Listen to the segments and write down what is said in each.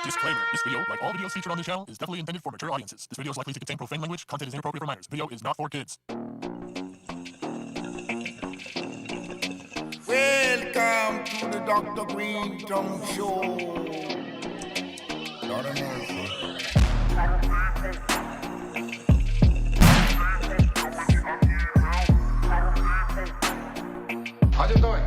Disclaimer. This video, like all videos featured on this channel, is definitely intended for mature audiences. This video is likely to contain profane language. Content is inappropriate for minors. Video is not for kids. Welcome to the Dr. Greenthumb Show. Lord of mercy. How's it going?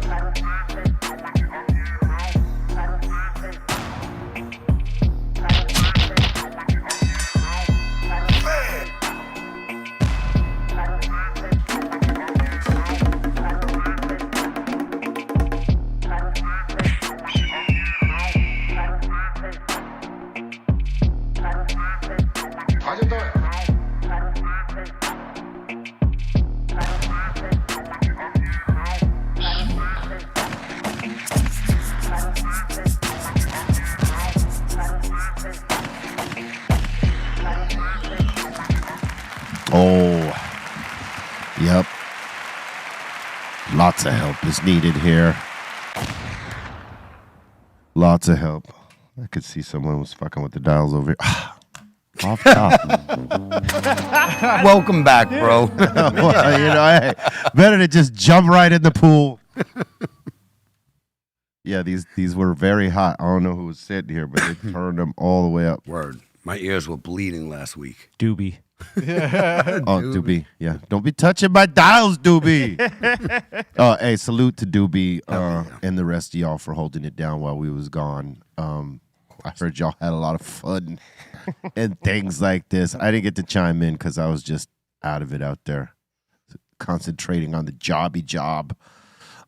How's it going? Oh, yep. Lots of help is needed here. Lots of help. I could see someone was fucking with the dials over here. Off top. Welcome back, bro. Well, you know, hey, better to just jump right in the pool. Yeah, these were very hot. I don't know who was sitting here, but they turned them all the way up. Word. My ears were bleeding last week. Doobie. Oh, Doobie. Yeah. Don't be touching my dials, Doobie. Hey, salute to Doobie and the rest of y'all for holding it down while we was gone. I heard y'all had a lot of fun and things like this. I didn't get to chime in because I was just out of it out there, concentrating on the jobby job.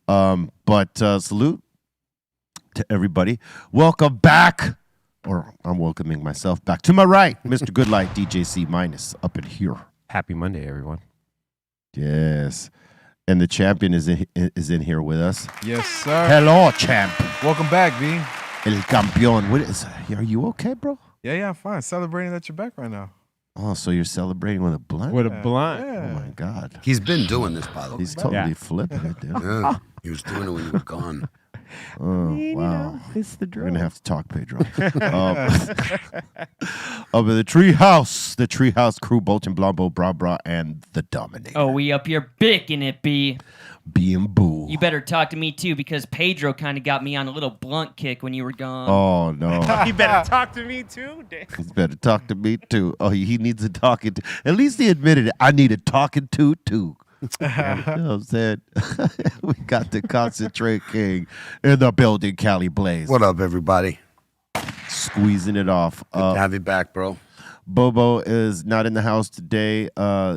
But salute to everybody. Welcome back. Or I'm welcoming myself back. To my right, Mr. Goodlight, DJC minus up in here. Happy Monday, everyone. Yes. And the champion is in here with us. Yes, sir. Hello, champ. Welcome back, B. El campeón. What is, are you okay, bro? Yeah, I'm fine. Celebrating that you're back right now. Oh, so you're celebrating with a blunt? With a blunt. Yeah. Oh, my God. He's been doing this, by the way. He's totally Yeah. flipping it, dude. Yeah, he was doing it when you were gone. Oh, wow. It's the We're drill. going to have to talk, Pedro. But the Treehouse crew, Bolton, Blambo, Bra Bra, and the Dominator. Oh, we up here bicking it, B. B and Boo. You better talk to me too, because Pedro kind of got me on a little blunt kick when you were gone. Oh, no. You better talk to me too. He's better talk to me, too. Oh, he needs a talking to. At least he admitted it. I need a talking to, too. You know what I'm saying? We got the Concentrate King in the building, Cali Blaze. What up, everybody? Squeezing it off. Good to have you back, bro. Bobo is not in the house today.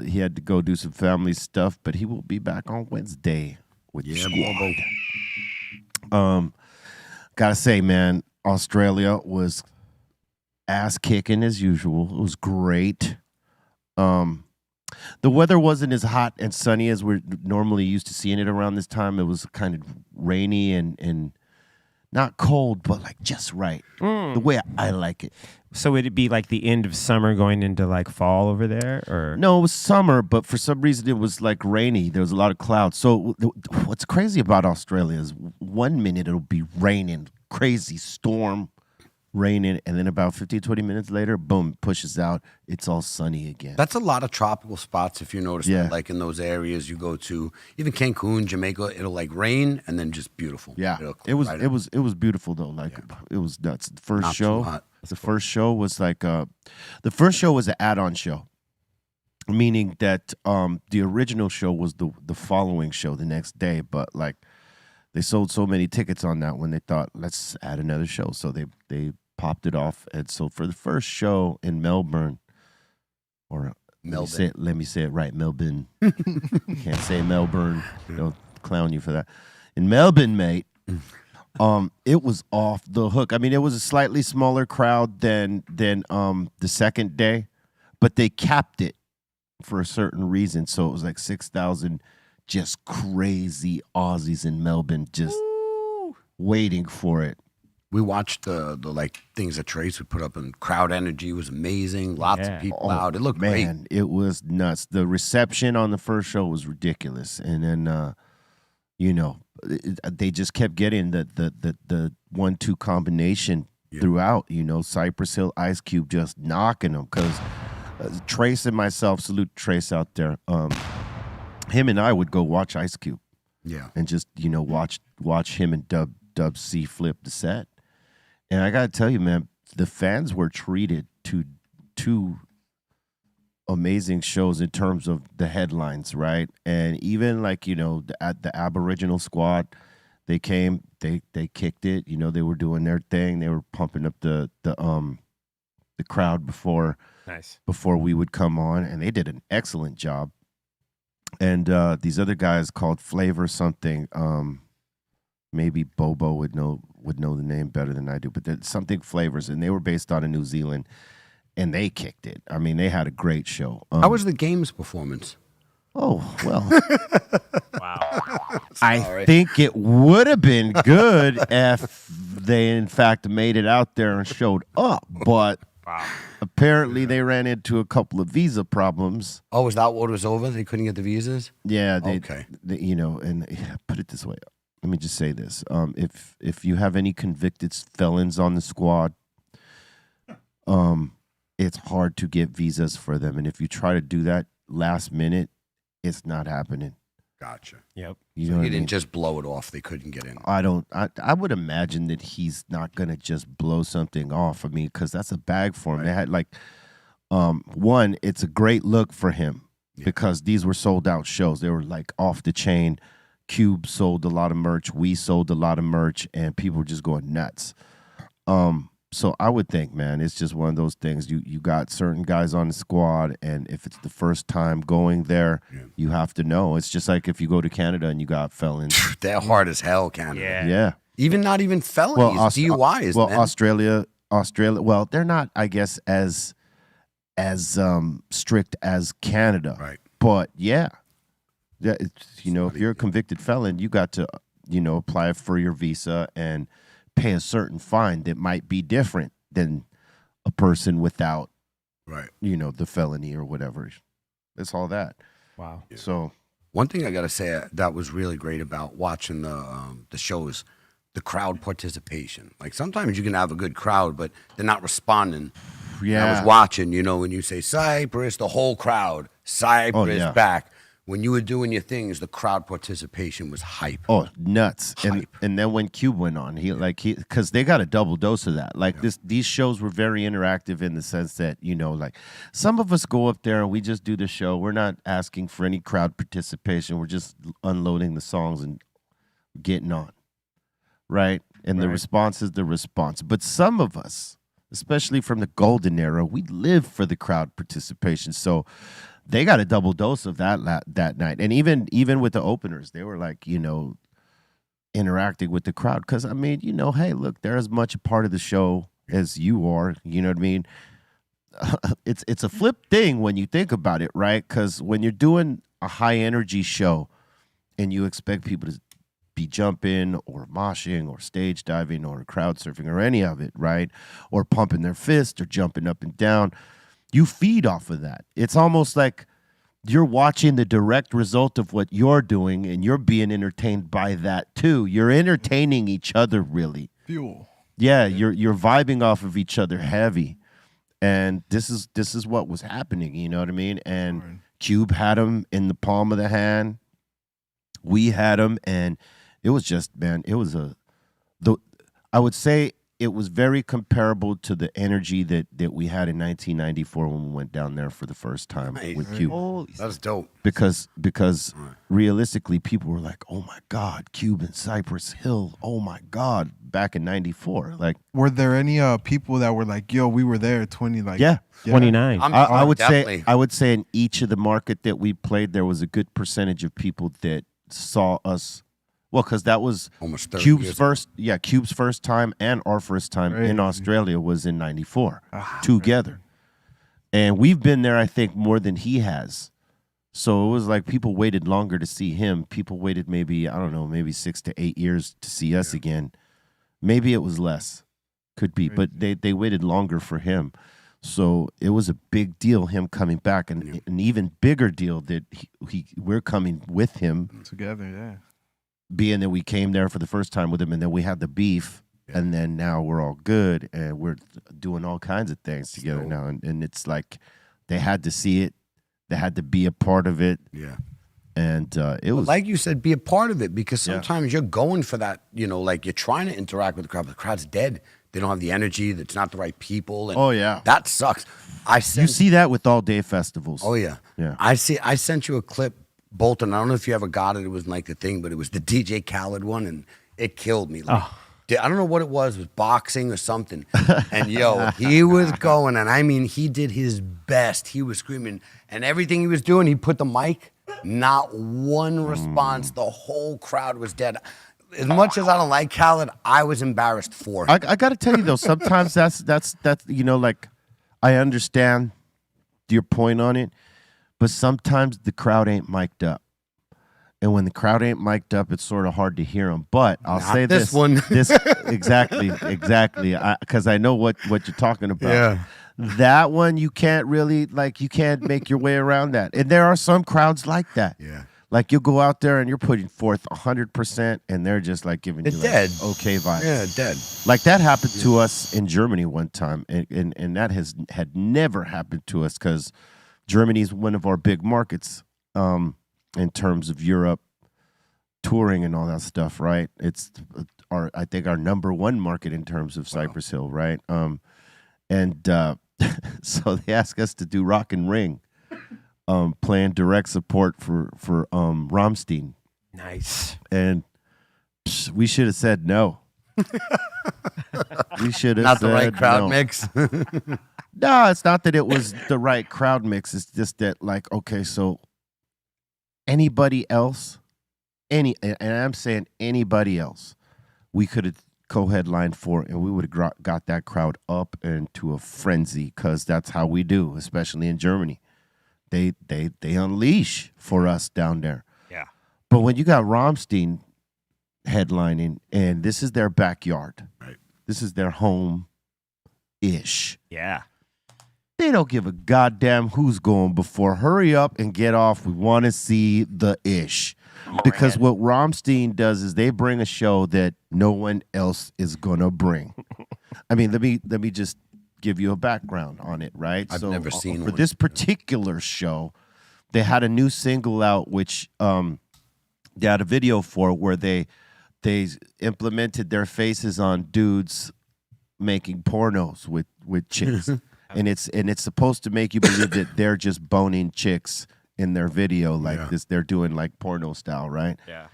He had to go do some family stuff, but he will be back on Wednesday with the squad. Bobo. Gotta say, man, Australia was ass kicking as usual. It was great. The weather wasn't as hot and sunny as we're normally used to seeing it around this time. It was kind of rainy and not cold, but like just right. The way I like it. So would it be like the end of summer going into like fall over there, or No, it was summer, but for some reason it was like rainy. There was a lot of clouds. So what's crazy about Australia is 1 minute it'll be raining, crazy storm, raining, and then about 15, 20 minutes later, boom, pushes out. It's all sunny again. That's a lot of tropical spots, if you notice Yeah. that. Like in those areas you go to, even Cancun, Jamaica, it'll like rain and then just beautiful. Yeah, It'll it was right it up. was it was beautiful though. Like it was nuts. The first Not too show, hot. the first show was like the first show was an add-on show, meaning that the original show was the following show the next day, but like they sold so many tickets on that one, they thought let's add another show, so they popped it off. And so for the first show in Melbourne, or let me say it right, Melbourne. Can't say Melbourne. They'll clown you for that. In Melbourne, mate, it was off the hook. I mean, it was a slightly smaller crowd than the second day, but they capped it for a certain reason. So it was like 6,000 just crazy Aussies in Melbourne just waiting for it. We watched the like things that Trace would put up, and crowd energy was amazing. Lots of people out. It looked great. Man, it was nuts. The reception on the first show was ridiculous, and then they just kept getting the 1-2 combination throughout. Cypress Hill, Ice Cube just knocking them because Trace and myself, salute Trace out there. Him and I would go watch Ice Cube. Yeah. And just watch him and Dub C flip the set. And I gotta tell you, man, the fans were treated to two amazing shows in terms of the headlines, right? And even at the Aboriginal squad, they came, they kicked it. They were doing their thing. They were pumping up the crowd before we would come on, and they did an excellent job. And these other guys called Flavor something. Maybe Bobo would know the name better than I do, but there's something Flavors, and they were based out of New Zealand, and they kicked it. I mean, they had a great show. How was the games performance? Oh, well. Wow. I think it would have been good if they, in fact, made it out there and showed up, but apparently they ran into a couple of visa problems. Oh, is that what was over? They couldn't get the visas? Yeah. Okay. And put it this way. Let me just say this. If you have any convicted felons on the squad, it's hard to get visas for them. And if you try to do that last minute, it's not happening. Gotcha. Yep. You know, he didn't just blow it off. They couldn't get in. I would imagine that he's not going to just blow something off. I mean, because that's a bag for him. Right. They had one, it's a great look for him because these were sold out shows. They were off the chain. Cube sold a lot of merch. We sold a lot of merch, and people were just going nuts. So I would think, man, it's just one of those things. You got certain guys on the squad, and if it's the first time going there, you have to know. It's just like if you go to Canada and you got felons. They're hard as hell, Canada. Yeah. Even not even felonies, DUIs. Well, man. Australia. Well, they're not, I guess, as strict as Canada. Right. But yeah. If you're a convicted felon, you got to, apply for your visa and pay a certain fine that might be different than a person without, right? The felony or whatever. It's all that. Wow. Yeah. So one thing I got to say that was really great about watching the show is the crowd participation. Like sometimes you can have a good crowd, but they're not responding. Yeah. I was watching, when you say Cypress, the whole crowd, Cypress back. When you were doing your things, the crowd participation was hype. Oh, nuts! Hype. And then when Cube went on, because they got a double dose of that. These shows were very interactive in the sense that some of us go up there and we just do the show. We're not asking for any crowd participation. We're just unloading the songs and getting on, right? And the response is the response. But some of us, especially from the golden era, we live for the crowd participation. So they got a double dose of that night. And even with the openers, they were interacting with the crowd. Because, I mean, hey, look, they're as much a part of the show as you are. You know what I mean? It's a flip thing when you think about it, right? Because when you're doing a high-energy show and you expect people to be jumping or moshing or stage diving or crowd surfing or any of it, right? Or pumping their fist or jumping up and down, you feed off of that. It's almost like you're watching the direct result of what you're doing and you're being entertained by that too. You're entertaining each other, really. Fuel. Yeah, you're vibing off of each other heavy. And this is what was happening, you know what I mean? And Right. Cube had him in the palm of the hand. We had him, and it was just, man, I would say it was very comparable to the energy that we had in 1994 when we went down there for the first time with Cube. That's dope. Because realistically, people were like, "Oh my God, Cube and Cypress Hill! Oh my God!" Back in '94, Were there any people that were like, "Yo, we were there 20 yeah. 29. I would definitely. say I would say in each of the market that we played, there was a good percentage of people that saw us. Well, because that was Almost 30 Cube's years first, Cube's first time and our first time in Crazy. Australia was in '94 together, and we've been there I think more than he has. So it was like people waited longer to see him. People waited maybe 6 to 8 years to see us again. Maybe it was less, could be, but they waited longer for him. So it was a big deal him coming back, and an even bigger deal that we're coming with him. together?" Yeah. Being that we came there for the first time with him, and then we had the beef, and then now we're all good, and we're doing all kinds of things together now. And it's like they had to see it, they had to be a part of it. Yeah. And it was like you said, be a part of it, because sometimes you're going for that, like you're trying to interact with the crowd, but the crowd's dead. They don't have the energy. It's not the right people. And that sucks. You see that with all day festivals. Oh yeah. Yeah. I sent you a clip, Bolton. I don't know if you ever got it. It was like the thing, but it was the DJ Khaled one, and it killed me. Like, I don't know what it was. It was boxing or something. And he was going, and I mean, he did his best. He was screaming, and everything he was doing, he put the mic. Not one response. The whole crowd was dead. As much as I don't like Khaled, I was embarrassed for him. I got to tell you though, sometimes that's like I understand your point on it, but sometimes the crowd ain't mic'd up. And when the crowd ain't mic'd up, it's sort of hard to hear them. But I'll say this one. exactly, because I know what you're talking about. Yeah. That one you can't really you can't make your way around that. And there are some crowds like that. Yeah. Like you'll go out there and you're putting forth 100%, and they're just like giving you dead. Okay vibes. Yeah, dead. Like that happened to us in Germany one time, and that had never happened to us because Germany's one of our big markets in terms of Europe touring and all that stuff, right? It's I think our number one market in terms of Cypress Hill, right? So they asked us to do Rock and Ring. Playing direct support for Rammstein. Nice. And we should have said no. We should have Not said the right crowd no. mix. No, it's not that it was the right crowd mix. It's just that, okay, so anybody else, and I'm saying anybody else, we could have co-headlined for, and we would have got that crowd up into a frenzy, because that's how we do, especially in Germany. They unleash for us down there. Yeah. But when you got Rammstein headlining, and this is their backyard, right? This is their home-ish. Yeah. They don't give a goddamn who's going before. Hurry up and get off. We want to see the ish. Because what Rammstein does is they bring a show that no one else is gonna bring. I mean, let me just give you a background on it, right? I've never seen for one. this particular show, they had a new single out, which they had a video for, where they implemented their faces on dudes making pornos with chicks, and it's supposed to make you believe that they're just boning chicks in their video this. They're doing like porno style, right? Yeah.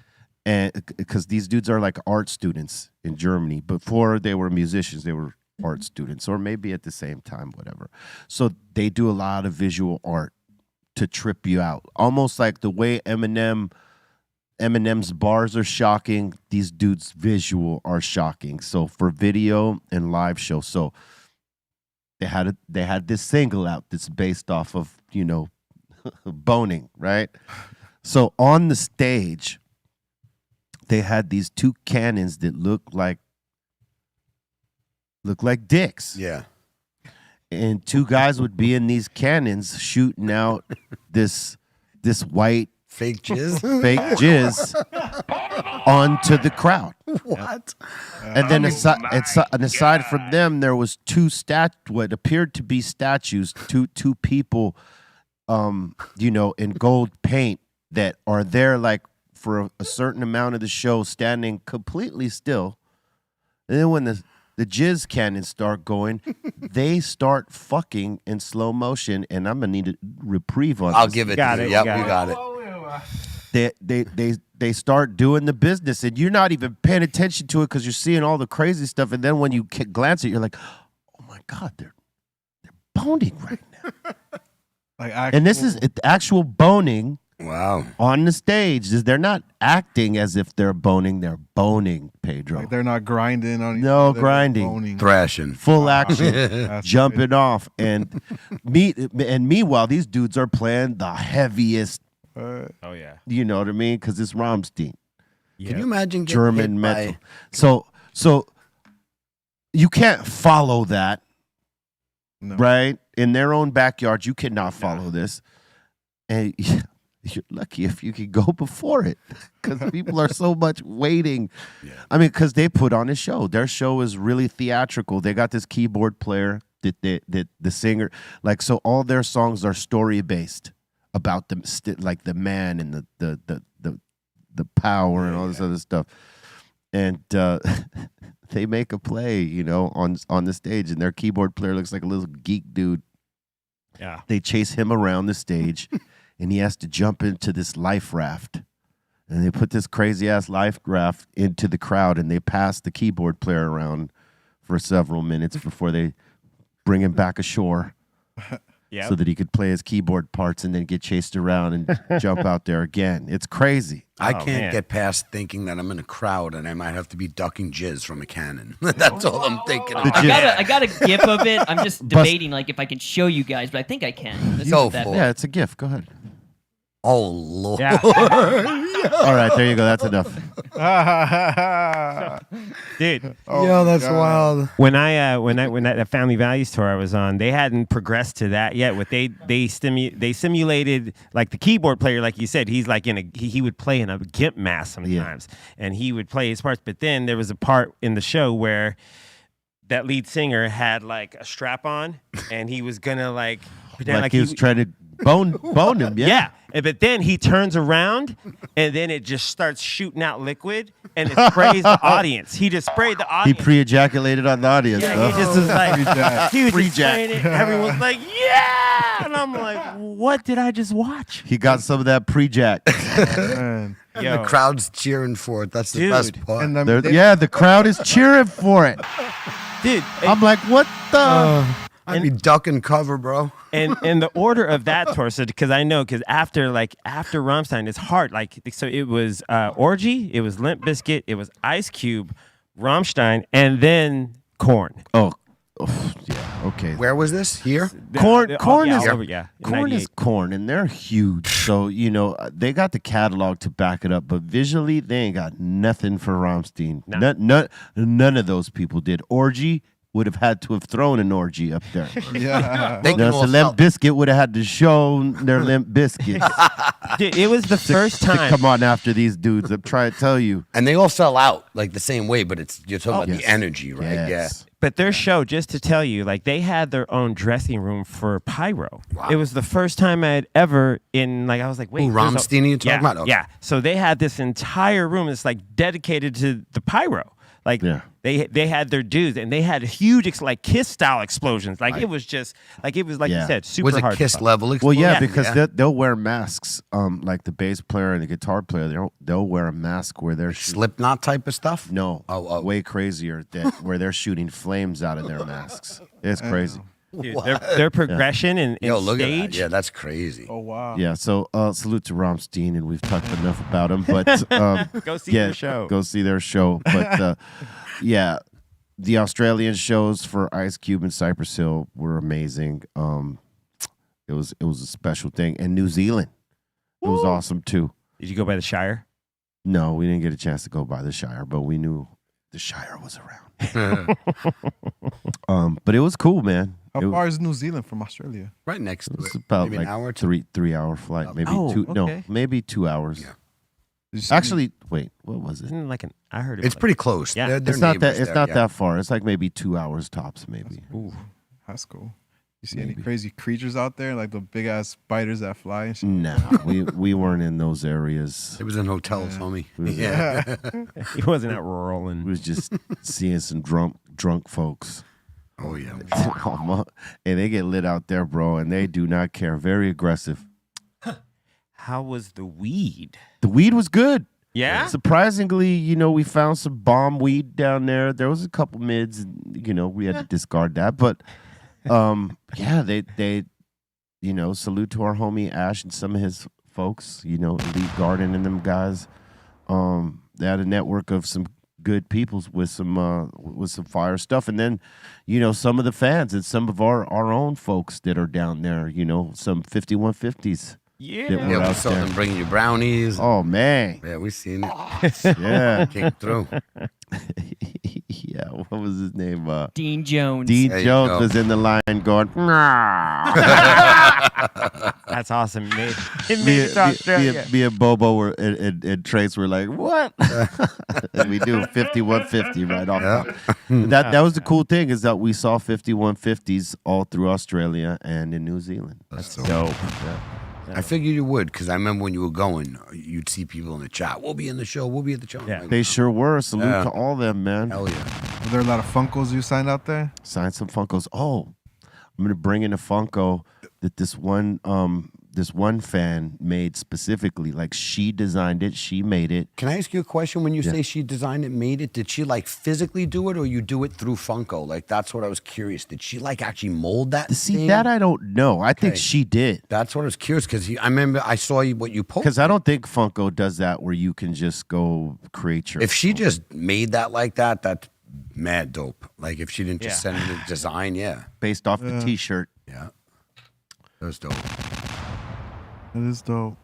And because these dudes are like art students in Germany. Before they were musicians, they were art students, or maybe at the same time, whatever. So they do a lot of visual art to trip you out, almost like the way Eminem's bars are shocking. These dudes' visual are shocking. So for video and live show, so they had this single out that's based off of boning, right? So on the stage, they had these two cannons that look like dicks. Yeah. And two guys would be in these cannons shooting out this white fake jizz onto the crowd. What? And then aside from them, there was what appeared to be statues, two people, in gold paint that are there like for a certain amount of the show, standing completely still. And then when the jizz cannons start going, they start fucking in slow motion, and I'm gonna need a reprieve on I'll this. give it Got to it, you. Yep, got we it. got it. They start doing the business, and you're not even paying attention to it because you're seeing all the crazy stuff. And then when you glance at it, you're like, "Oh my god, they're boning right now!" And this is actual boning. Wow. On the stage, they're not acting as if they're boning. They're boning, Pedro. Like they're not grinding on each No other, grinding. boning. Thrashing. Full action, That's jumping off, and meanwhile, these dudes are playing the heaviest. Oh yeah. You know what I mean? Because it's Rammstein, Can you imagine getting German hit metal. by- So you can't follow that, No. right? In their own backyard, you cannot follow this, and you're lucky if you can go before it because people are so much waiting. Yeah. I mean, because they put on a show. Their show is really theatrical. They got this keyboard player, that the singer, like, so all their songs are story based about them, like the man and the power and all this other stuff. And they make a play, on the stage, and their keyboard player looks like a little geek dude. Yeah. They chase him around the stage, and he has to jump into this life raft. And they put this crazy-ass life raft into the crowd, and they pass the keyboard player around for several minutes before they bring him back ashore. Yep. So that he could play his keyboard parts and then get chased around and jump out there again. It's crazy. I can't man. get past thinking that I'm in a crowd and I might have to be ducking jizz from a cannon. That's all I'm thinking about. I got a gif of it. I'm just debating like if I can show you guys, but I think I can. This Go isn't that for bad. Yeah, it's a gift. Go ahead. Oh, Lord. Yeah. All right, there you go. That's enough. Dude, Yo, that's wild. when that Family Values tour I was on, they hadn't progressed to that yet. What they simulated, like, the keyboard player, like you said, he's like he would play in a gimp mask sometimes, and he would play his parts. But then there was a part in the show where that lead singer had like a strap on, and he was gonna like pretend Like he was trying to bone him, yeah? Yeah, but then he turns around, and then it just starts shooting out liquid, and it sprays the audience. He just sprayed the He audience. pre-ejaculated on the audience. Yeah, huh? he just was like, he was just Pre-jack. spraying it. Everyone's like, yeah, and I'm like, what did I just watch? He got some of that pre-jack. Man. And Yo. the crowd's cheering for it. That's the Dude. best part. And The crowd is cheering for it. Dude, I'm like, what the? I'd be ducking cover, bro. and the order of that tour, so because after Rammstein, it's hard. Like, so it was Orgy, it was Limp Bizkit, it was Ice Cube, Rammstein, and then Korn. Oh, yeah, okay. Where was this? Here? Korn Yeah, is all over, in Korn is 98. Korn, and they're huge. So they got the catalog to back it up, but visually they ain't got nothing for Rammstein. Nah. None of those people did. Orgy would have had to have thrown an orgy up there. Yeah. They can So all Limp sell. Bizkit would have had to show their Limp Biscuits Dude, it was the first to time. come on after these dudes. I'm trying to tell you. And they all sell out like the same way, but you're talking about yes. the energy, right? Yes. But their show, just to tell you, like, they had their own dressing room for pyro. Wow. It was the first time I had ever I was like, wait. Ooh, there's a- Rammstein you talking yeah, about? Okay. Yeah. So they had this entire room that's like dedicated to the pyro. Like, Yeah. they had their dudes, and they had huge like Kiss style explosions. Like, Right. it was just like you Yeah. said, super Was it hard. Kiss to level? Well, yeah, explosion? because they'll wear masks. Like the bass player and the guitar player, they'll wear a mask where they're Slipknot type of stuff? no, Oh. way crazier where they're shooting flames out of their masks. It's crazy. Dude, their progression and Yo, look at that. stage. Yeah, that's crazy. Oh wow. Yeah, so salute to Rammstein, and we've talked enough about them, but Go see yeah, their show. Go see their show. But yeah, the Australian shows for Ice Cube and Cypress Hill were amazing. It was a special thing, and New Zealand, it was awesome too. Did you go by the Shire? No, we didn't get a chance to go by the Shire, but we knew the Shire was around. But it was cool, man. How It- far is New Zealand from Australia? Right next to It's it. about Maybe like an hour or two. 3 hour flight, maybe Oh, two. No, okay. maybe 2 hours. Yeah. Did you see- Actually, wait, what was it? Isn't it like I heard it. It's was pretty close. Yeah. They're It's not that. neighbors It's there, not yeah. that far. It's like maybe 2 hours tops, maybe. Ooh. that's cool. You see any Maybe. crazy creatures out there, like the big ass spiders that fly and shit? No, we weren't in those areas. It was in hotels, homie. was- Yeah. He wasn't out rural We and was just seeing some drunk folks. Oh, yeah. And they get lit out there, bro, and they do not care. Very aggressive. how was the weed? The weed was good. Yeah? Surprisingly, we found some bomb weed down there. There was a couple mids, and, we had to discard that. But, yeah, they salute to our homie Ash and some of his folks, Elite Garden and them guys. They had a network of some good people with some fire stuff. And then, some of the fans and some of our own folks that are down there, some 5150s. Yeah. that were Yeah, we out saw there. them bringing you brownies. Oh, man. Yeah, we seen it. Yeah. Came through. Yeah, what was his name? Dean Jones. Dean There you Jones go. was in the line going, That's awesome. It made Me, it to Australia. me and Bobo were and Trace were like, what? And we do 5150 right off. Top. That was the cool thing is that we saw 5150s all through Australia and in New Zealand. That's dope. Yeah. I figured you would because I remember when you were going, you'd see people in the chat. We'll be in the show. We'll be at the show. Yeah. Like, They sure were. Salute Yeah. to all them, man. hell yeah. Were there a lot of Funkos you signed out there? Sign some Funkos. Oh, I'm gonna bring in a Funko that this one fan made specifically. Like she designed it, she made it. Can I ask you a question? When you say she designed it, made it, did she like physically do it or you do it through Funko? Like that's what I was curious. Did she like actually mold that? See thing? that I don't know. I think Okay. she did. That's what I was curious because I remember I saw what you posted. Because I don't think Funko does that where you can just go create your. If she just made that like that, that's mad dope. Like if she didn't just Yeah. send me the design, yeah. based off the T-shirt. Yeah. That's dope. It is dope.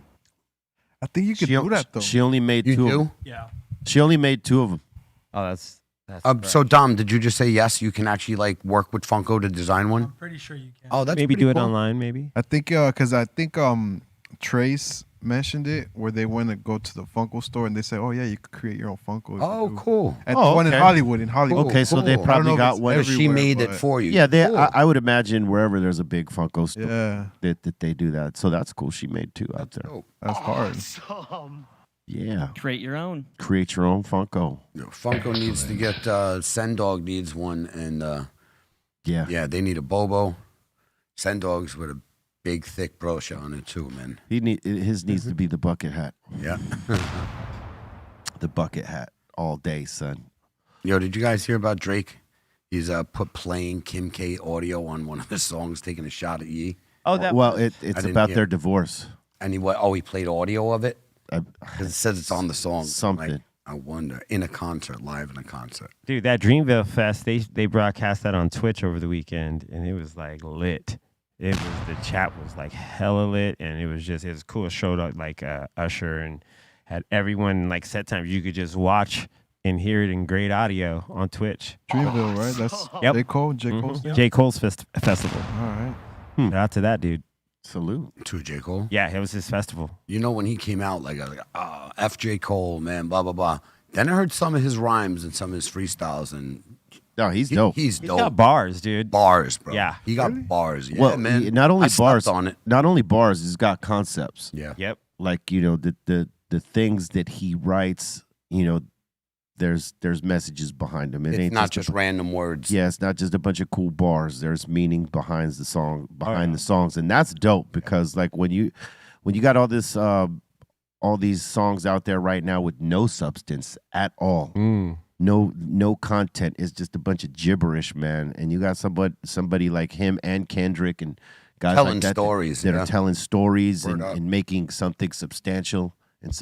I think you could She, do that though. she only made You two. Of do? them. Yeah. She only made two of them. Oh, that's So Dom, did you just say yes? You can actually like work with Funko to design one? I'm pretty sure you can. Oh, that's maybe pretty do it cool. online. Maybe. I think because I think Trace mentioned it where they went to go to the Funko store and they said, "Oh yeah, you could create your own Funko." if Oh, you do." cool. At Oh, the one in okay. Hollywood. In Hollywood. Okay, so they cool. I don't know probably if got it's one. So she everywhere, made it but- for you. Yeah, they. Cool. I would imagine wherever there's a big Funko store Yeah, that they do that. So that's cool. She made two out there. Dope. that's hard. Yeah, Create your own. create your own Funko. Yo, Funko needs to get Sendog needs one, and Yeah, yeah, they need a Bobo. Sendog's with a big thick brooch on it too, man. his needs to be the bucket hat. Yeah. The bucket hat all day, son. Yo, did you guys hear about Drake? He's put playing Kim K audio on one of his songs, taking a shot at Ye. Oh, that. Well, I it's didn't about hear. their divorce. And he played audio of it. I- 'Cause it says it's on the song. Something. Like, I wonder, in a concert, live in a concert. Dude, that Dreamville Fest, they broadcast that on Twitch over the weekend, and it was like lit. It was the chat was like hella lit, and it was cool. It showed up like Usher and had everyone like set times. You could just watch and hear it in great audio on Twitch. Dreamville, right? That's Yep. J. Cole. J. Cole's. J. Cole's festival. All right. Shout out to that dude. Salute. To J. Cole. Yeah, it was his festival. You know, when he came out, like, I was like, F. J. Cole, man, blah, blah, blah. Then I heard some of his rhymes and some of his freestyles, and No, he's dope. he's He's dope. got bars, dude. Bars, bro. Yeah. He got bars. Yeah, well, man. not only I slept bars on it. Not only bars, he's got concepts. Yeah. Yep. Like the things that he writes. There's messages behind them. It It's ain't not just just random words. Yeah, it's not just a bunch of cool bars. There's meaning behind the song, behind yeah. the songs, and that's dope because like when you got all these songs out there right now with no substance at all, no content, it's just a bunch of gibberish, man. And you got somebody like him and Kendrick and guys Telling like that stories, that yeah. are telling stories Word up. and making something substantial and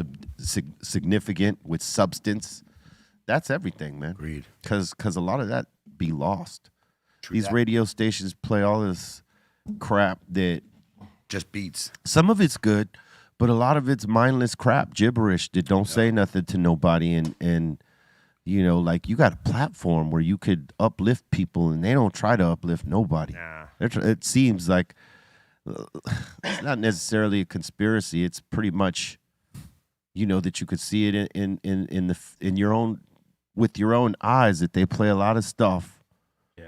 significant with substance. That's everything, man. Agreed. Because a lot of that be lost. True These that. radio stations play all this crap that Just beats. some of it's good, but a lot of it's mindless crap, gibberish that don't say nothing to nobody. And like you got a platform where you could uplift people, and they don't try to uplift nobody. Nah. It seems like it's not necessarily a conspiracy. It's pretty much, that you could see it in your own with your own eyes that they play a lot of stuff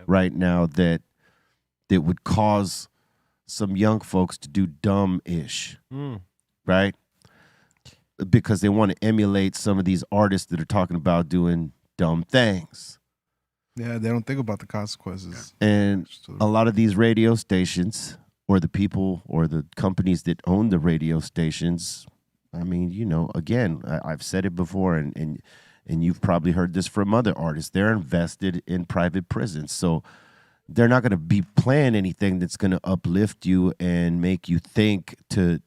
right now that would cause some young folks to do dumb-ish, right? Because they want to emulate some of these artists that are talking about doing dumb things. Yeah, they don't think about the consequences. And a lot of these radio stations or the people or the companies that own the radio stations, I mean, again, I've said it before, and you've probably heard this from other artists. They're invested in private prisons. So they're not going to be playing anything that's going to uplift you and make you think to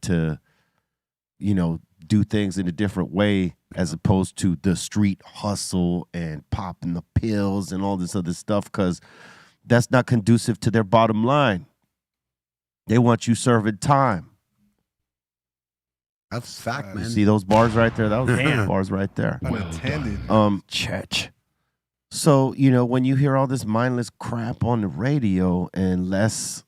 do things in a different way as opposed to the street hustle and popping the pills and all this other stuff, because that's not conducive to their bottom line. They want you serving time. That's a fact, You man. see those bars right there? That was Damn. bars right there. Unintended. Church. So, when you hear all this mindless crap on the radio and less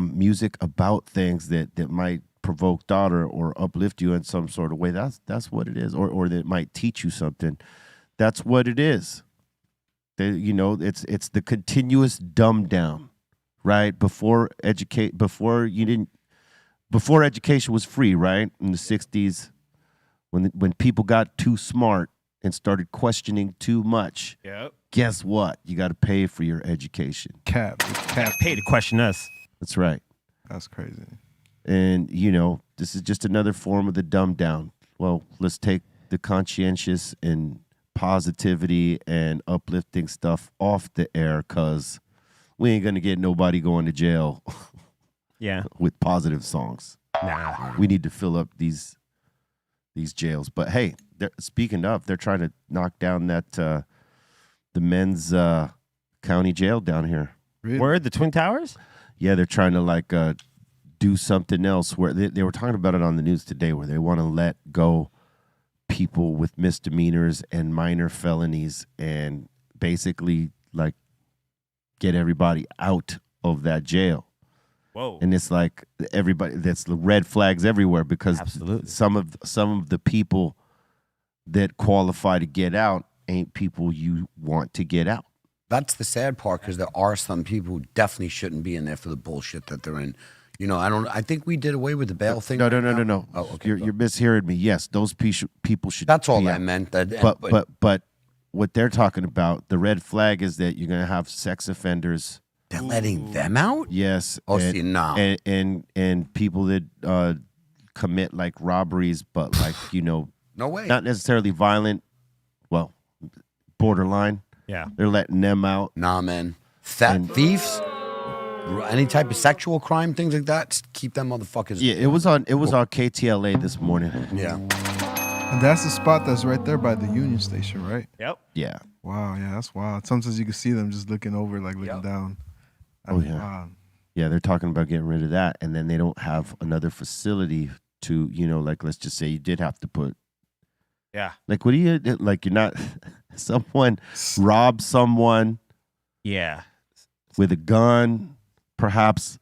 music about things that might provoke thought or uplift you in some sort of way. That's what it is, or that might teach you something. That's what it is. It's the continuous dumb down, right? Before education was free, right? In the 60s, when people got too smart and started questioning too much. Yep. Guess what? You got to pay for your education. Cap. Pay to question us. That's right. That's crazy. And, this is just another form of the dumb down. Well, let's take the conscientious and positivity and uplifting stuff off the air, because we ain't going to get nobody going to jail Yeah. with positive songs. Nah. We need to fill up these jails. But, hey, speaking of, they're trying to knock down that the men's county jail down here. Really? Word, the Twin Towers? Yeah, they're trying to do something else where they were talking about it on the news today, where they want to let go people with misdemeanors and minor felonies and basically get everybody out of that jail. Whoa. And it's like everybody, that's the red flags everywhere, because Absolutely. some of the people that qualify to get out ain't people you want to get out. That's the sad part, because there are some people who definitely shouldn't be in there for the bullshit that they're in. I think we did away with the bail thing. No. Oh, okay. You're mishearing me. Yes, those people should. That's all be I out. meant. But what they're talking about, the red flag is that you're gonna have sex offenders. they're letting them out? Yes. Oh, and, see, no. and people that commit robberies, but No way. not necessarily violent. Well, borderline. Yeah. They're letting them out. Nah, man. Thieves, any type of sexual crime, things like that, just keep them motherfuckers. Yeah, it was on KTLA this morning. Yeah. And that's the spot that's right there by the Union Station, right? Yep. Yeah. Wow, yeah, that's wild. Sometimes you can see them just looking over, looking down. Oh, yeah. Wow. Yeah, they're talking about getting rid of that, and then they don't have another facility to, let's just say you did have to put. Yeah. What do you you're not someone robs someone Yeah. with a gun, perhaps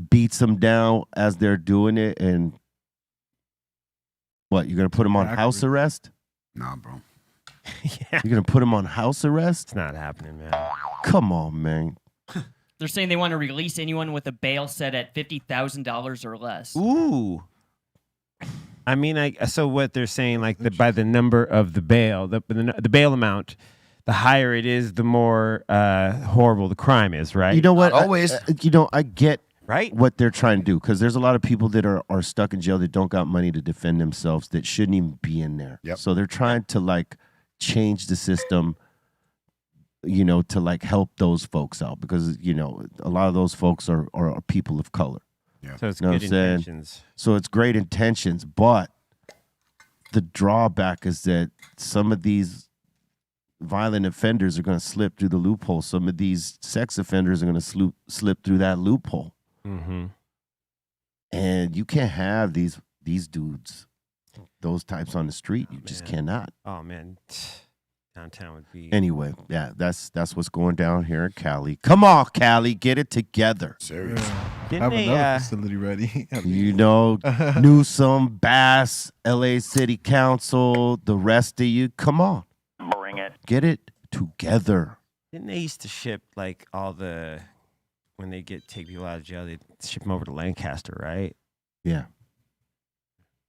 beats them down as they're doing it, and what, you're gonna put them on house arrest? Nah, bro. Yeah. You're gonna put them on house arrest? It's not happening, man. Come on, man. They're saying they want to release anyone with a bail set at $50,000 or less. Ooh. I mean, so what they're saying, by the number of the bail, the bail amount, the higher it is, the more horrible the crime is, right? You know what? Not always. I get Right? what they're trying to do, because there's a lot of people that are stuck in jail that don't got money to defend themselves, that shouldn't even be in there. Yep. So they're trying to change the system, to help those folks out, because a lot of those folks are people of color. So it's Know what good I'm saying? intentions. So it's great intentions, but the drawback is that some of these violent offenders are going to slip through the loophole. Some of these sex offenders are going to slip through that loophole. Mm-hmm. And you can't have these dudes, those types on the street. You just cannot. Oh, man. Downtown would be. Anyway, yeah, that's what's going down here in Cali. Come on, Cali, get it together. Serious. Didn't Have they, another facility ready. Newsom, Bass, LA City Council, the rest of you, come on. Bring it. Get it together. Didn't they used to ship all the, when they take people out of jail, they ship them over to Lancaster, right? Yeah.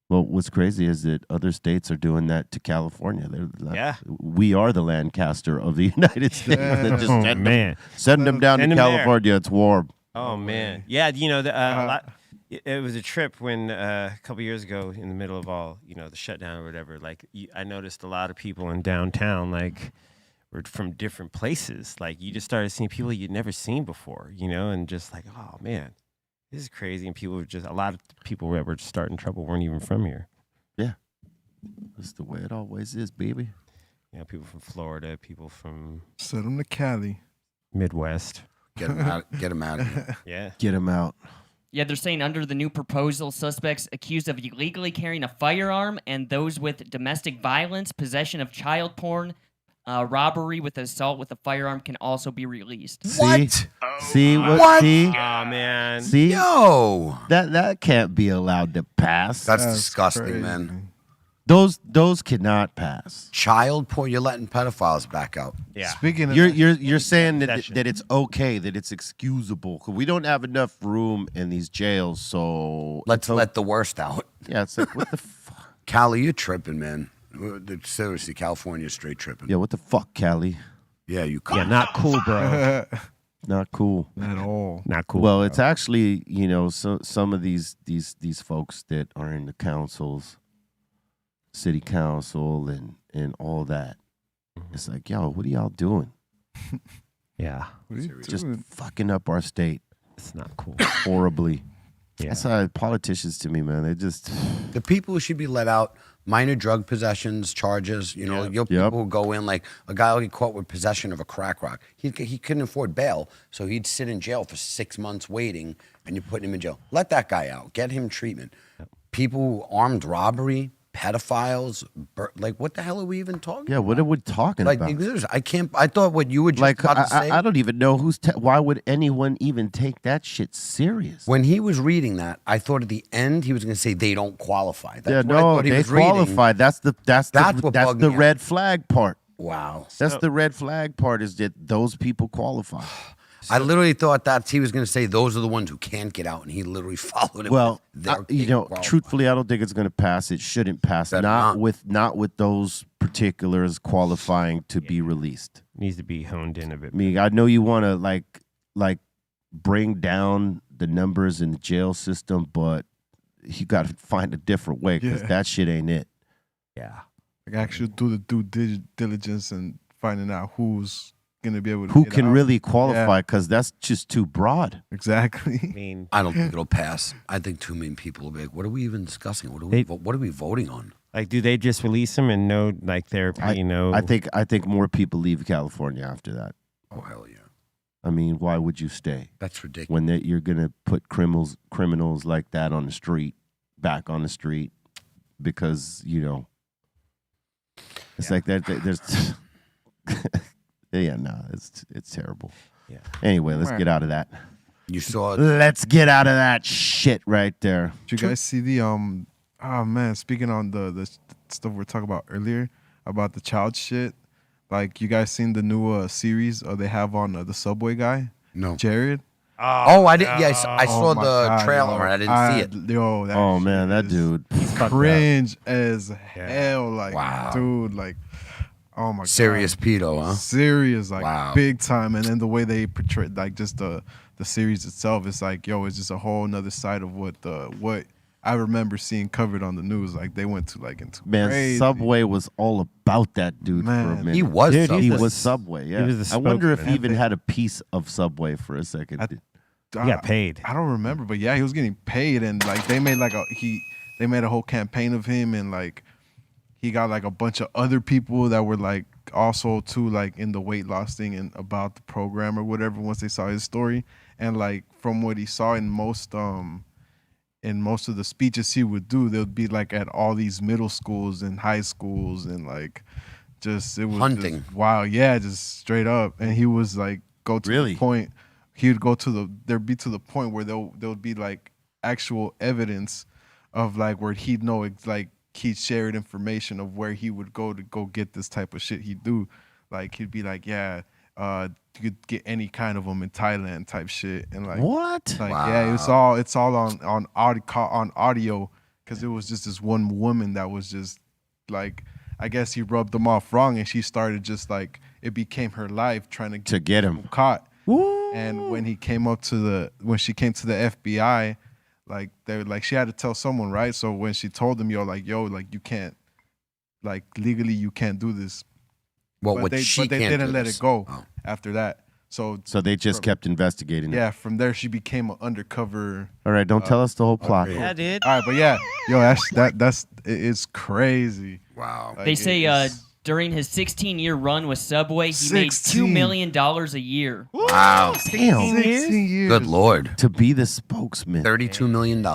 Well, what's crazy is that other states are doing that to California. Yeah. We are the Lancaster of the United States. They're just Oh, send man. Send them down Send to them there. California. It's warm. Oh, man. Yeah, it was a trip when a couple years ago, in the middle of all, the shutdown or whatever, I noticed a lot of people in downtown, were from different places. You just started seeing people you'd never seen before, and just oh, man, this is crazy. And a lot of people that were starting trouble weren't even from here. Yeah. That's the way it always is, baby. People from Florida, people from Send them to Cali. Midwest. Get them out of here. Yeah. Get them out. Yeah, they're saying under the new proposal, suspects accused of illegally carrying a firearm and those with domestic violence, possession of child porn, Robbery with assault with a firearm can also be released. What? See what? What? See, Oh man. see, Yo, that can't be allowed to pass. that's disgusting, crazy. man. Those cannot pass. Child porn. You're letting pedophiles back out. Yeah. Speaking of You're saying that Possession. that it's okay, that it's excusable. 'Cause we don't have enough room in these jails, so Let's let the worst out. yeah, it's like what the fuck? Cali, you're tripping, man. Seriously, California's straight tripping. Yeah, what the fuck, Cali? Yeah, you. Yeah, not cool, bro. Not cool. at all. Not cool. Well, it's actually, some of these folks that are in the councils, city council and all that. It's like, yo, what are y'all doing? yeah, What are you Just doing? fucking up our state it's not cool. horribly. Yeah. That's how politicians to me, man. They just The people who should be let out, minor drug possessions charges. Your people will go in like a guy will get caught with possession of a crack rock. He couldn't afford bail, so he'd sit in jail for 6 months waiting, and you're putting him in jail. Let that guy out. Get him treatment. People, armed robbery, pedophiles, like what the hell are we even talking yeah. about? What are we talking Like, about? I can't. I thought what you were just Like about to say. I don't even know why would anyone even take that shit serious? When he was reading that, I thought at the end he was going to say they don't qualify. That's Yeah, what I no, thought he they was reading. qualify. That's what bugged the me out. red flag part. Wow. That's the red flag part is that those people qualify. I literally thought that he was going to say those are the ones who can't get out, and he literally followed it. Well, with their you can't know, qualify. truthfully, I don't think it's going to pass. It shouldn't pass. Better Not not. with those particulars qualifying to be released. Needs to be honed in a bit. I mean, I know you want to like bring down the numbers in the jail system, but you got to find a different way because Yeah. that shit ain't it. Yeah. Like actually do the due diligence and finding out who's gonna be able to Who get can out. really qualify? Because that's just too broad. I Exactly. mean, I don't think it'll pass. I think too many people will be like, what are we even discussing? What are we voting on? like, do they just release them and know, like, they're, I think more people leave California after that. Oh, hell yeah. I mean, why would you stay That's ridiculous. when you're gonna put criminals like that on the street, back on the street, because it's like that. There's yeah, no, it's terrible. Yeah. Anyway, let's get out of that. You saw Let's get out of that shit right there. Did you guys see the oh man, speaking on the stuff we were talking about earlier about the child shit, like you guys seen the new series they have on the Subway guy, no. Jared? Oh, I did. Yes, I Oh saw my the God, trailer. yo. I didn't see it. Yo, that Oh shit man, that is dude. fucked up. cringe as hell. Like, Wow. dude, like, oh my Serious God. pedo, huh? Serious, like Wow. big time. And then the way they portray, like, just the series itself, it's like, yo, it's just a whole nother side of what I remember seeing covered on the news. Like they went to into Man, crazy. Subway was all about that dude for a Man. minute. He was. Dude, Subway. He he's the- was Subway. Yeah, was the I wonder if spokesman. he even had a piece of Subway for a second. He got paid. I don't remember, but yeah, he was getting paid, and like they made they made a whole campaign of him, and like he got like a bunch of other people that were like also too like in the weight loss thing and about the program or whatever. Once they saw his story, and like from what he saw in most of the speeches he would do, they would be like at all these middle schools and high schools, and like just it was Hunting. just, wow, yeah, just straight up. And he was like go to Really? the point. He would go to there'd be to the point where there would be like actual evidence of like where he'd know like he shared information of where he would go to go get this type of shit he'd do. Like he'd be like, yeah, you could get any kind of them in Thailand type shit, and like What? like Wow. yeah, it's all on audio because it was just this one woman that was just like, I guess he rubbed them off wrong, and she started just like it became her life trying To get him. caught. And when she came to the FBI, like they were like she had to tell someone, right? So when she told them, yo, like you can't, like legally you can't do this. Well, But what they she can't didn't do let this. it go Oh. after that. So So they just kept investigating it. yeah, from there she became an undercover. All right, don't tell us the whole plot. Yeah, dude. All right, but yeah, yo, it's crazy. Wow. Like, They say it's- during his 16-year run with Subway, he made $2 16. million a year. Wow. Damn. 16 years. Good Lord. To be the spokesman. $32 million.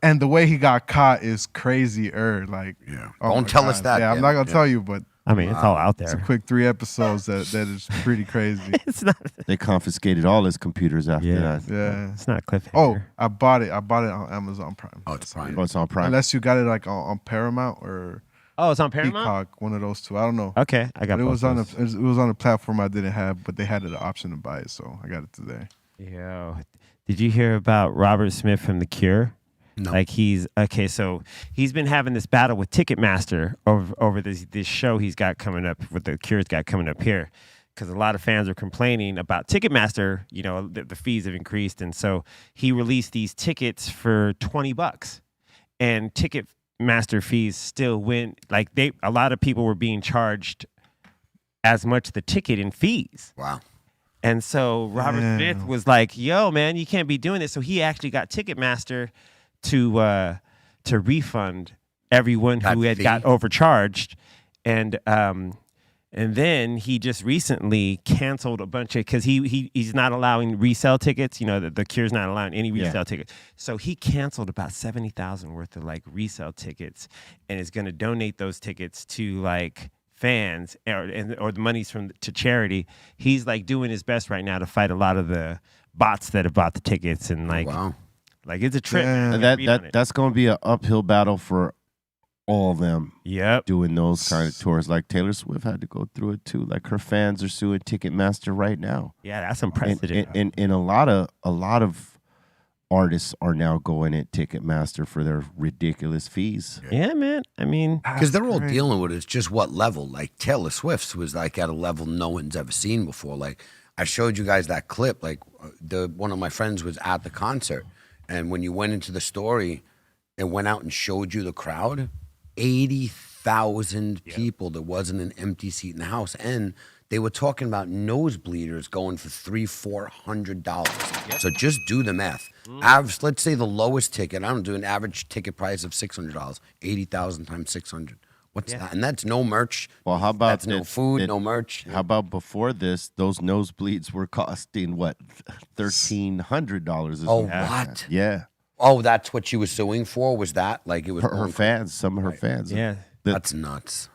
And the way he got caught is crazy. Like, Yeah. oh Don't my tell us God. that. Yeah, I'm Dan. not gonna tell you, but I mean, it's all out It's a there. quick 3 episodes that is pretty crazy. It's not. They confiscated all his computers after Yeah. that. Yeah. It's not cliffhanger. Oh, I bought it on Amazon Prime. Oh, it's Prime. Oh, it's on Prime. Unless you got it like on Paramount or Oh, it's on Paramount. Peacock, one of those two. I don't know. Okay, I got. But it both was on those. it was on a platform I didn't have, but they had the option to buy it, so I got it today. Yo, did you hear about Robert Smith from The Cure? No. Like so he's been having this battle with Ticketmaster over this show he's got coming up, with The Cure's got coming up here, because a lot of fans are complaining about Ticketmaster. You know, the fees have increased, and so he released these tickets for $20, and Ticketmaster fees still went like a lot of people were being charged as much the ticket in fees. Wow. And so Robert Smith was like, "Yo, man, you can't be doing this." So he actually got Ticketmaster to refund everyone who had got overcharged, and then he just recently canceled a bunch of, because he's not allowing resale tickets. You know, the Cure's not allowing any resale tickets. So he canceled about 70,000 worth of like resale tickets, and is going to donate those tickets to like fans or the money's to charity. He's like doing his best right now to fight a lot of the bots that have bought the tickets, and like, Wow. like it's a trip. Yeah. man. And that's going to be an uphill battle for all of them. Yep. Doing those kind of tours. Like Taylor Swift had to go through it too. Like her fans are suing Ticketmaster right now. Yeah, that's unprecedented. And a lot of artists are now going at Ticketmaster for their ridiculous fees. Yeah, man. I mean, Because they're all dealing with it. It's just what level. Like Taylor Swift's was like at a level no one's ever seen before. Like I showed you guys that clip. Like one of my friends was at the concert, and when you went into the story and went out and showed you the crowd, 80,000 people. There wasn't an empty seat in the house, and they were talking about nosebleeders going for $300-$400. So just do the math. Average, let's say the lowest ticket. I don't do an average ticket price of $600. 80,000 times 600. What's that? And that's no merch. Well, how about that's no food, no merch. How about before this? Those nosebleeds were costing what, $1,300? Oh, what? Yeah, Oh, that's what she was suing for? Was that like it was her fans, some of her fans. yeah. That's nuts.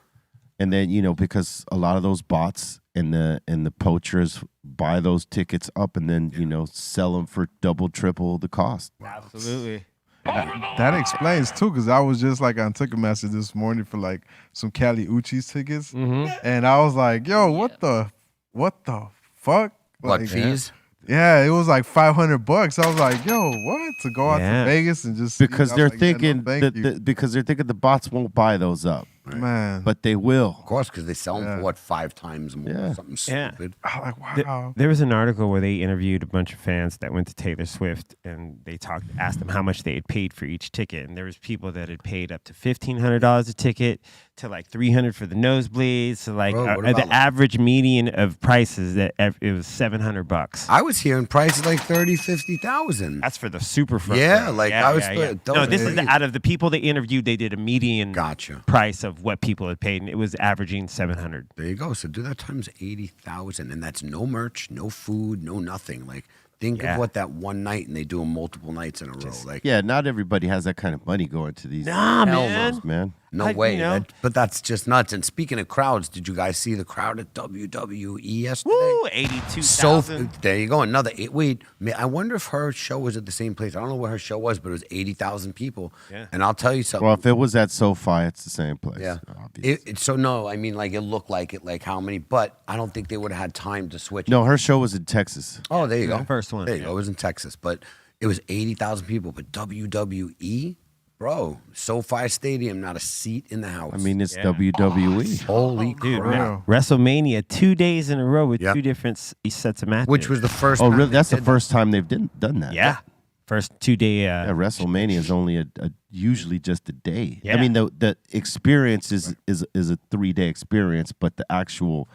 And then because a lot of those bots and the poachers buy those tickets up and then sell them for double, triple the cost. Absolutely. That explains too, because I was just like on Ticketmaster this morning for like some Cali Uchis tickets, and I was like, "Yo, what the fuck? What, Like, fees? Yeah, it was like $500. I was like, "Yo, what?" To go out to Vegas and just Because I they're was like, thinking no, thank you. because they're thinking the bots won't buy those up, Man, but they will. Of course, because they sell them for what, 5 times more? Yeah. Something Yeah. stupid. I'm like, wow. There was an article where they interviewed a bunch of fans that went to Taylor Swift, and they asked them how much they had paid for each ticket, and there was people that had paid up to $1,500 a ticket, to like $300 for the nosebleeds, so like Bro, what about, the like- average median of prices that it was $700. I was hearing prices like 30, 50,000. That's for the super front. Yeah, row. like, I was- No, those this are is crazy. out of the people they interviewed. They did a median Gotcha. price of what people had paid, and it was averaging $700. There you go. So do that times 80,000, and that's no merch, no food, no nothing. Like, think Yeah. of what that one night, and they do them multiple nights in a row. Like, Yeah, not everybody has that kind of money going to these. Nah, Hell man. no. man. no Like, way. you know. But that's just nuts. And speaking of crowds, did you guys see the crowd at WWE yesterday? Woo, 82,000. There you go. Another 8. Wait, I wonder if her show was at the same place. I don't know where her show was, but it was 80,000 people. Yeah. And I'll tell you something. Well, if it was at SoFi, it's the same place. Yeah. obviously. So no, I mean, like it looked like it, like how many, but I don't think they would have had time to switch. No, her show was in Texas. Oh, there you go. The first one, There you yeah. go. It was in Texas, but it was 80,000 people. But WWE, bro, SoFi Stadium, not a seat in the house. I mean, it's Yeah. WWE. holy Dude, crap. man, WrestleMania 2 days in a row with Yep. 2 different sets of matches. Which was the first. Oh, time really? they That's the did first time they've done that. yeah, first 2-day. Yeah, WrestleMania is only a usually just a day. Yeah. I mean, the experience is a 3-day experience, but the actual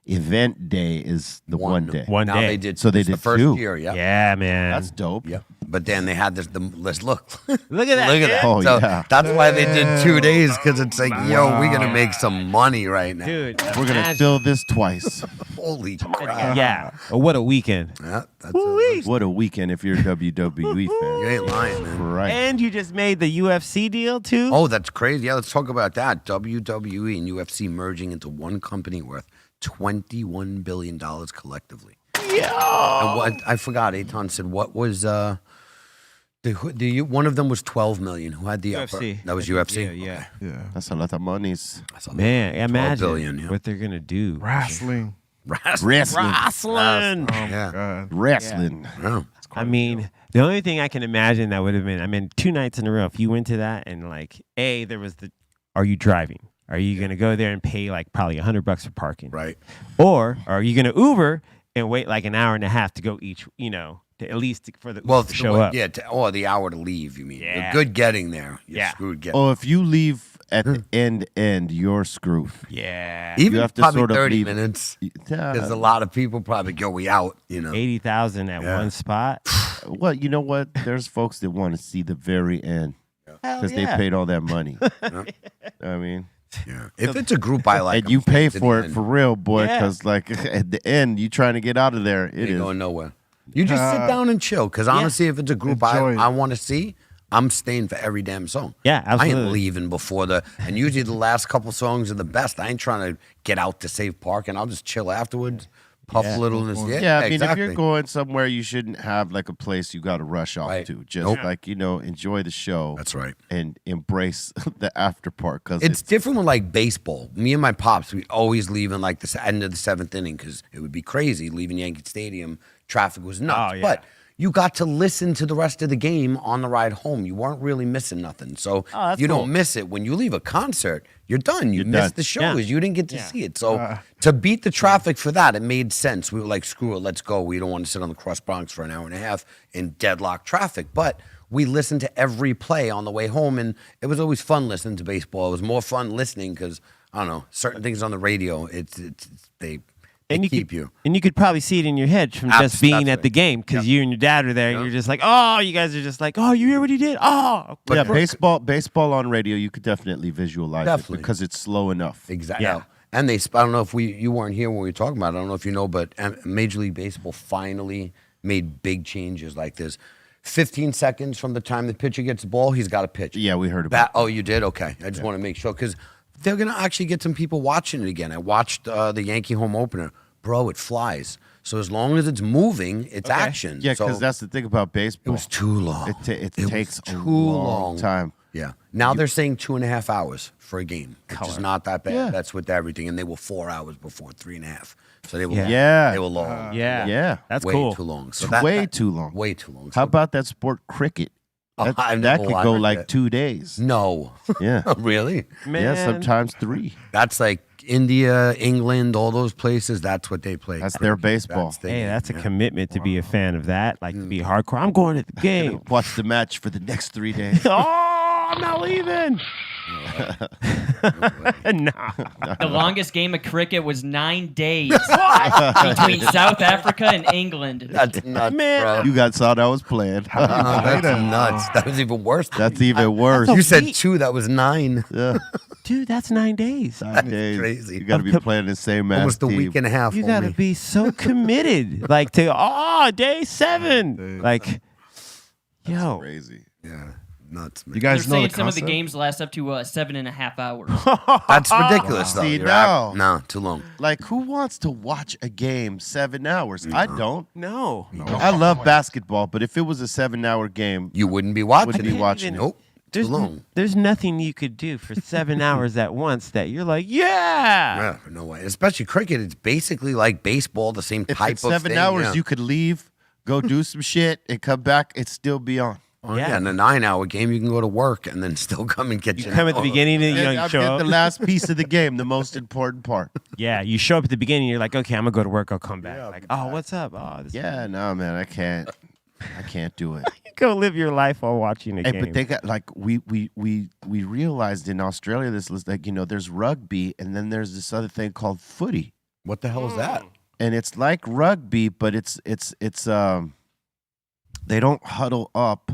event day is the one day. One now day. they did. So they it's the did first 2. year. Yeah. Yeah, man. That's dope. Yep. But then they had this. Let's look. Look at that. Look at that. Oh, so yeah. that's why they did 2 days, because it's like, yo, we're gonna make some money right now. Dude, We're gonna imagine- fill this twice. Holy crap! Yeah. What a weekend. Yeah, that's What a weekend if you're a WWE you fan. ain't lying, man. Right. And you just made the UFC deal too? Oh, that's crazy. Yeah, let's talk about that. WWE and UFC merging into one company worth $21 billion collectively. And what I forgot, Eitan said, what was one of them was 12 million. Who had the UFC. upper? That was UFC. Yeah. Yeah. That's a lot of monies. Man, imagine billion, yeah. what they're going to do. Wrestling. Wrestling. Wrestling. Oh Yeah. my God. Wrestling. Yeah. I mean, the only thing I can imagine that would have been, 2 nights in a row, if you went to that and like, there was are you driving? Are you going to go there and pay like probably $100 for parking? Right. Or are you going to Uber and wait like an hour and a half to go to at least for the Uber to show up? Yeah. Or the hour to leave. You mean? Yeah. You're good getting there. You're Yeah. screwed getting. Oh, if you leave at the end, you're screwed. Yeah. Even have to probably sort of 30 leave- minutes. Yeah. Because a lot of people probably go, we out. You know. 80,000 at Yeah. one spot. Well, you know what? There's folks that want to see the very end because they paid all that money. I mean, Yeah. If it's a group I like, and you I'm pay staying to for the it end. for real, boy, Yeah. because like at the end, you trying to get out of there. It Ain't is. going nowhere. You just sit down and chill. Because honestly, if it's a group Enjoy it. I want to see, I'm staying for every damn song. Yeah, I ain't absolutely. leaving before and usually the last couple songs are the best. I ain't trying to get out to save parking. I'll just chill afterwards, puff a little in this. Yeah, I mean, exactly. if you're going somewhere, you shouldn't have like a place you got to rush off Right. to. Just Nope. like enjoy the show. That's right. And embrace the after part because It's different with like baseball. Me and my pops, we always leave in like the end of the 7th inning because it would be crazy leaving Yankee Stadium. Traffic was nuts. Oh, yeah. But you got to listen to the rest of the game on the ride home. You weren't really missing nothing. So that's you cool. don't miss it. When you leave a concert, you're done. You missed done. the show Yeah. because you didn't get to see it. So to beat the traffic for that, it made sense. We were like, screw it, let's go. We don't want to sit on the Cross Bronx for an hour and a half in deadlock traffic. But we listened to every play on the way home, and it was always fun listening to baseball. It was more fun listening because, I don't know, certain things on the radio, they keep you. And you could probably see it in your head from just being That's at the right. game because you and your dad are there and you're just like, oh, you guys are just like, oh, you hear what he did? Oh. yeah, baseball on radio, you could definitely visualize Definitely. it because it's slow enough. Exactly. Yeah. And I don't know if you weren't here when we were talking about it. I don't know if you know, but Major League Baseball finally made big changes like this. 15 seconds from the time the pitcher gets the ball, he's got to pitch. Yeah, we heard about That. Oh, you did? Okay. I just want to make sure because they're going to actually get some people watching it again. I watched the Yankee home opener. Bro, it flies. So as long as it's moving, it's action. Yeah, So because that's the thing about it baseball. was too long. It was takes a too long time. Yeah. Now they're saying 2.5 hours for a game, which is not that bad. Yeah. That's with everything. And they were 4 hours before 3.5. So they were Yeah. they were long. Yeah. That's way cool. too long. So It's way too long. Way too long. How So- about that sport cricket? That, I've that never could watched go it. like 2 days. No. Yeah. Really? Man. Yeah, sometimes 3. That's like India, England, all those places. That's what they play. That's their baseball. Hey, that's a commitment to be a fan of that, like to be hardcore. I'm going to the game. Watch the match for the next 3 days. Oh, I'm not leaving. Nah. The longest game of cricket was 9 days between South Africa and England. That's nuts, Man. bro. You guys thought I was playing. That's nuts. That was even worse. That's even worse. You said week. 2. That was 9. Yeah. Dude, that's 9 days. 9 days. crazy. You got to be playing the same match. Almost a team. week and a half. You got to homie. be so committed. Like to, day 7. Like, yo. Crazy. Yeah. Nuts, man. You They're guys know saying the some of the concept? games last up to 7.5 hours. That's ridiculous, though. See, You're no. no, too long. Like, who wants to watch a game 7 hours? I don't. No. I love basketball, but if it was a 7-hour game, You wouldn't be watching Wouldn't be it. watching Nope. Too long. There's nothing you could do for 7 hours at once that you're like, yeah. Yeah, no way. Especially cricket. It's basically like baseball, the same if type it's of 7 thing. hours, yeah. you could leave, go do some shit, and come back, it'd still be on. Oh, Yeah. yeah. In a 9-hour game, you can go to work and then still come and get You your come at the beginning, and, And you I'll show get up. the last piece of the game, the most important part. Yeah, you show up at the beginning. You're like, okay, I'm gonna go to work. I'll come back. Like, oh, what's up? Oh, this Yeah, no, man, I can't do it. you go live your life while watching a Hey, game. but they got like we realized in Australia this was like there's rugby and then there's this other thing called footy. What the hell is that? And it's like rugby, but it's they don't huddle up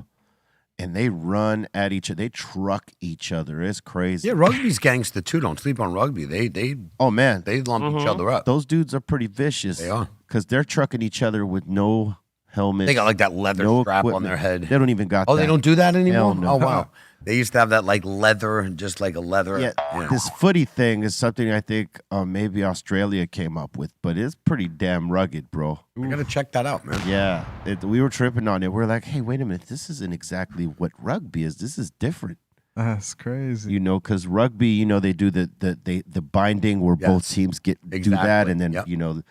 and they run at each other. They truck each other. It's crazy. Yeah, rugby's gangster too. Don't sleep on rugby. They Oh man, they lump each other up. those dudes are pretty vicious. They are. Because they're trucking each other with no helmet. They got like that leather no strap on equipment. their head. They don't even got Oh, that. they don't do that anymore? Hell no. Oh, wow. They used to have that like leather, just like a leather. Yeah, this footy thing is something I think maybe Australia came up with, but it's pretty damn rugged, bro. I got to check that out, man. Yeah, we were tripping on it. We're like, hey, wait a minute. This isn't exactly what rugby is. This is different. That's crazy. You know, because rugby, you know, they do the binding where both teams do that, and then you know,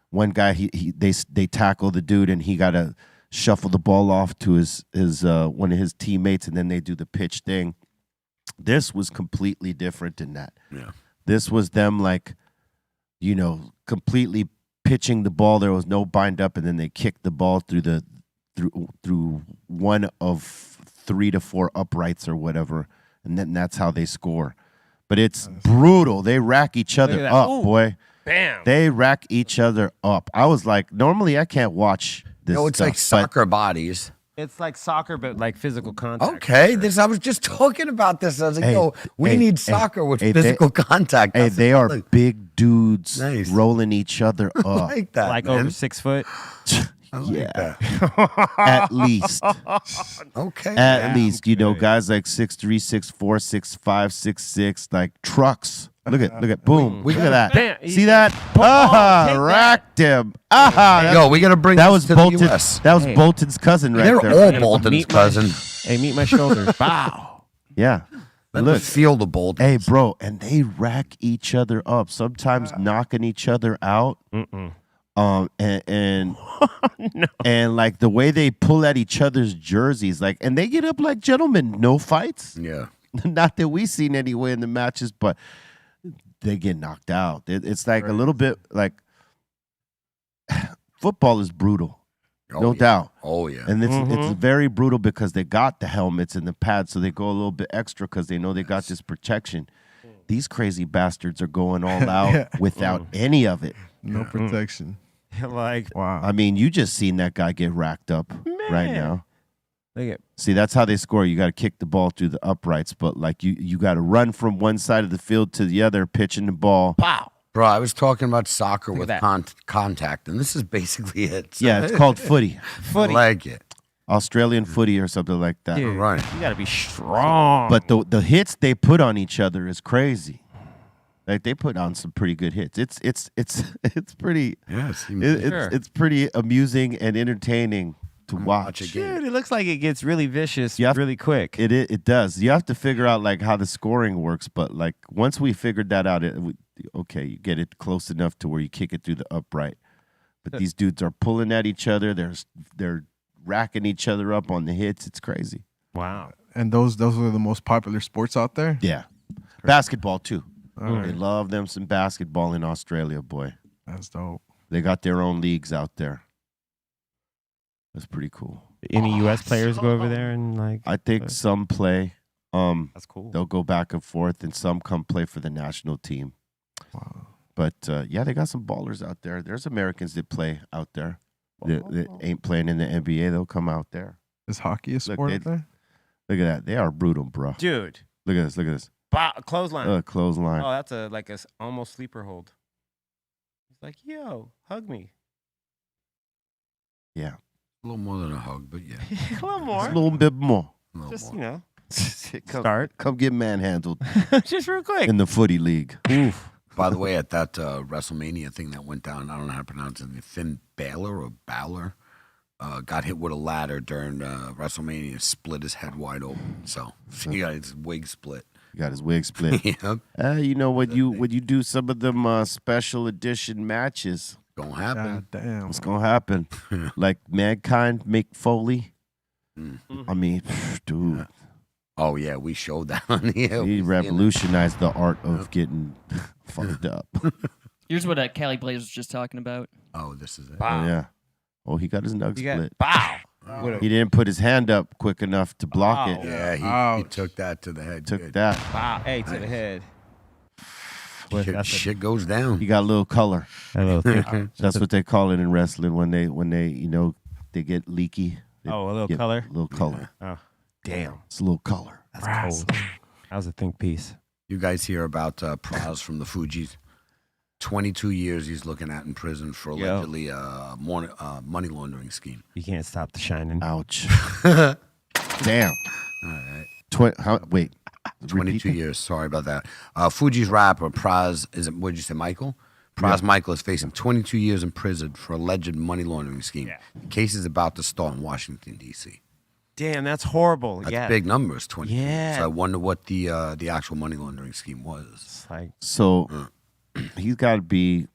one guy they tackle the dude, and he got to shuffle the ball off to his one of his teammates, and then they do the pitch thing. This was completely different in that. Yeah, this was them like, you know, completely pitching the ball. There was no bind up, and then they kicked the ball through one of 3 to 4 uprights or whatever, and then that's how they score. But it's brutal. They rack each other up, boy. Bam. They rack each other up. I was like, normally I can't watch this. No, it's stuff, like soccer bodies. It's like soccer, but like physical contact. Okay, I was just talking about this. I was like, yo, we need soccer with physical contact. Hey, That's they are like, big dudes Nice. rolling each other up. I like that, Like man. over 6 foot. I like Yeah. that. At least. Okay. At least, you know, guys like 6'3", 6'4", 6'5", 6'6", like trucks. Look at, boom. Look at that. Bam. See that? take that. Racked him. Yo, we got to bring that this was to Bolton. the US. That was Bolton's cousin right They're there. all Bolton's Meet my- cousin. Hey, meet my shoulder. Bow. Yeah. Let Look. them feel the Boltons. Hey, bro, and they rack each other up, sometimes knocking each other out. And and like the way they pull at each other's jerseys, like, and they get up like gentlemen, no fights. Yeah. Not that we've seen anyway in the matches, but they get knocked out. It's like a little bit like football is brutal, no doubt. Oh, yeah. And it's very brutal because they got the helmets and the pads, so they go a little bit extra because they know they got this protection. These crazy bastards are going all out without any of it. No protection. Like, Wow. I mean, you just seen that guy get racked up right now. look at See, that's how they score. You got to kick the ball through the uprights, but like you got to run from one side of the field to the other, pitching the ball. pow. Bro, I was talking about soccer with that. contact, and this is basically it. So Yeah, it's called footy, I like it. Australian footy or something like that. Dude, Right. you gotta be strong. But the hits they put on each other is crazy. Like they put on some pretty good hits. It's pretty. Yeah, It's pretty amusing and entertaining to watch. a game. Dude, it looks like it gets really vicious You have- really quick. It does. You have to figure out like how the scoring works, but like once we figured that out, okay, you get it close enough to where you kick it through the upright. But these dudes are pulling at each other. They're racking each other up on the hits. It's crazy. Wow. And those are the most popular sports out there. Yeah, basketball too. They love them some basketball in Australia, boy. That's dope. They got their own leagues out there. That's pretty cool. Any U.S. players go over there and like? I think some play. That's cool. They'll go back and forth, and some come play for the national team. Wow. But yeah, they got some ballers out there. There's Americans that play out there that ain't playing in the NBA. They'll come out there. Is hockey a sport out there? Look at that. They are brutal, bro. Dude. Look at this. Look at this. Clothesline. Clothesline. Oh, that's like a almost sleeper hold. He's like, yo, hug me. Yeah. A little more than a hug, but yeah. A little more. Just a little bit more. A little Just, more. you know, Start. Come get manhandled just real quick. in the footy league. Oof. By the way, at that WrestleMania thing that went down, I don't know how to pronounce it, Finn Balor got hit with a ladder during WrestleMania, split his head wide open. So he got his wig split. He got his wig split. Yep. You know when you do some of them special edition matches, Gonna happen. God damn. what's gonna happen? Like Mankind, Mick Foley. I mean, dude, Oh, yeah, we showed that on here. he revolutionized the art of getting fucked up. Here's what Cali Blaze was just talking about. Oh, this is it. Oh yeah. Oh, he got his nug You got split. bow. He didn't put his hand up quick enough to block it. Yeah, he Ouch. took that to the head. Took good. that. Bow. Hey, to the head. Shit goes down. You got a little color. a little thing. That's what they call it in wrestling when they they get leaky. They Oh, a little get color? A little color. Oh, damn. It's a little color. That's cold. That was a think piece. You guys hear about Praz from the Fugees? 22 years he's looking at in prison for allegedly money laundering scheme. You can't stop the shining. Ouch. Damn. All right. Wait. 22 years. Sorry about that. Fuji's rapper Praz what did you say, Michael? Praz Michael is facing 22 years in prison for alleged money laundering scheme. Yeah. The case is about to start in Washington D.C. Damn, that's horrible. That's big numbers, 22. Yeah. So I wonder what the actual money laundering scheme was. It's like, So he's got to be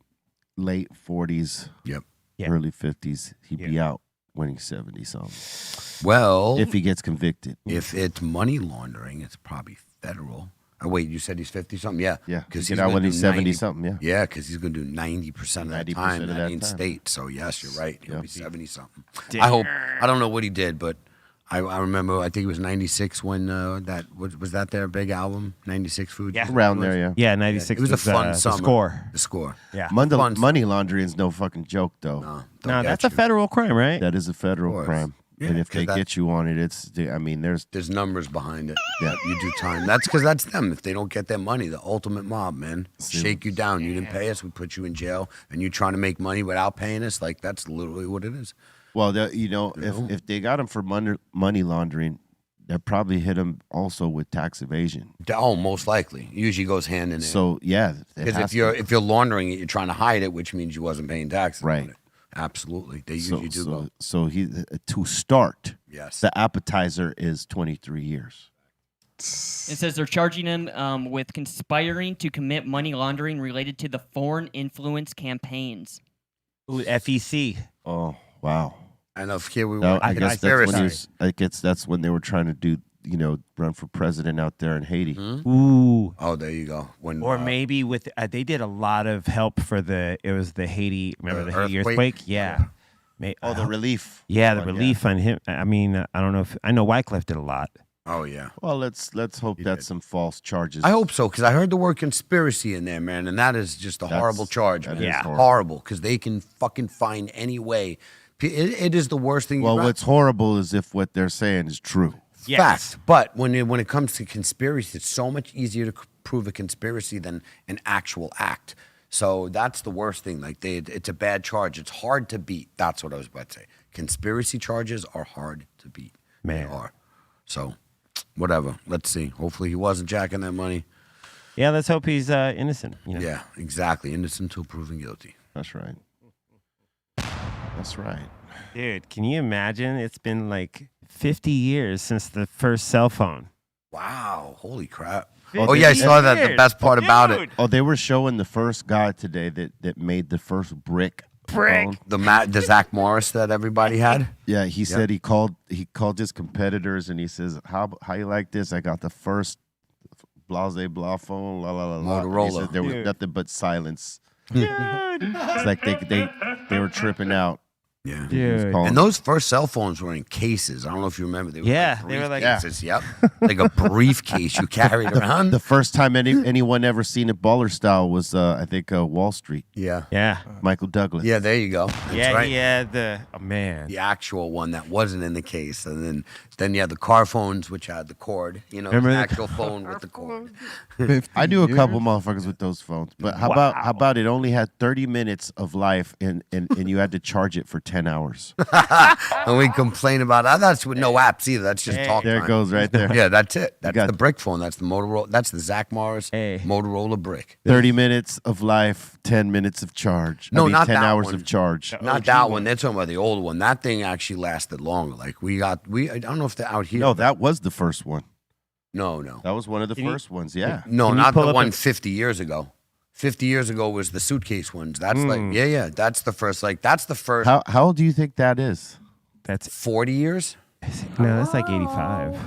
late 40s, Yep. Yeah. early 50s. He'd be out when he's 70 something. Well, If he gets convicted. if it's money laundering, it's probably federal. Oh, wait, you said he's 50 something? Yeah. Yeah. Because Get out when he's 70 something. Yeah. Yeah, because he's going to do 90% of that 90% time of that that in time. state. So, yes, you're right. He'll Yep. be 70 something. I don't know what he did, but I remember, I think it was 96 when was that their big album? 96 Fuji? Yeah. Around there, yeah. yeah, 96 It was a fun the summer. score. The score. Yeah. Money laundering is no fucking joke, though. No, No, that's a federal crime, right? That is a federal course. crime. Yeah, and if 'cause they get you on it, There's numbers behind it. Yeah. You do time. That's because that's them. If they don't get their money, the ultimate mob, man. Shake you down. You didn't pay us. We put you in jail. And you trying to make money without paying us? Like, that's literally what it is. well, if they got him for money laundering, that probably hit him also with tax evasion. Oh, most likely. Usually goes hand in hand. So yeah, Because if you're laundering it, you're trying to hide it, which means you wasn't paying taxes. Right. On it. Absolutely. They usually do go. So he to start. Yes. The appetizer is 23 years. It says they're charging him with conspiring to commit money laundering related to the foreign influence campaigns. Ooh, FEC. Oh wow. And here we Now, were. I guess that's when they were trying to do run for president out there in Haiti. Ooh. Oh, there you go. When Or maybe with they did a lot of help for the Haiti. Remember the Haiti earthquake? Yeah. Oh, the relief. Yeah, the relief on him. I mean, I don't know if I know Wycliffe did a lot. Oh yeah. Well, let's hope that's some false charges. I hope so, because I heard the word conspiracy in there, man, and that is just a horrible charge, that man. is Horrible, because they can fucking find any way. It is the worst thing. Well, what's horrible is if what they're saying is true. Fact, but when it comes to conspiracy, it's so much easier to prove a conspiracy than an actual act. So that's the worst thing. Like it's a bad charge. It's hard to beat. That's what I was about to say. Conspiracy charges are hard to beat. Man. They are. So, whatever. Let's see. Hopefully, he wasn't jacking that money. Yeah, let's hope he's innocent. You know? Yeah, exactly. Innocent until proven guilty. That's right. That's right. Dude, can you imagine? It's been like 50 years since the first cell phone. Wow. Holy crap. Oh, Oh, yeah, I dude. saw that. The best part about it. Dude. Oh, they were showing the first guy today that made the first brick. phone. The Zach Morris that everybody had. Yeah, he said he called his competitors and he says, How you like this? I got the first blah phone, la la la la. Motorola. He said there was Dude. nothing but silence. Dude. It's like they were tripping out. Yeah. Dude. And those first cell phones were in cases. I don't know if you remember. They were They were like briefcases. Yep. Like a briefcase you carried around. The first time anyone ever seen a baller style was I think Wall Street. Yeah. Yeah. Michael Douglas. Yeah, there you go. That's Yeah, right. he had the man. The actual one that wasn't in the case. And then you had the car phones, which had the cord. You know, Remember the the actual phone with the cord. 50 I knew a years? couple motherfuckers with those phones. But how about it only had 30 minutes of life and you had to charge it for 10 hours. And we complain about that's with no apps either. That's just talk There time. it goes right there. Yeah, that's it. That's got- the brick phone. That's the Motorola. That's the Zach Morris Hey. Motorola brick. 30 minutes of life, 10 minutes of charge. No, not 10 that hours one. of charge. Not that one. They're talking about the old one. That thing actually lasted longer. Like I don't know if they're out here. No, that was the first one. No. That was one of the Can you- first ones. Yeah. No, Can you not pull the up one a- 50 years ago. 50 years ago was the suitcase ones. That's that's the first. Like that's the first How old do you think that is? That's 40 years. No, it's like 85.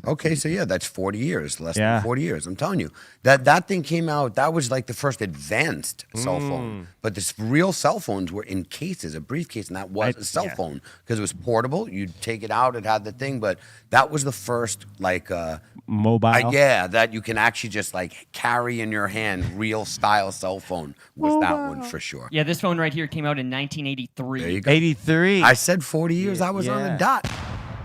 Okay, so yeah, that's 40 years, less Yeah. than 40 years. I'm telling you, that thing came out. That was like the first advanced cell phone. But the real cell phones were in cases, a briefcase, and that was a cell phone because it was portable. You'd take it out, it had the thing, but that was the first like Mobile. yeah, that you can actually just like carry in your hand, real style cell phone was that one for sure. Yeah, this phone right here came out in 1983. There you go. 83. I said 40 years. I was on the Yeah. dot.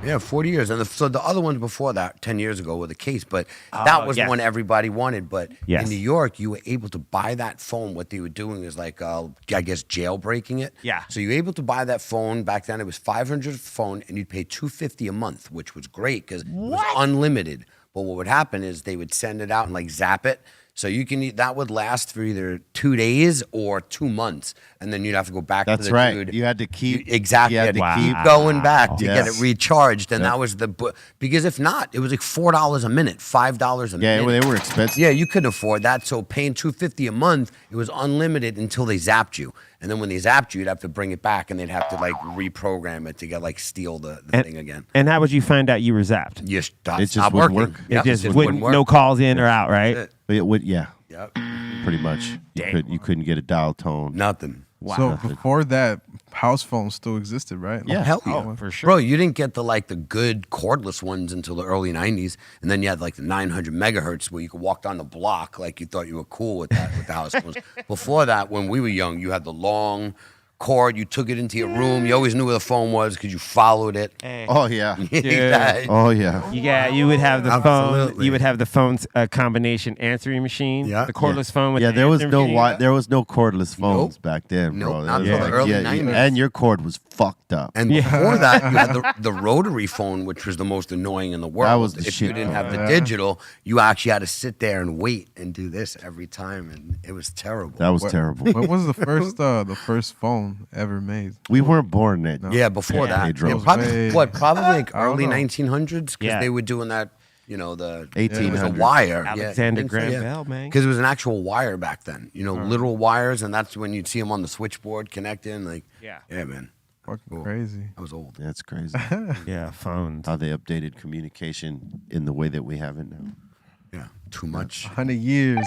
Yeah, 40 years. And so the other ones before that, 10 years ago, were the case. But that was yes. one everybody wanted. But Yes. in New York, you were able to buy that phone. What they were doing is like, I guess, jailbreaking it. Yeah. So you were able to buy that phone. Back then, it was $500 phone, and you'd pay $250 a month, which was great because it was unlimited. But what would happen is they would send it out and like zap it. So you can that would last for either 2 days or 2 months, and then you'd have to go back to That's the right. dude. You had to keep Exactly. You You had had to to keep keep going back to get Yes. it recharged, and that was because if not, it was like $4 a minute, $5 a Yeah, minute. they were expensive. Yeah, you couldn't afford that. So paying $250 a month, it was unlimited until they zapped you, and then when they zapped you, you'd have to bring it back, and they'd have to like reprogram it to get like steal the thing again. And how would you find out you were zapped? You stop, It just stop wouldn't working. work. Yeah, It just it wouldn't, work. no calls in or out, right? That's it. But it would, yeah, Yep. pretty much. You couldn't get a dial tone. Nothing. So before that, house phones still existed, right? Yeah. Hell yeah. Oh, for sure. Bro, you didn't get the good cordless ones until the early 90s. And then you had like the 900 megahertz where you could walk down the block like you thought you were cool with that with the house phones. Before that, when we were young, you had the long cord. You took it into your room. You always knew where the phone was because you followed it. Oh yeah. That- Oh yeah. Yeah, you would have the phone. Absolutely. You would have the phone's combination answering machine. Yeah. The cordless phone with Yeah, the there was answering no machine. there was no cordless phones Nope. back then, bro. Nope, not That was until the early 90s. And your cord was fucked up. And before that, you had the rotary phone, which was the most annoying in the world. That was the if shit, you didn't bro. have the digital, you actually had to sit there and wait and do this every time, and it was terrible. That was terrible. What was the first phone ever made? We weren't born then. Yeah, before Yeah, they that. drove. Probably, probably like I don't early know. 1900s because Yeah. they were doing that, the 1800s. it was a wire. Alexander Graham Bell, man. Because it was an actual wire back then, literal wires, and that's when you'd see them on the switchboard connecting. Like, Yeah. man, Fucking crazy. I was old. That's crazy. Yeah, phones. How they updated communication in the way that we have it now. Yeah, too much. 100 years.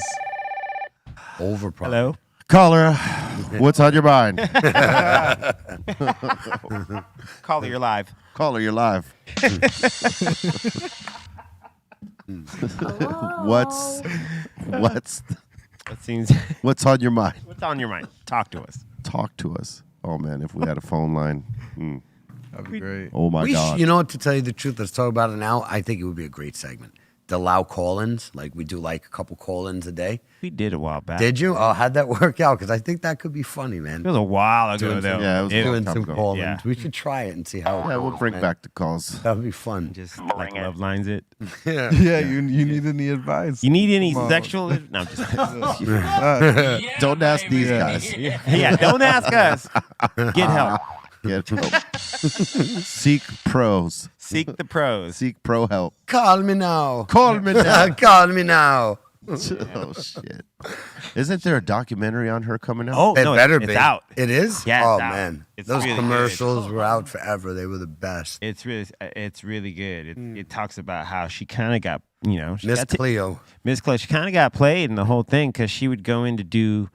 Over. Hello. Caller, what's on your mind? Caller, you're live. Caller, you're live. What's That seems. what's on your mind? What's on your mind? Talk to us. Talk to us. Oh man, if we had a phone line. That'd be great. Oh my God. To tell you the truth, let's talk about it now. I think it would be a great segment. To allow call-ins, like we do like a couple call-ins a day. We did a while back. Did you? Oh, how'd that work out? Because I think that could be funny, man. It was a while ago, Doing though. some- Yeah, it was a long Doing time some ago. call-ins. Yeah. We should try it and see how. Yeah, we'll bring back the calls. That'd be fun. Just like love lines it. Yeah. Yeah, you need any advice? You need any Come on. sexual? No, I'm just. Don't ask these guys. Yeah, don't ask us. Get help. Get help. Seek pros. Seek the pros. Seek pro help. Call me now. Call me now. Call me now. Oh shit! Isn't there a documentary on her coming out? Oh, It no, better it's be. out. It is? Yeah, Oh, it's out. man. It's Those really good. commercials were out forever. They were the best. It's really good. It talks about how she kind of got, she Miss got to- Cleo. Miss Cleo, she kind of got played in the whole thing because she would go in to do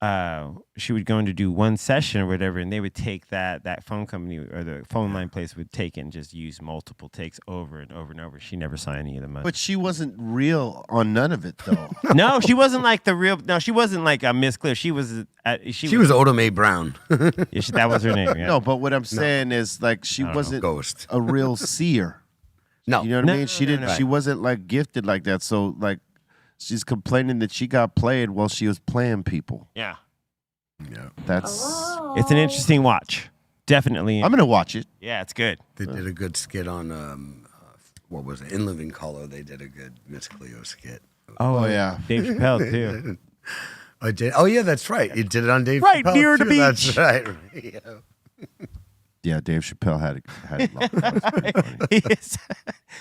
one session or whatever, and they would take that phone company or the phone line place would take it and just use multiple takes over and over and over. She never saw any of the money. But she wasn't real on none of it though. No, she wasn't like the real. No, she wasn't like a Miss Cleo. She was. She was Oda Mae Brown. Yeah, that was her name. Yeah. No, but what I'm saying is like she wasn't Ghost. a real seer. No. You know what I mean? She didn't. no. She wasn't like gifted like that. So like, she's complaining that she got played while she was playing people. Yeah. Yeah. That's. It's an interesting watch. Definitely. I'm gonna watch it. Yeah, it's good. They did a good skit on, what was it? In Living Color. They did a good Miss Cleo skit. Oh yeah. Dave Chappelle too. Oh, yeah, that's right. You did it on Dave Right Chappelle, near the too. beach. That's right. Yeah. Yeah, Dave Chappelle had a lot. That was pretty funny. He's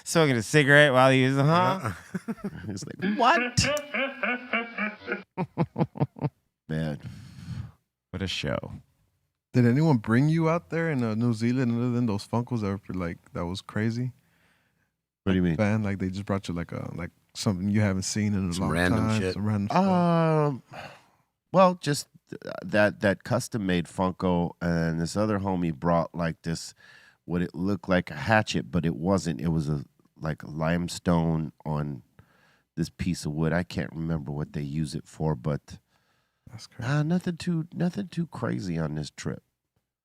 smoking a cigarette while he was, He's like, what? Man, What a show. Did anyone bring you out there in New Zealand other than those Funkos that was crazy? What do you mean? Band, like they just brought you like something you haven't seen in a Some long random time. shit. Some random stuff. Well, just that custom made Funko, and this other homie brought like this, what it looked like a hatchet, but it wasn't. It was like limestone on this piece of wood. I can't remember what they use it for, but That's crazy. nothing too crazy on this trip.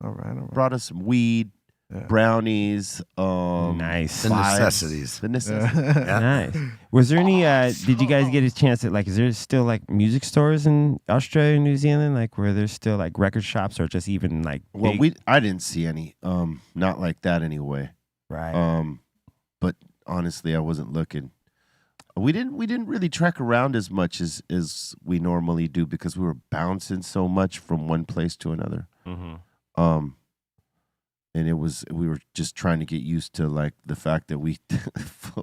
All right. Brought us some weed, Yeah. brownies, Nice. The vibes. necessities. The necessities. Nice. Was there any? Did you guys get a chance to is there still like music stores in Australia and New Zealand? Like, where there's still like record shops or just even like? Well, big- I didn't see any. Not like that anyway. right. But honestly, I wasn't looking. We didn't really trek around as much as we normally do because we were bouncing so much from one place to another. Mm-hmm. And we were just trying to get used to like the fact that we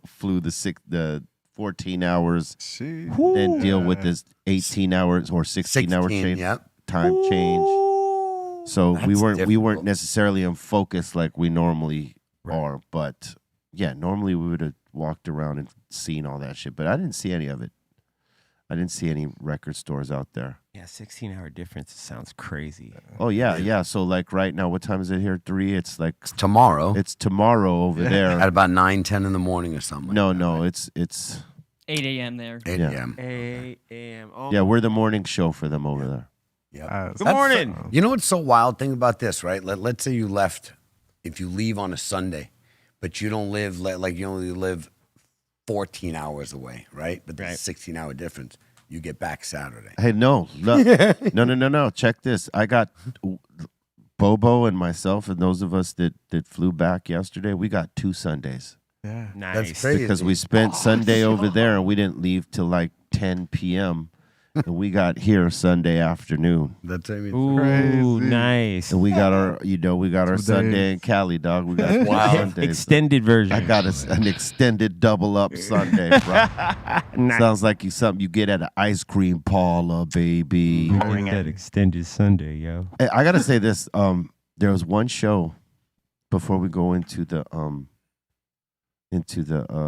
flew the 14 hours See. and deal with this 18 hours or 16-hour 16, yep. time change. So we That's weren't difficult. necessarily in focus like we normally are, but yeah, normally we would have walked around and seen all that shit, but I didn't see any of it. I didn't see any record stores out there. Yeah, 16-hour difference sounds crazy. Oh yeah. So like right now, what time is it here? 3. It's like Tomorrow it's tomorrow over at there. about 9-10 in the morning or something. No, it's 8 a.m. there. 8 Yeah. a.m. 8 a.m. Oh, yeah, we're the morning show for them over there. Yep. Good morning. You know what's so wild thing about this, right? Let's say you left, if you leave on a Sunday, but you don't live like you only live 14 hours away, right? But there's a 16-hour difference. You get back Saturday. Hey, no. Check this. I got Bobo and myself and those of us that flew back yesterday. We got 2 Sundays Yeah. Nice. That's crazy. because we spent Sunday over there and we didn't leave till like 10 p.m. and we got here Sunday afternoon. That's I mean. Ooh, Crazy. nice. And we got our, we got our 2 Sunday days. in Cali, dog. We got Wow. Sundays. Extended version. I got an extended double up Sunday, bro. Nice. Sounds like something you get at an ice cream parlor, baby. Bring that extended Sunday, yo. Hey, I gotta say this. There was one show before we go into the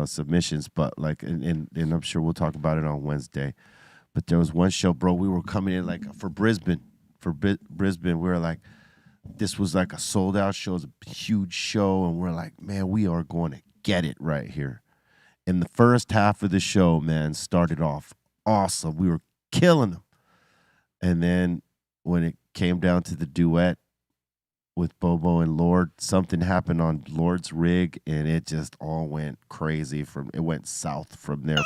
submissions, but like, and I'm sure we'll talk about it on Wednesday. But there was one show, bro. We were coming in like for Brisbane. Brisbane, we were like, this was like a sold out show, it was a huge show, and we're like, man, we are going to get it right here. And the first half of the show, man, started off awesome. We were killing them. And then when it came down to the duet with Bobo and Lord, something happened on Lord's rig, and it just all went crazy. It went south from there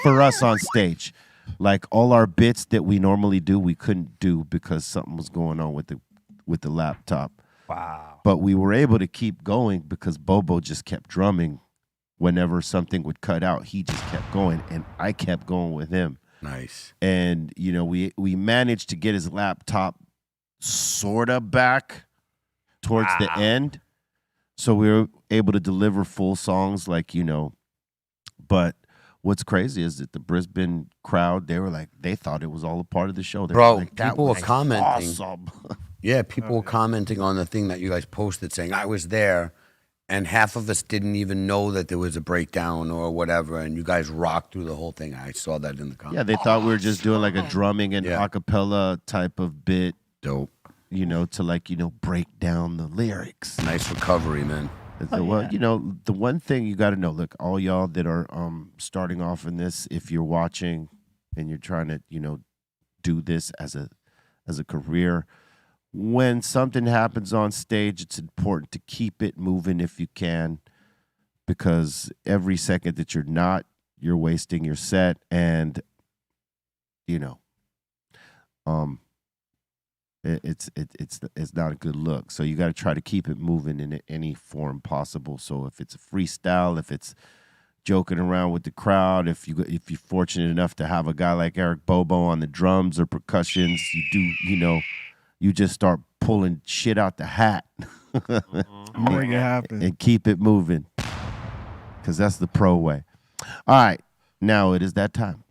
for us on stage. Like all our bits that we normally do, we couldn't do because something was going on with the laptop. Wow. But we were able to keep going because Bobo just kept drumming. Whenever something would cut out, he just kept going, and I kept going with him. Nice. And we managed to get his laptop sort of back towards the end, so we were able to deliver full songs, But what's crazy is that the Brisbane crowd, they thought it was all a part of the show. They Bro, were like, that people were was commenting. awesome. Yeah, people were commenting on the thing that you guys posted saying, I was there, and half of us didn't even know that there was a breakdown or whatever, and you guys rocked through the whole thing. I saw that in the comments. Yeah, they thought we were just doing like a drumming and Yeah. a cappella type of bit, Dope. to break down the lyrics. Nice recovery, man. Well, the one thing you got to know, look, all y'all that are starting off in this, if you're watching and you're trying to, do this as a career, when something happens on stage, it's important to keep it moving if you can, because every second that you're not, you're wasting your set, and it's not a good look. So you got to try to keep it moving in any form possible. So if it's a freestyle, if it's joking around with the crowd, if you're fortunate enough to have a guy like Eric Bobo on the drums or percussions, you just start pulling shit out the hat Make it happen. and keep it moving, because that's the pro way. All right, now it is that time.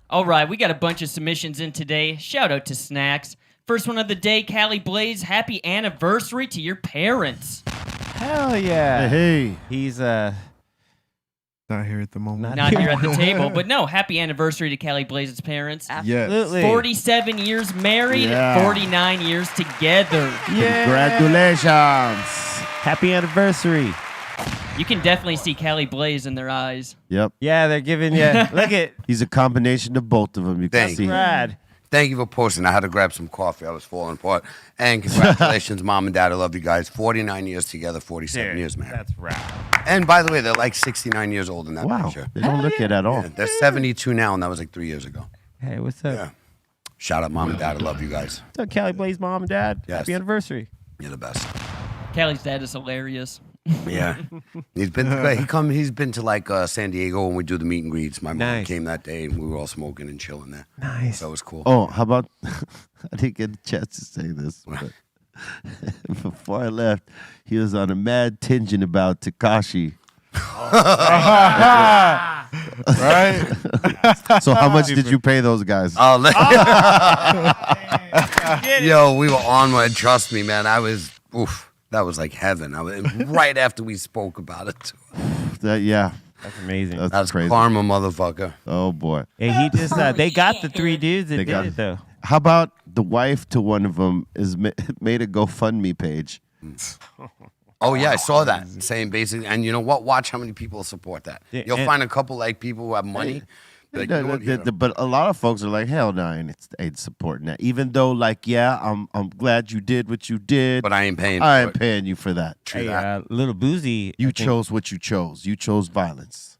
All right, we got a bunch of submissions in today. Shout out to Snacks. First one of the day, Callie Blaze. Happy anniversary to your parents. Hell yeah. Hey. He's Not here at the moment. Not here at the table, but no, happy anniversary to Callie Blaze's parents. absolutely 47 years married, Yeah. 49 years together. Congratulations. Happy anniversary. You can definitely see Callie Blaze in their eyes. Yep. Yeah, they're giving you. Look at He's a combination of both of them. You can Thank see. you. Brad. Thank you for posting. I had to grab some coffee. I was falling apart. And congratulations, Mom and Dad. I love you guys. 49 years together, 47 years married. That's rad. And by the way, they're like 69 years old in that Wow. picture. They don't look it at all. Yeah, they're 72 now, and that was like 3 years ago. Hey, what's up? Yeah. Shout out, Mom and Dad. I love you guys. What's up, Callie Blaze, mom and dad? Yes. Happy anniversary. You're the best. Callie's dad is hilarious. Yeah. He's been to like San Diego when we do the meet and greets. My mom Nice. came that day and we were all smoking and chilling there. Nice. That was cool. Oh, how about I didn't get a chance to say this, but before I left, he was on a mad tangent about Tekashi. Right? So how much did you pay those guys? Yo, we were on one. Trust me, man. That was like heaven. Right after we spoke about it. Too. Yeah, That's amazing. That's crazy. karma, motherfucker. Oh boy. Hey, he just they got the three dudes that They did got it though. How about the wife to one of them made a GoFundMe page? Oh yeah, I saw that. Saying basically, and you know what? Watch how many people support that. Yeah, You'll and- find a couple like people who have money. Like, you know what, you know. But a lot of folks are like, hell no, I ain't supporting that. Even though, like, yeah, I'm glad you did what you did, But I ain't paying. I for ain't it. paying you for that. True Hey, that. Little Boozy. You I think- chose what you chose. You chose violence.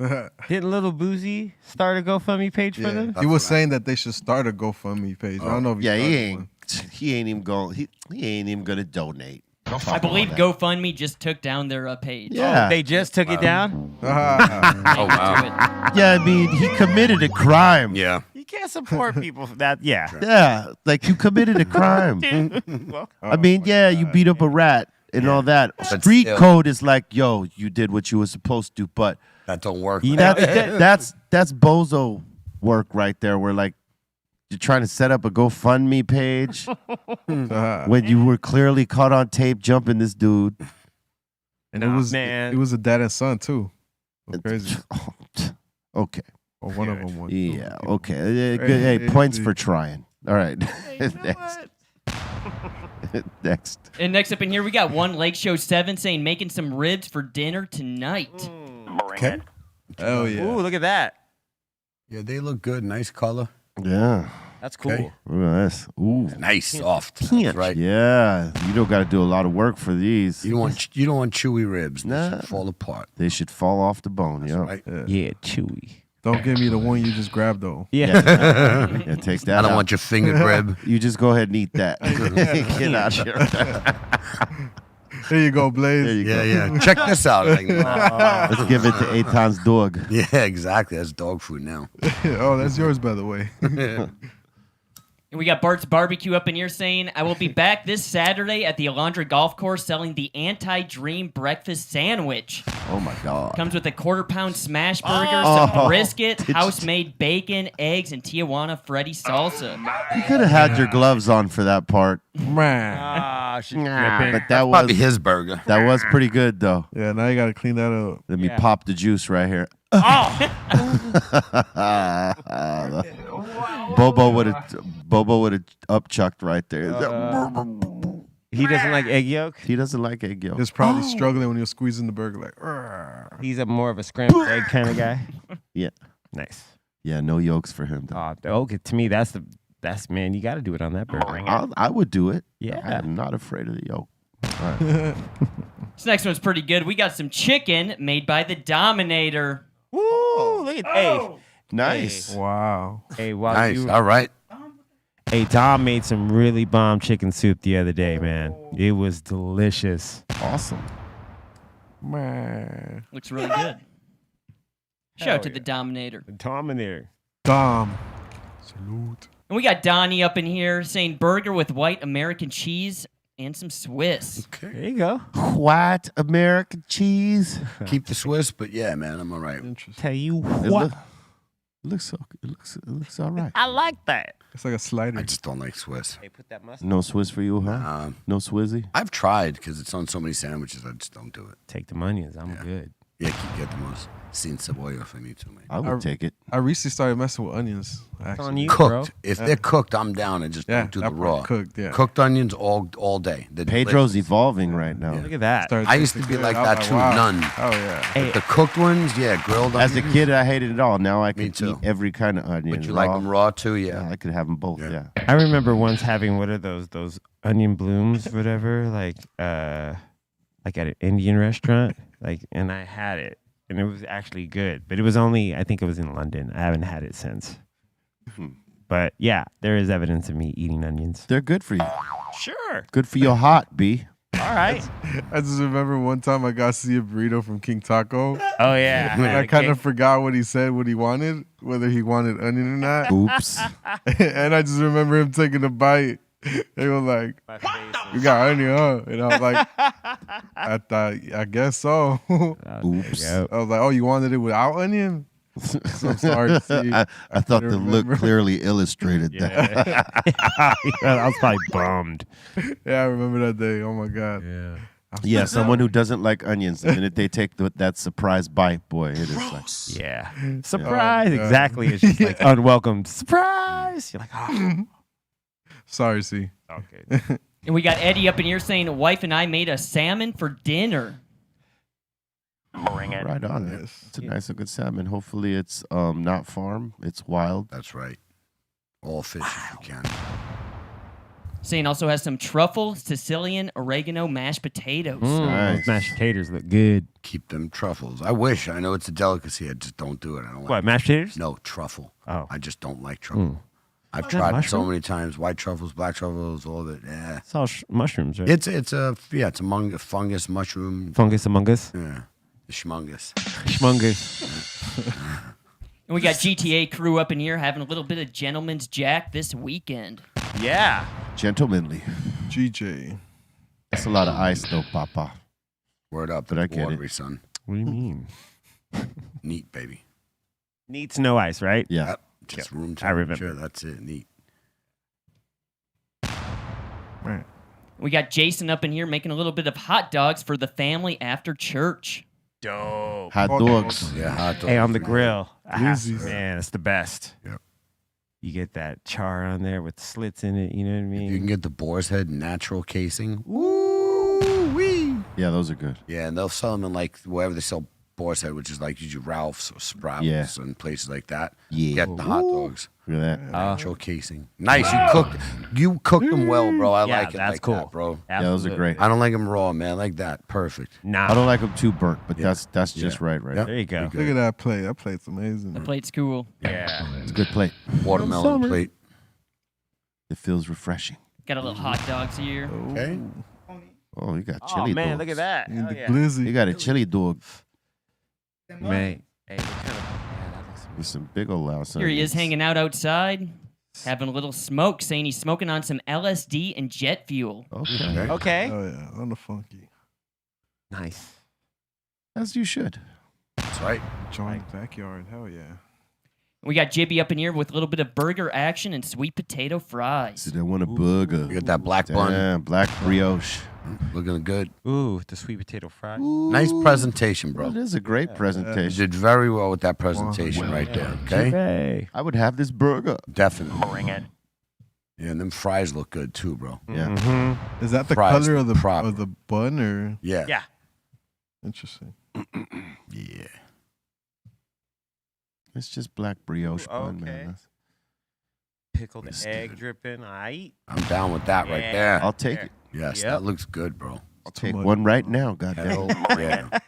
Didn't Little Boozy start a GoFundMe page for them? He was saying that they should start a GoFundMe page. I don't know if Yeah, he started ain't. one. He ain't even going. He ain't even gonna donate. I believe GoFundMe just took down their page. Yeah. They just took it down. Oh wow. Yeah, I mean, he committed a crime. Yeah. You can't support people for that. Yeah. Yeah, like you committed a crime. I mean, yeah, you beat up a rat and all that. But Street still. code is like, yo, you did what you were supposed to, but That don't work. You know, that's bozo work right there. Where like you're trying to set up a GoFundMe page when you were clearly caught on tape jumping this dude. And it man. was a dad and son too. That's crazy. Okay. Or one of them was. Yeah. Okay. Hey, points for trying. All right. Next. Next. And next up in here, we got one Lake Show 7 saying making some ribs for dinner tonight. Okay. Hell yeah. Ooh, look at that. Yeah, they look good. Nice color. Yeah. That's cool. Okay. Look at this. Ooh. Nice, soft. That's Can't. right. Yeah. You don't got to do a lot of work for these. You don't want chewy ribs. They Nah. should fall apart. They should fall off the bone. Yeah. Right? Yeah, chewy. Don't give me the one you just grabbed though. Yeah. Yeah, take that I don't out. want your fingered rib. You just go ahead and eat that. Get out here. There you go, Blaze. There you go. Yeah. Check this out. Like, Let's give it to Eitan's dog. yeah, exactly. That's dog food now. Oh, that's yours, by the way. And we got Bart's Barbecue up in here saying, I will be back this Saturday at the Alondra Golf Course selling the Anti-Dream Breakfast Sandwich. Oh my God. Comes with a quarter-pound smash burger, Oh. some brisket, Did you- house-made bacon, eggs, and Tijuana Freddy salsa. You could have had your gloves on for that part. Man. Ah, she's But dripping. that Probably was his burger. that was pretty good though. Yeah, now you gotta clean that up. Let me Yeah. pop the juice right here. Oh! Bobo would have upchucked right there. He doesn't like egg yolk. He doesn't like egg yolk. He was probably struggling when he was squeezing the burger, like, "Argh." He's a more of a scrambled egg kind of guy. Yeah. Nice. Yeah, no yolks for him though. Okay, to me, that's man. You got to do it on that burger. I would do it. Yeah. I'm not afraid of the yolk. All right. This next one's pretty good. We got some chicken made by the Dominator. Woo! Look at Nice. Wow. hey, while Nice. you, All right. hey, Tom made some really bomb chicken soup the other day, man. It was delicious. Awesome. Looks really good. Shout out to the Dominator. The Dominator. Dom. Salute. And we got Donnie up in here saying burger with white American cheese and some Swiss. There you go. White American cheese. Keep the Swiss, but yeah, man, I'm all right. Interesting. Tell you It, what. looks all right. I like that. It's like a slider. I just don't like Swiss. Hey, put that mustard. No Swiss for you, huh? No Swizzy. I've tried because it's on so many sandwiches. I just don't do it. Take the onions. I'm good. Yeah, you get the most sin cebolla if I need to, man. I would take it. I recently started messing with onions. Actually. on you, Cooked. bro. If they're cooked, I'm down. I just Yeah, don't do that the part raw. cooked, yeah. Cooked onions all day. They're Pedro's delicious. evolving right now. Look at that. Started I used to tasting be good. like I was that too, wow. none. Oh yeah. Hey, The cooked ones, yeah, grilled As a onions. kid, I hated it all. Now I Me can too. eat every kind of onion. But you like them raw too, yeah. I could have them both. Yeah. Yeah. I remember once having what are those onion blooms, whatever, like at an Indian restaurant, and I had it, and it was actually good, but it was only I think it was in London. I haven't had it since. But yeah, there is evidence of me eating onions. They're good for you. Sure. Good for your heart, B. All right. I just remember one time I got to see a burrito from King Taco. Oh yeah. And I kind of forgot what he said, what he wanted, whether he wanted onion or not. Oops. And I just remember him taking a bite. They were like, "You got onion, huh?" And I was like, "I thought, I guess so." Oops. I was like, "Oh, you wanted it without onion?" So I'm sorry to see. I thought the couldn't look remember. clearly illustrated that. I was probably bummed. Yeah, I remember that day. Oh my god. Yeah. Yeah, someone who doesn't like onions, the minute they take that surprise bite, boy, it is like, Yeah. Surprise. Oh, God. Exactly. It's just like unwelcome surprise. You're like, oh, Sorry, C. okay. And we got Eddie up in here saying, wife and I made a salmon for dinner. right on it. Yes. It's a nice and good salmon. Hopefully it's not farm, it's wild. That's right. All fish if you can. Saying also has some truffle, Sicilian, oregano, mashed potatoes. Nice. Those mashed potatoes look good. Keep them truffles. I wish. I know it's a delicacy. I just don't do it. I don't like What, mashed potatoes? No, truffle. Oh. I just don't like truffle. I've that tried it so mushroom? many times. White truffles, black truffles, all of it. Yeah. It's all mushrooms, right? It's a fungus mushroom. Fungus among us. Yeah. The schmungus. Schmungus. And we got GTA crew up in here having a little bit of gentleman's jack this weekend. Yeah. Gentlemanly. GJ. That's a lot of ice though, Papa. Word up. But I get it. watery, son. What do you mean? Neat, baby. Needs no ice, right? Yeah. Yep. Just room I remember. temperature. That's it. Neat. Right. We got Jason up in here making a little bit of hot dogs for the family after church. Dope. Hot dogs. Yeah, hot dogs. Hey, on the grill. Glizzies. Man, it's the best. Yep. You get that char on there with slits in it. You know what I mean? You can get the boar's head natural casing. Woo-wee. Yeah, those are good. Yeah, and they'll sell them in like wherever they sell boar's head, which is like usually Ralph's or Sprouts Yeah. and places like that. Yeah. Get the hot dogs. Look at that. Natural casing. Nice. You cooked them well, bro. I Yeah, like it that's like cool. that, bro. Yeah, those are great. I don't like them raw, man. I like that. Perfect. Nah. I don't like them too burnt, but Yeah. that's just Yeah. right. Yep. There you go. Look at that plate. That plate's amazing. The plate's cool. Yeah. It's a good plate. Watermelon plate. It feels refreshing. Got a little hot dogs here. Okay. Oh, you got Oh, chili man, dogs. look at that. And Hell the yeah. glizzy. You got a chili dog Man. Hey, what kind of, yeah, that looks with some big old loud Here he is hanging out outside, having a little smoke, saying he's smoking on some LSD and jet fuel. Okay. Okay. Oh yeah, on the funky. Nice. As you should. That's right. Joint backyard. Hell yeah. We got Jibby up in here with a little bit of burger action and sweet potato fries. See, they want a burger. You got that black bun. Damn, black brioche. Looking good. Ooh, the sweet potato fry. Nice presentation, Well, bro. it is a great You presentation. did very well with that presentation right there. Okay. Hey. I would have this burger. Definitely. Bring it. Yeah, and them fries look good too, bro. Yeah. Mm-hmm. Is that the Fries color of the proper. bun or Yeah. Yeah. interesting? Yeah. It's just black brioche bun, Okay. man. That's- Pickled Yes, egg dude. dripping. I eat. I'm down with that right Yeah. there. I'll take it. Yes, Yep. that looks good, bro. I'll take much. one right now, goddamn. Hell yeah.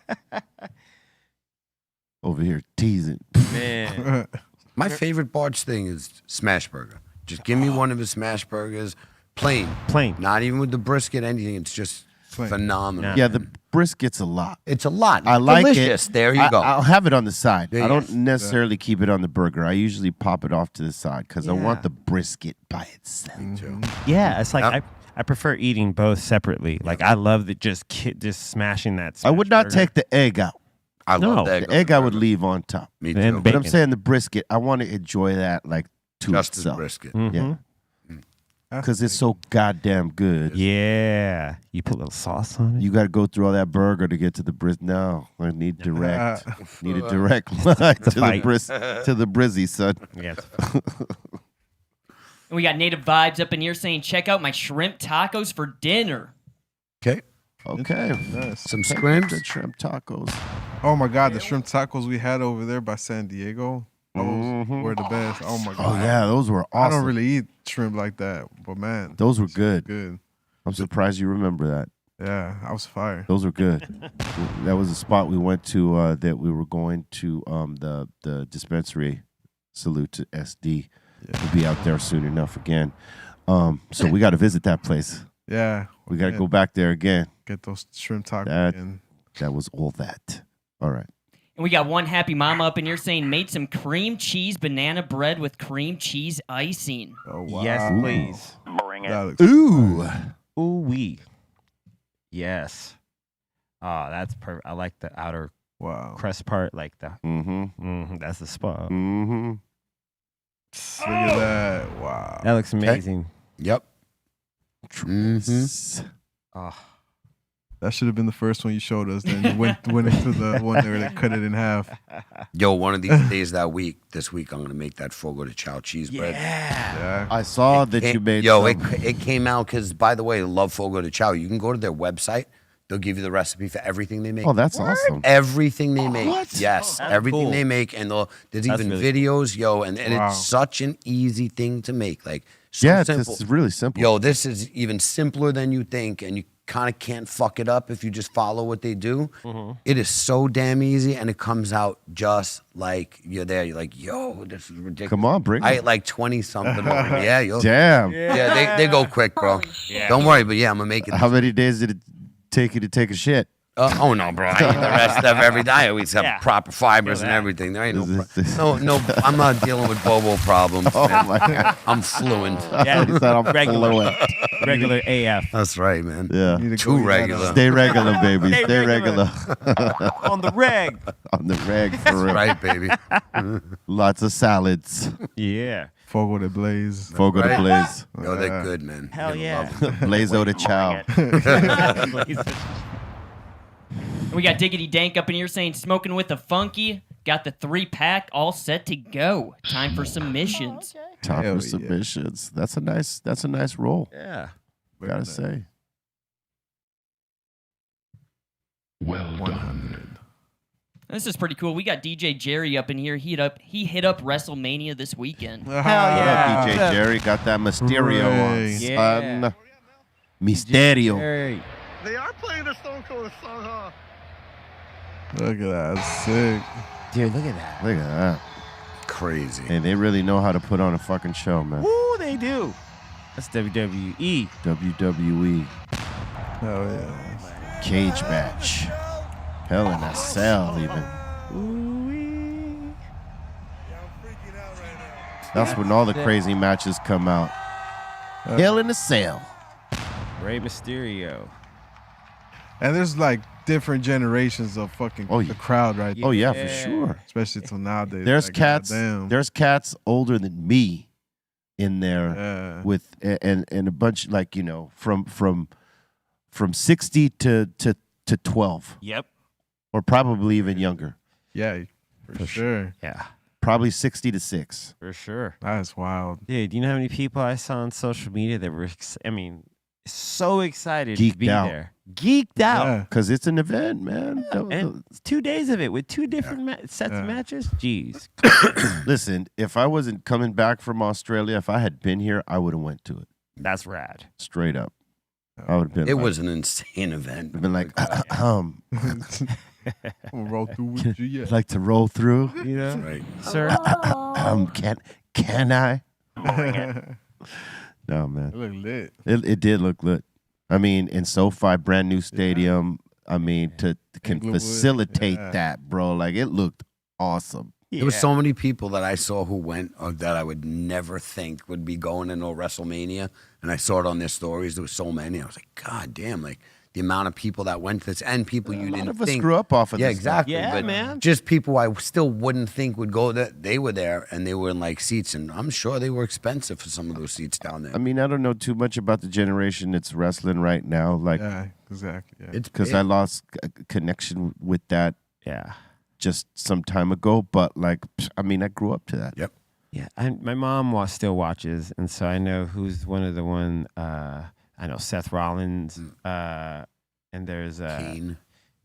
Over here teasing. Man. My favorite Barge thing is smash burger. Just give me one of his smash burgers, plain. Plain. Not even with the brisket, anything. It's just phenomenal. Nah. Yeah, the brisket's a lot. It's a lot. I like Delicious. it. There you go. I'll have it on the side. Yeah, I don't yes. necessarily keep it on the burger. I usually pop it off to the side because I want Yeah. the brisket by itself. Yeah, it's like Yep. I prefer eating both separately. Like I love the just smashing that. I would not smash burger. take the egg out. I No. love that. The egg I would leave on top. Me And too. But I'm bacon. saying the brisket, I want to enjoy that like to Just as itself. brisket. Mhm. Because it's so goddamn good. Yeah, you put a little sauce on it. You got to go through all that burger to get to the bris. No, I need direct. Need a direct line to the fight. to the brizzy, son. Yeah, it's- And we got Native Vibes up in here saying, check out my shrimp tacos for dinner. Okay. Okay. Nice. Some The scrims. shrimp tacos. Oh my God, the shrimp tacos we had over there by San Diego, those were the best. Oh my God. Oh yeah, those were I awesome. don't really eat shrimp like that, but man, Those were good. good. I'm surprised you remember that. Yeah, I was fire. Those were good. That was a spot we went to that we were going to the dispensary. Salute to SD. We'll be out there soon enough again. So we got to visit that place. Yeah, We got to go back there again. get those shrimp tacos. That- again. That was all that. All right. And we got one happy mama up in here saying, made some cream cheese banana bread with cream cheese icing. Oh wow. Yes, please. That looks Ooh. Ooh wee. Yes. Oh, that's perfect. I like the outer wow. crust part, like the. Mm-hmm. That's the spot. Mm-hmm. Look at that. Wow. That looks amazing. Yep. Mm-hmm. Oh, That should have been the first one you showed us. Then you went into the one where they cut it in half. Yo, one of these days this week, I'm gonna make that Fogo de Chao cheese bread. Yeah. I saw that you made Yo, some. it came out because, by the way, Love Fogo de Chao. You can go to their website. They'll give you the recipe for everything they make. Oh, that's awesome. Everything they make. Yes, that's everything cool. they make. And there's That's even really videos, yo, and Wow. it's such an easy thing to make. Like, so Yeah, simple. it's really simple. Yo, this is even simpler than you think, and you kind of can't fuck it up if you just follow what they do. It is so damn easy, and it comes out just like you're there. You're like, yo, this is ridiculous. Come on, bring I it. ate like 20-something. Yeah, yo. Damn. Yeah, they go quick, bro. Don't worry, but yeah, I'm gonna make it. How many days did it take you to take a shit? Oh no, bro! I eat the rest of every day. I always have Yeah. proper fibers and that. everything. There ain't This- no. I'm not dealing with bobo problems. Oh man. my God. I'm fluent. yeah. He said I'm regular, fluent. regular AF That's right, man. Yeah. Need to Too go eat that, regular. Stay regular, baby. Stay Stay regular. on the reg. On the reg for real. Right, baby. Lots of salads. Yeah. Fogo de Blaze. Fogo de Right. Blaze. Yo, they're good, man. Hell You're gonna yeah. love 'em. Blazo de chow. And we got Diggity Dank up in here saying, smoking with the funky. Got the 3-pack all set to go. Time for submissions. Time Hell for yeah. submissions. That's a nice roll. Yeah. Gotta say. Well done. This is pretty cool. We got DJ Jerry up in here. He hit up WrestleMania this weekend. Hell yeah. DJ Jerry got that Mysterio on. Hooray. Yeah. Son. Mysterio. Hey. They are playing the Stone Cold song, huh? Look at that. That's sick. Dude, look at that. Look at that. Crazy. Hey, they really know how to put on a fucking show, man. Woo, they do. That's WWE. WWE Hell yeah. cage match. Hell in a Cell, even. Ooh-wee. That's when all the crazy matches come out. Hell in a Cell. Rey Mysterio. And there's like different generations of fucking Oh, yeah. the crowd right Oh yeah, Yeah. for sure. especially till nowadays. There's like, cats. goddamn. There's cats older than me in there Yeah. with and a bunch like from 60 to 12 Yep. or probably even younger. Yeah, for sure. Yeah. Probably 60 to 6. For sure. That's wild. Dude, you know how many people I saw on social media that were, so excited to Geeked be out. there. Geeked out. Yeah. Cause it's an event, man. And it's 2 days of it with 2 different sets of Yeah. matches. Jeez. Listen, if I wasn't coming back from Australia, if I had been here, I would have went to it. That's rad. Straight up. I would have been. It like, was an insane event. I've been like, I'm gonna roll through with you. Yeah. I'd like to roll through. You know? Right. Sir? Can I? No, It man. look lit. It did look lit. I mean, in SoFi, brand new stadium. I mean, to can Inglewood, facilitate yeah. that, bro. Like it looked awesome. There was so many people that I saw who went or that I would never think would be going into WrestleMania, and I saw it on their stories. There was so many. I was like, God damn! Like the amount of people that went to this, and people you A lot didn't of us think. grew up off of Yeah, this stuff. exactly. Yeah, but man. just people I still wouldn't think would go. That they were there and they were in like seats, and I'm sure they were expensive for some of those seats down there. I mean, I don't know too much about the generation that's wrestling right now, like Yeah, exactly. Yeah. It's because big. I lost a connection with that Yeah. just some time ago. But like, I mean, I grew up to that. Yep. Yeah, my mom still watches, and so I know who's one of the one. I know Seth Rollins, and there's Kane.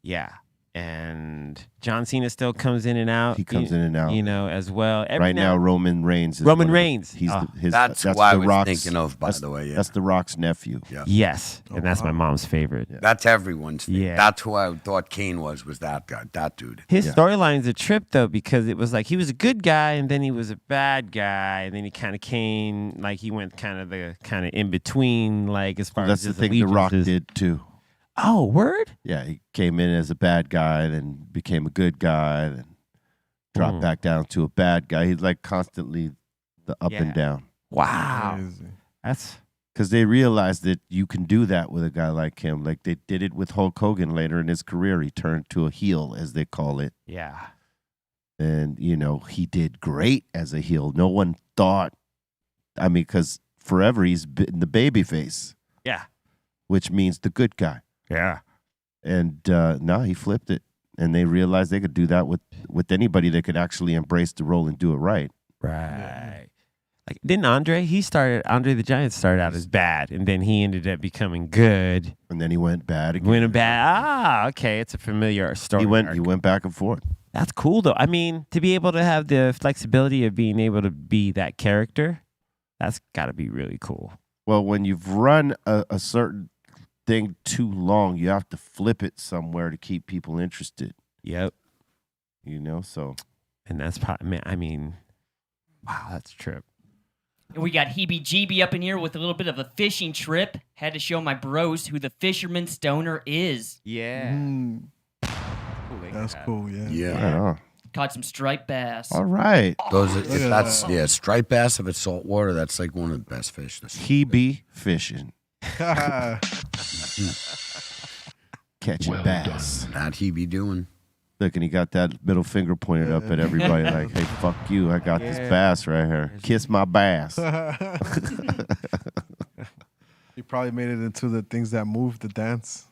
yeah, and John Cena still comes in and out. He comes in and out. you know, as well. Every Right now, Roman Reigns. Is Roman one of the- Reigns. He's Oh. his. That's who I the was Rock's, thinking of, by that's- the way, yeah. That's the Rock's nephew. Yeah. yes, and that's my wow. mom's favorite. That's everyone's thing. Yeah. That's who I thought Kane was that guy, that dude. His Yeah. storyline's a trip though, because it was like he was a good guy and then he was a bad guy, and then he kind of came like he went kind of in between, like as far That's as the his thing The Rock allegiances. did too. Oh, word? Yeah, he came in as a bad guy, then became a good guy, then dropped back down to a bad guy. He's like constantly the up Yeah. and down. Wow, Crazy. that's Because they realized that you can do that with a guy like him. Like they did it with Hulk Hogan later in his career. He turned to a heel, as they call it. yeah. And, you know, he did great as a heel. No one thought, I mean, because forever he's been the baby face, Yeah. which means the good guy. Yeah. And no, he flipped it. And they realized they could do that with anybody that could actually embrace the role and do it right. Right. Like didn't Andre the Giant started out as bad, and then he ended up becoming good. And then he went bad again. Went bad. Okay, it's a familiar story. He arc. went back and forth. That's cool though. I mean, to be able to have the flexibility of being able to be that character, that's got to be really cool. Well, when you've run a certain thing too long, you have to flip it somewhere to keep people interested. Yep. You know, so And that's probably, man, I mean, wow, that's a trip. And we got Heebie Jeebie up in here with a little bit of a fishing trip. Had to show my bros who the fisherman stoner is. Yeah. Mm, that's cool. Yeah. Yeah. right on. Caught some striped bass. All right. Those, Look if at that's that. yeah, striped bass. If it's saltwater, that's like one of the best fish. He be fishing, catching bass. That he be doing. Look, and he got that middle finger pointed up at everybody like, hey, fuck you. I got this bass right here. Kiss my bass. He probably made it into the things that move the dance.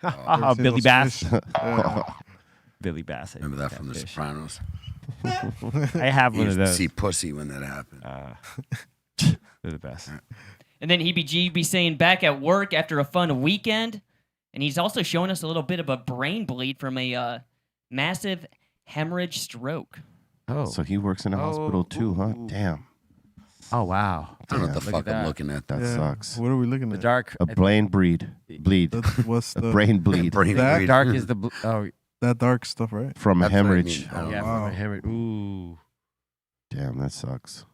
Oh, Billy Bass. Yeah. Billy Bass. I Remember that think from The fish. Sopranos? I have You one of used to those. see pussy when that happened. They're the best. And then Heebie Jeebie saying back at work after a fun weekend. And he's also showing us a little bit of a brain bleed from a massive hemorrhage stroke. Oh. So he works in a hospital too, huh? ooh. Damn. Oh, wow. I don't know what the Look fuck at I'm that. looking at. That Yeah. sucks. What are we looking The at? dark. A brain bleed. What's A the brain bleed Brain That bleed. Dark is the. Oh, that dark stuff, right? from a That's what I mean. hemorrhage. I don't yeah. know. wow. From a hemorrhage. Ooh. Damn, that sucks.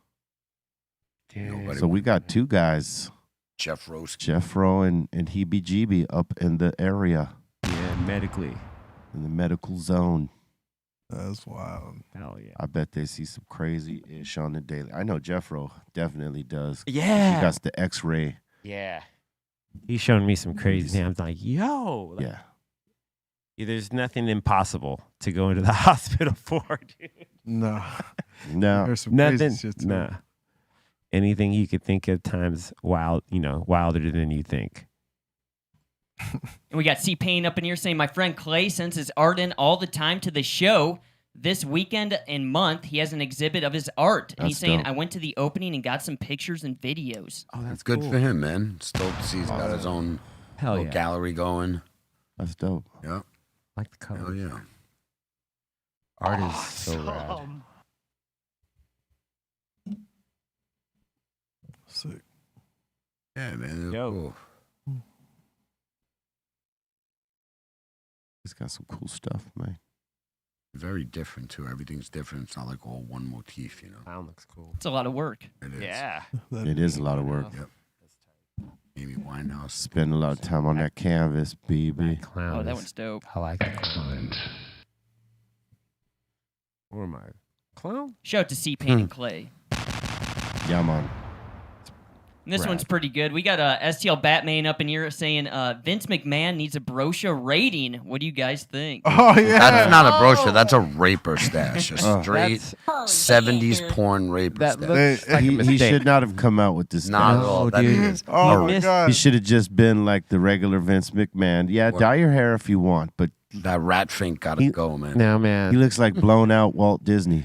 Nobody So we got two guys, Jeff Roast. Jeffro and Heebie Jeebie, up in the area, Yeah, medically. in the medical zone. That's wild. Hell yeah. I bet they see some crazy ish on the daily. I know Jeffro definitely does. Yeah. He got the X-ray. Yeah. He's showing me some crazy things. I'm like, yo. Like, Yeah. there's nothing impossible to go into the hospital for, dude. No. No. There's some Nothing. crazy shit too. Nah. Anything you could think of times wilder than you think. And we got C Payne up in here saying, my friend Clay sends his art in all the time to the show. This weekend and month, he has an exhibit of his art. And he's That's saying, dope. I went to the opening and got some pictures and videos. Oh, That's good for him, man. Stoked to see he's got his own Hell little yeah. gallery going. That's dope. Yeah. I like the color. Hell yeah. Art is so rad. Sick. Yeah, man. Yo. Cool. He's got some cool stuff, man. Very different too. Everything's different. It's not like all one motif, you know. Clown looks cool. It's a lot of work. It is. Yeah. That- It is a lot of work. Yep. Amy Winehouse. Spend a lot of time on that canvas, baby. Clown. Oh, that is- one's dope. I like that. Where am I? Clown? Shout out to C-Pain and Clay. Yeah, man. And this Rad. one's pretty good. We got STL Batman up in here saying Vince McMahon needs a brochure rating. What do you guys think? Oh yeah. That's not a brochure. That's a raper stash. A straight That's- 70s porn raper That stash. looks like a He mistake. should not have come out with this. Not at stuff. all. No, That dude. is Oh my missed- god. He should have just been like the regular Vince McMahon. Yeah, dye your hair if you want, but that rat fink gotta go, man. No, he man. looks like blown out Walt Disney.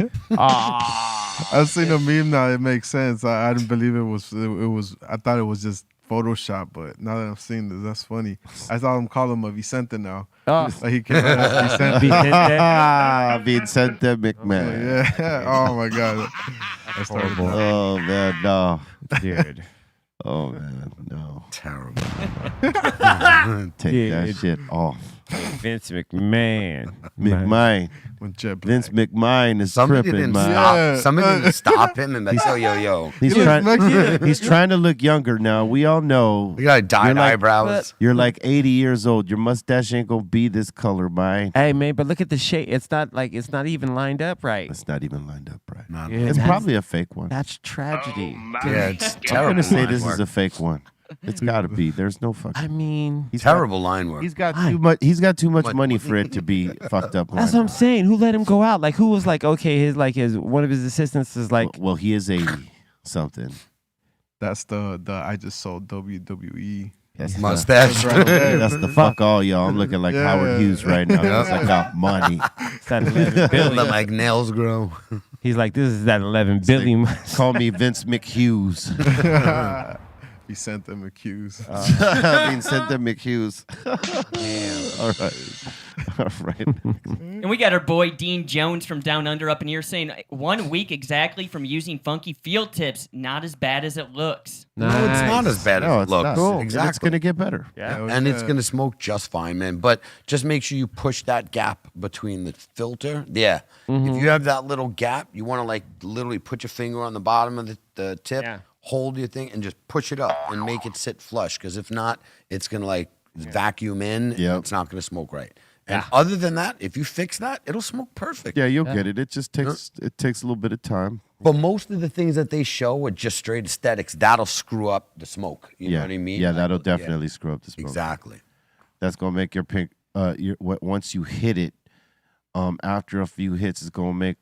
I've seen a meme now. It makes sense. I didn't believe it was. It was. I thought it was just Photoshop, but now that I've seen this, that's funny. I saw him call him a Vicente now. Oh. Like he came out as Vicente. Vincente McMahon. Yeah. Oh my god. I started. Oh man, no. Dude. Oh man, no. Terrible. Take Yeah, that shit off. Vince McMahon. McMahon. When Jet Black. Vince McMahon is Somebody tripping, didn't man. stop. Yeah. Somebody didn't stop him and be like, yo. He's He looks trying. Mexican. He's trying to look younger now. We all know. We got dyed You're like- eyebrows. You're like 80 years old. Your mustache ain't gonna be this color, man. Hey, man, but look at the shape. It's not even lined up right. It's not even lined up right. Not- Yeah, It's that's- probably a fake one. That's tragedy. Yeah, it's I'm terrible. gonna say line this work. is a fake one. It's gotta be. There's no fucking. I mean, terrible line work. He's got too much. He's got too much money for it to be fucked up. that's what I'm saying. Who let him go out? Like, who was like, okay, his one of his assistants is like, Well, he is 80 something. That's the I just saw WWE. That's Mustache. That's the fuck all y'all. I'm looking like Yeah. Howard Hughes right now because I got money. it's that 11 billion. Let my nails grow. He's like, this is that 11 billion. Call me Vince McHughes. Vicente McHughes. Vincente McHughes. All right. And we got our boy Dean Jones from Down Under up in here saying 1 week exactly from using funky field tips. Not as bad as it looks. No, it's not as bad No, as it's it looks. not. Cool. Exactly. It's gonna get better. Yeah. And it's going to smoke just fine, man. But just make sure you push that gap between the filter. Yeah. If you have that little gap, you want to like literally put your finger on the bottom of the tip, Yeah. hold your thing, and just push it up and make it sit flush. Because if not, it's going to like vacuum in. And Yep. it's not going to smoke right. And other than that, if you fix that, it'll smoke perfect. Yeah, you'll get it. It just takes a little bit of time. But most of the things that they show are just straight aesthetics. That'll screw up the smoke. You know what I mean? Yeah, Like, that'll definitely screw up the smoke. Exactly. That's gonna make your pink. Once you hit it, after a few hits, it's gonna make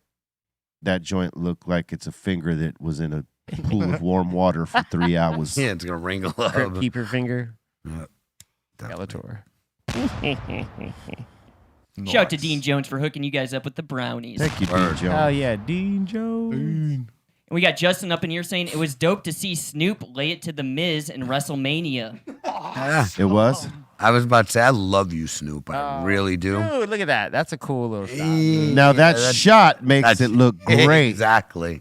that joint look like it's a finger that was in a pool of warm water for 3 hours. Yeah, it's going to wrinkle up. Grip keeper finger. Yeah, definitely. Skeletor. Shout out to Dean Jones for hooking you guys up with the brownies. Thank you, Word. Dean Oh Jones. yeah, Dean Jones. And we got Justin up in here saying it was dope to see Snoop lay it to the Miz in WrestleMania. Yeah. It was. I was about to say, I love you, Snoop. I really do. Dude, look at that. That's a cool little shot. Now that shot makes it look great. Exactly.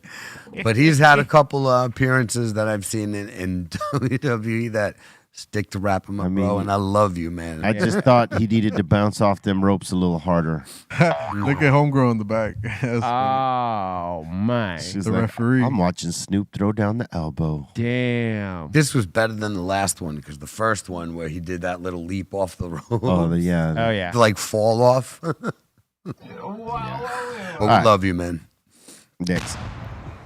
But he's had a couple appearances that I've seen in WWE that stick to wrap him up, bro. And I love you, man. I just thought he needed to bounce off them ropes a little harder. Look at Homegrown in the back. That's Oh my. She's the like, referee. I'm watching Snoop throw down the elbow. Damn. This was better than the last one because the first one where he did that little leap off the rope. Oh, yeah. Oh yeah. To like fall off. But we love you, man. Next.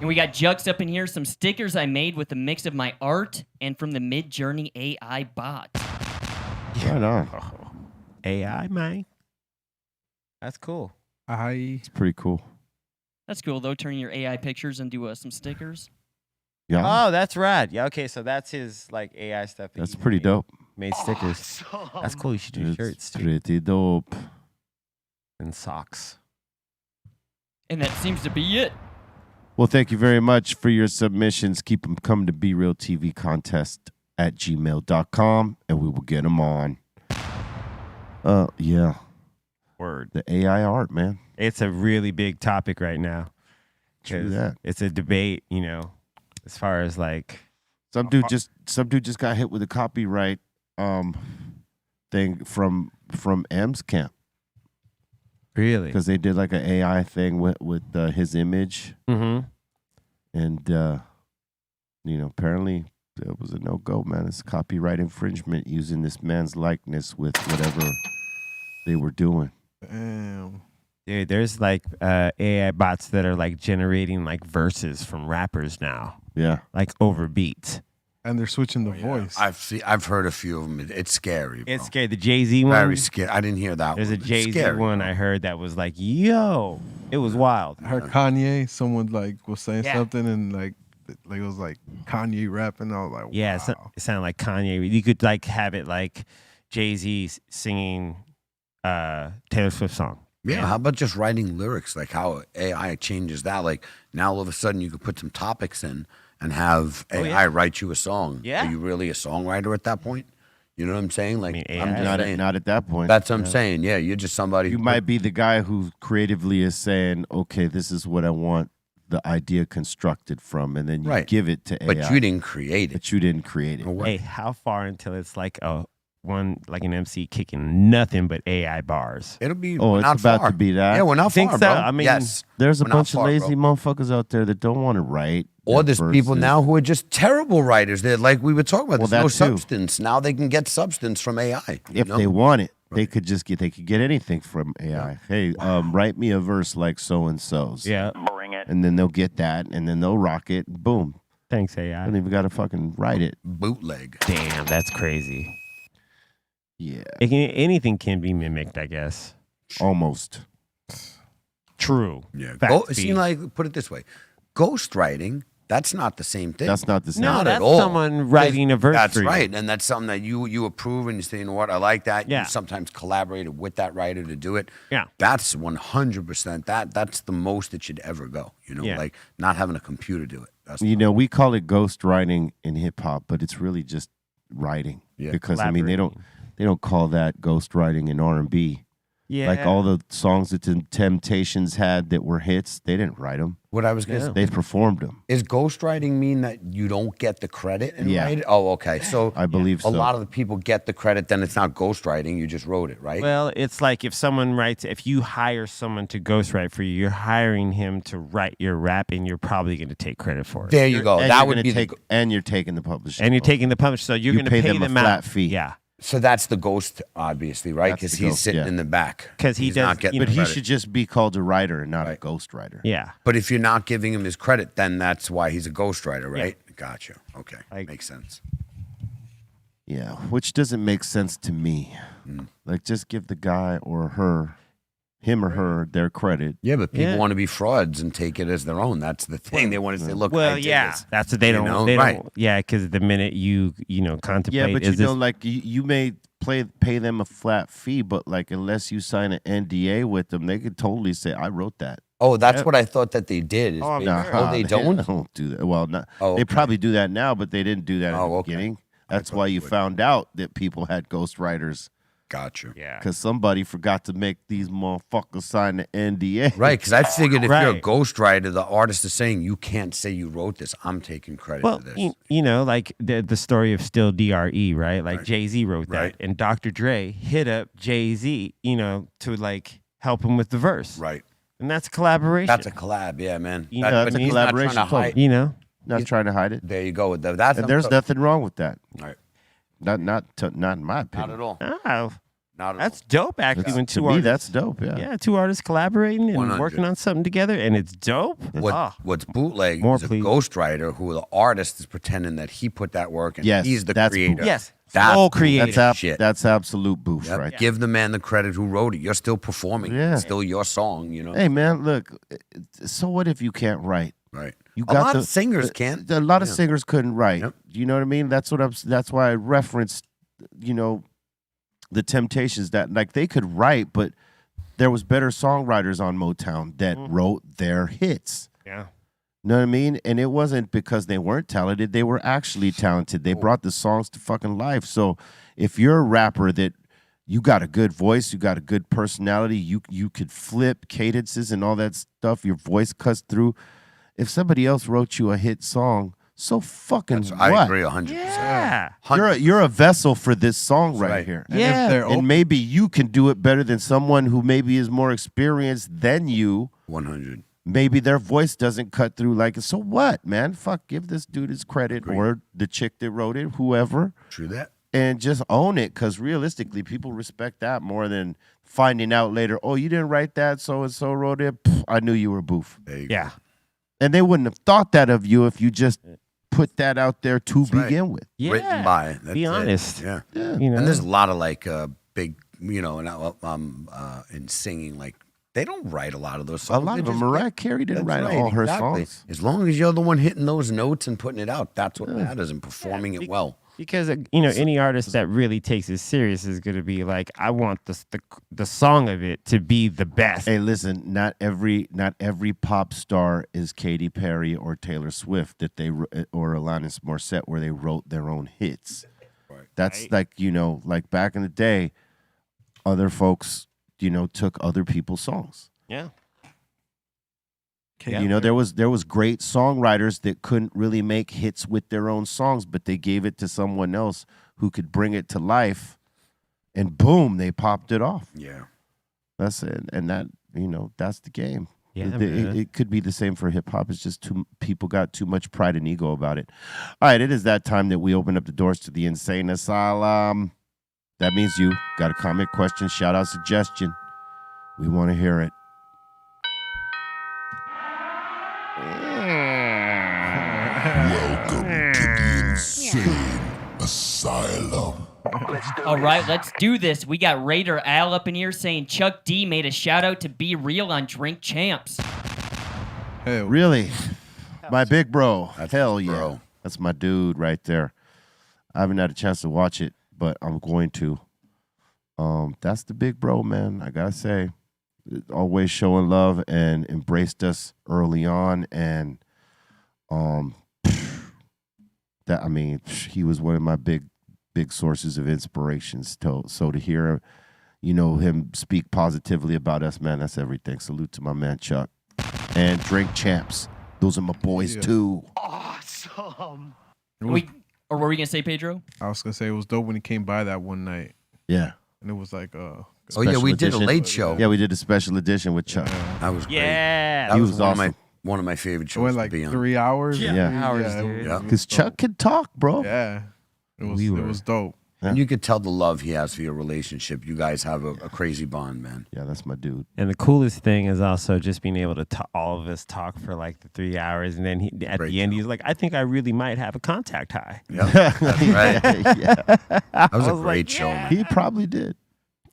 And we got Jux up in here, some stickers I made with a mix of my art and from the Mid-Journey AI bot. Right on. AI, man. That's cool. It's pretty cool. That's cool, though, turning your AI pictures into some stickers. Yeah. Oh, that's rad. Yeah, okay, so that's his like AI stuff. that That's he pretty made. dope. Made stickers. That's cool. You should do It's shirts too. pretty dope. And socks. And that seems to be it. Well, thank you very much for your submissions. Keep them coming to BeRealTVContest@gmail.com, and we will get them on. Yeah. Word. The AI art, man. It's a really big topic right now. True 'Cause that. It's a debate, you know, as far as like Some dude just got hit with a copyright thing from M's camp really. because they did like an AI thing with his image, Mm-hmm. and apparently It was a no-go, man. It's copyright infringement using this man's likeness with whatever they were doing. Damn. Dude, there's like AI bots that are like generating like verses from rappers now, Yeah. like over beats. And they're switching the voice. I've heard a few of them. It's scary, bro. It's scary. The Jay-Z one. Very scary. I didn't hear that There's one. a Jay-Z Scary, one bro. I heard that was like, yo, it was wild. I heard Kanye, someone like was saying Yeah. something and like it was like Kanye rapping. I was like, Yeah, wow. it sounded like Kanye. You could like have it like Jay-Z singing Taylor Swift song. Yeah, how about just writing lyrics? Like how AI changes that. Like now all of a sudden you could put some topics in and have AI write you a song. Yeah. Are you really a songwriter at that point? You know what I'm saying? Like, mean, I'm AI just saying. Not at that point. That's what I'm saying. Yeah, you're just somebody. You who might be the guy who creatively is saying, okay, this is what I want the idea constructed from, and then you Right. give it to AI. But you didn't create it. But you didn't create it. No way. Hey, how far until it's like an MC kicking nothing but AI bars? It'll be. Oh, we're it's not about far. to be that? Yeah, we're not Think far, so? bro. I mean, yes. There's a We're not bunch of far, lazy bro. motherfuckers out there that don't want to write. Or their there's people verses. now who are just terrible writers. They're like we were talking about. Well, There's no that too. substance. Now they can get substance from AI. If they want it, they could get anything from AI. Hey, write me a verse like so and so's. Yeah. Bring it. And then they'll get that, and then they'll rock it. Boom. Thanks, I AI. don't even got to fucking write it. bootleg. Damn, that's crazy. Yeah, Anything can be mimicked, I guess. almost. True. Yeah. Facts See, be. like put it this way, ghostwriting. That's not the same thing. That's not the same. No, Not at that's all. someone writing a verse That's for you. right, and that's something that you approve, and you say, you know what, I like that. Yeah. You sometimes collaborated with that writer to do it. Yeah. That's 100%. That's the most it should ever go. You know, Yeah. like not having a computer do it. That's You know, we call it ghost writing in hip hop, but it's really just writing. Yeah. Because I mean, they don't call that ghost writing in R&B. Yeah. Like all the songs that the Temptations had that were hits, they didn't write them. what I was gonna say. They performed them. Is ghostwriting mean that you don't get the credit and Yeah. write it? Oh, okay. So I believe so. a lot of the people get the credit, then it's not ghostwriting. You just wrote it, right? Well, it's like if you hire someone to ghostwrite for you, you're hiring him to write your rap, and you're probably going to take credit for it. there you go. And That you're would gonna be take, and you're taking the publishing. And you're taking the publish, so you're You going to pay pay them a them flat out. fee. Yeah, So that's the ghost, obviously, right? That's Because the he's ghost, sitting yeah. in the back. 'Cause he He's does- not getting you the know- But he credit. should just be called a writer and not a Right. ghost writer. yeah. But if you're not giving him his credit, then that's why he's a ghostwriter, right? Gotcha. Okay. Like- Makes sense. Yeah, which doesn't make sense to me. Mm. Like, just give the guy or her, him or her, their credit. Yeah, but people Yeah. want to be frauds and take it as their own. That's the thing. They want to say, look, I Well, did yeah, this. that's what they You don't. know? They Right. don't. Yeah, because the minute you contemplate, Yeah, but you is know, this, like you may pay them a flat fee, but like unless you sign an NDA with them, they could totally say, "I wrote that." Oh, that's what I thought that they did. Is Oh, they- nah, oh, they don't? don't do that. Well, not, Oh, they okay. probably do that now, but they didn't do that in Oh, the okay. beginning. That's thought why they you would. found out that people had ghostwriters Gotcha. yeah. because somebody forgot to make these motherfuckers sign the NDA. Right, because I figured if you're a Right. ghostwriter, the artist is saying, you can't say you wrote this. I'm taking credit Well, for this. you know, like the story of Still DRE, right? Like Right. Jay-Z wrote that, Right. and Dr. Dre hit up Jay-Z, to like help him with the verse, Right. and that's collaboration. That's a collab. Yeah, man. You That- know, but it's a he's not trying collaboration, to hide. totally. you know. Not trying to hide it. There you go. That's And there's nothing wrong with that. Right. Not in my opinion. Not at all. Oh, Not at that's dope. Actually, when To two me, artists, that's dope. Yeah. yeah, two artists collaborating and 100. working on something together, and it's dope. all. What's bootleg More, is a please. ghostwriter who the artist is pretending that he put that work and Yes, he's the that's creator. bootleg. Yes, That's full bootleg. creative. Shit. That's absolute boof, Yep. right? Give the man the credit who wrote it. You're still performing. Yeah. It's still your song, you know? Hey man, look. So what if you can't write? Right. You A lot of singers can't. A lot of Yeah. singers couldn't write. Yep. You know what I mean? That's what I'm. That's why I referenced. The Temptations that like they could write, but there was better songwriters on Motown that wrote their hits. Yeah. Know what I mean? And it wasn't because they weren't talented; they were actually talented. They brought the songs to fucking life. So if you're a rapper that you got a good voice, you got a good personality, you could flip cadences and all that stuff. Your voice cuts through. If somebody else wrote you a hit song, so fucking what? I agree 100%. Yeah. You're a vessel for this song right, right. here. And Yeah. if they're And maybe you can do it better than someone who maybe is more experienced than you. 100. maybe their voice doesn't cut through. Like, so what, man? Fuck, give this dude his credit or the chick that wrote it, whoever. True that. And just own it, because realistically, people respect that more than finding out later, oh, you didn't write that, so-and-so wrote it. Pff, I knew you were a boof. There you Yeah. go. And they wouldn't have thought that of you if you just put that out there to begin with. Yeah. Written by. That's Be it. honest. Yeah. You know. And there's a lot of like big, in singing, like they don't write a lot of those songs. A lot They of them. just Mariah Carey didn't That's write right, all her exactly. songs. As long as you're the one hitting those notes and putting it out, that's what matters, and performing it well. Because any artist that really takes it serious is going to be like, I want the song of it to be the best. Hey, listen, not every pop star is Katy Perry or Taylor Swift or Alanis Morissette, where they wrote their own hits. That's like like back in the day, other folks took other people's songs. Yeah. There was great songwriters that couldn't really make hits with their own songs, but they gave it to someone else who could bring it to life, and boom, they popped it off. Yeah. That's it, and that that's the game. Yeah, it could be the same for hip hop. It's just people got too much pride and ego about it. All right, it is that time that we open up the doors to the Insane Asylum. That means you got a comment, question, shout out, suggestion. We want to hear it. Welcome to the Insane Asylum. All right, let's do this. We got Raider Al up in here saying Chuck D made a shout out to Be Real on Drink Champs. Hell, Really? My big bro. That's Hell his yeah. bro. That's my dude right there. I haven't had a chance to watch it, but I'm going to. That's the big bro, man. I gotta say, always showing love and embraced us early on, and he was one of my big sources of inspirations. So to hear, him speak positively about us, man, that's everything. Salute to my man Chuck and Drink Champs. Those are my boys too. Awesome. What were we gonna say, Pedro? I was gonna say it was dope when he came by that one night, Yeah. and it was like, Oh yeah, we did a edition. late show. Yeah, we did a special edition with Chuck. That was great. Yeah. That He was was one awesome. of one of my favorite it shows went to like be on. 3 hours. Yeah. Hours, it dude. was Because dope. Chuck could talk, bro. Yeah, it was We it were- was dope. And you could tell the love he has for your relationship. You guys have a crazy bond, man. Yeah, that's my dude. And the coolest thing is also just being able to all of us talk for like the 3 hours, and then at Great the end job. he's like, "I think I really might have a contact high." Yep, that's right. Yeah. That was a was great like, show, man. He probably did.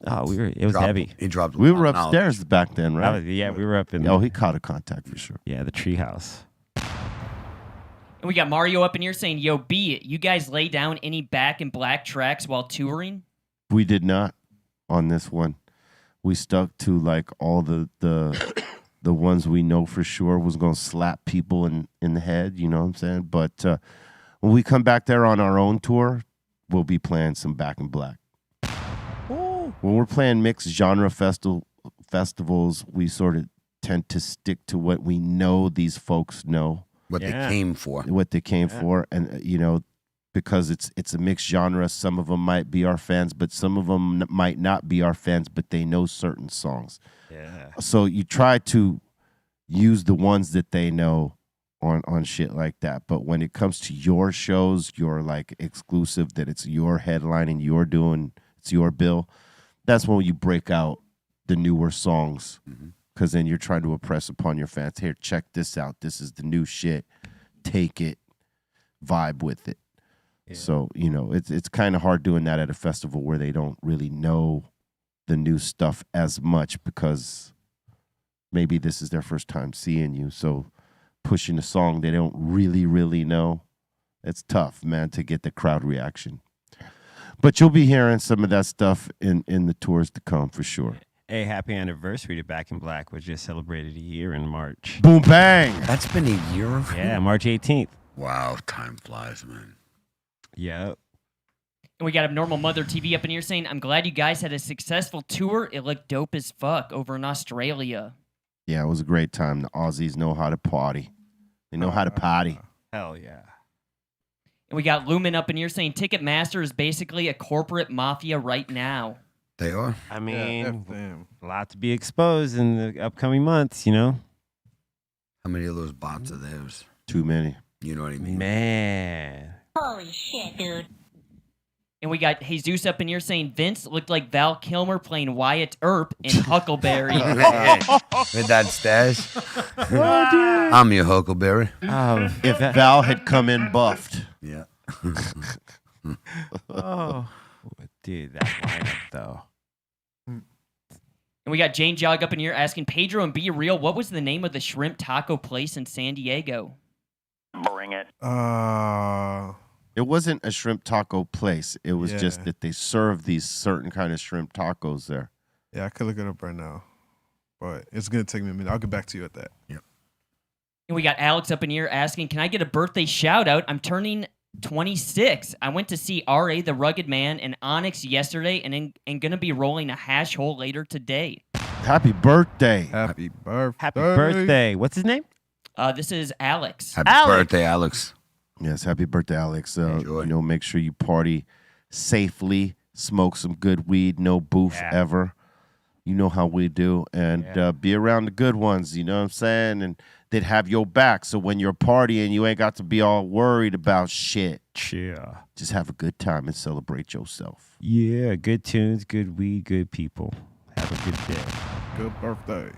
Oh, it was Dropped- heavy. He dropped. a We lot were of knowledge. upstairs back then, right? We were up in Oh, he caught a contact for sure. the treehouse. And we got Mario up in here saying, "Yo, B, you guys lay down any Back in Black tracks while touring?" We did not on this one. We stuck to like all the ones we know for sure was gonna slap people in the head. You know what I'm saying? But when we come back there on our own tour, we'll be playing some Back in Black. When we're playing mixed genre festivals, we sort of tend to stick to what we know these folks know, What Yeah. they came for. what they came for, and because it's a mixed genre. Some of them might be our fans, but some of them might not be our fans, but they know certain songs. Yeah. So you try to use the ones that they know on shit like that. But when it comes to your shows, your like exclusive, that it's your headline and you're doing, it's your bill, that's when you break out the newer songs. Because then you're trying to impress upon your fans. Here, check this out. This is the new shit. Take it, vibe with it. Yeah. So, it's kind of hard doing that at a festival where they don't really know the new stuff as much, because maybe this is their first time seeing you. So pushing a song they don't really, really know, it's tough, man, to get the crowd reaction. But you'll be hearing some of that stuff in the tours to come for sure. Hey, happy anniversary to Back in Black, which just celebrated a year in March. Boom, bang. That's been a year of Yeah, March 18th. Wow, time flies, man. Yep. And we got Abnormal Mother TV up in here saying, "I'm glad you guys had a successful tour. It looked dope as fuck over in Australia." Yeah, it was a great time. The Aussies know how to party. They know how to party. Hell yeah. And we got Lumen up in here saying, "Ticketmaster is basically a corporate mafia right now." They are. I Yeah, mean, F them. a lot to be exposed in the upcoming months, How many of those bots are theirs? Too many. You know what I mean? Man. Holy shit, dude. And we got Jesus up in here saying Vince looked like Val Kilmer playing Wyatt Earp in Huckleberry. With that stash. I'm your Huckleberry. If Val had come in buffed. Yeah. Oh, dude, that lineup though. And we got Jane Jog up in here asking Pedro and Be Real, what was the name of the shrimp taco place in San Diego? Bring it. It wasn't a shrimp taco place. It was just Yeah. that they serve these certain kind of shrimp tacos there. Yeah, I could look it up right now, but it's gonna take me a minute. I'll get back to you at that. Yep. And we got Alex up in here asking, can I get a birthday shout out? I'm turning 26. I went to see R.A. the Rugged Man and Onyx yesterday and going to be rolling a hash hole later today. Happy birthday. Happy birthday. Happy birthday. What's his name? This is Alex. Happy Alex. birthday, Alex. Yes, happy birthday, Alex. Enjoy. Make sure you party safely, smoke some good weed, no booth ever. You know how we do. And be around the good ones, you know what I'm saying? And they'd have your back. So when you're partying, you ain't got to be all worried about shit. Yeah. Just have a good time and celebrate yourself. Yeah, good tunes, good weed, good people. Have a good day. Good birthday.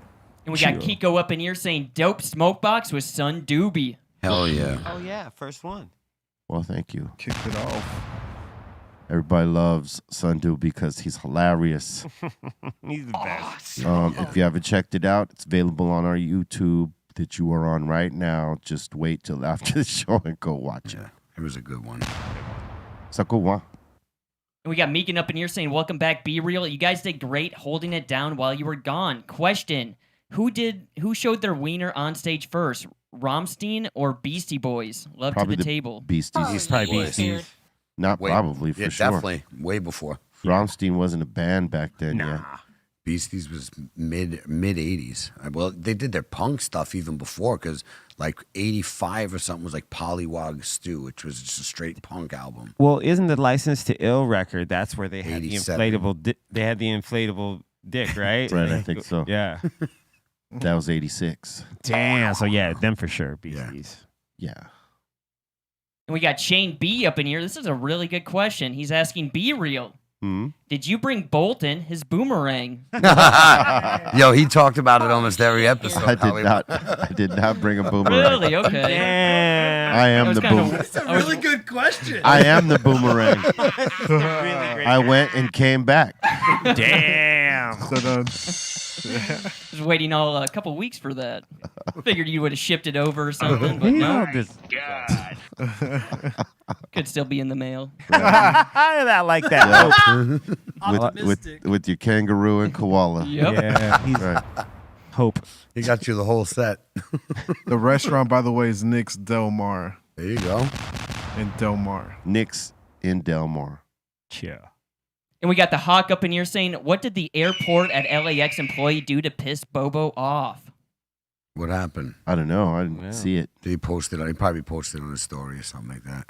And we got Kiko up in here saying dope smoke box with Sun Doobie. Hell yeah. Oh, yeah, first one. Well, thank you. Kicked it off. Everybody loves Sundu because he's hilarious. He's the best. If you haven't checked it out, it's available on our YouTube that you are on right now. Just wait till after the show and go watch it. Yeah, it was a good one. Sakuwa. And we got Meekin up in here saying, welcome back, Be Real. You guys did great holding it down while you were gone. Question, who showed their wiener on stage first? Rammstein or Beastie Boys? Love Probably to the the table. Beasties. He's probably Beasties. Not probably, for Yeah, sure. definitely. Way before. Rammstein wasn't a band back then yet. Beasties was mid 80s. Well, they did their punk stuff even before because like 85 or something was like Pollywog Stew, which was just a straight punk album. Well, isn't the License to Ill record? That's where they had 87. the inflatable. They had the inflatable dick, right? Right, I think so. Yeah. That was 86. Damn. So yeah, them for sure. Beasties. Yeah. And we got Shane B up in here. This is a really good question. He's asking, Be Real. Hmm? Did you bring Bolton his boomerang? Yo, he talked about it almost every episode. I did not bring a boomerang. Really? Okay. Damn. I am the boomerang. That's a really good question. I am the boomerang. Really great. I went and came back. Damn. Was waiting a couple weeks for that. Figured you would have shipped it over or something, but no. God. Could still be in the mail. I like that. with your kangaroo and koala. Yep. Yeah. He's Right. Hope. He got you the whole set. The restaurant, by the way, is Nick's Del Mar There you go. in Del Mar. Nick's in Del Mar. Yeah. And we got the Hawk up in here saying, what did the airport at LAX employee do to piss Bobo off? What happened? I don't know. I didn't see it. Did he post it? He probably posted it on his story or something like that.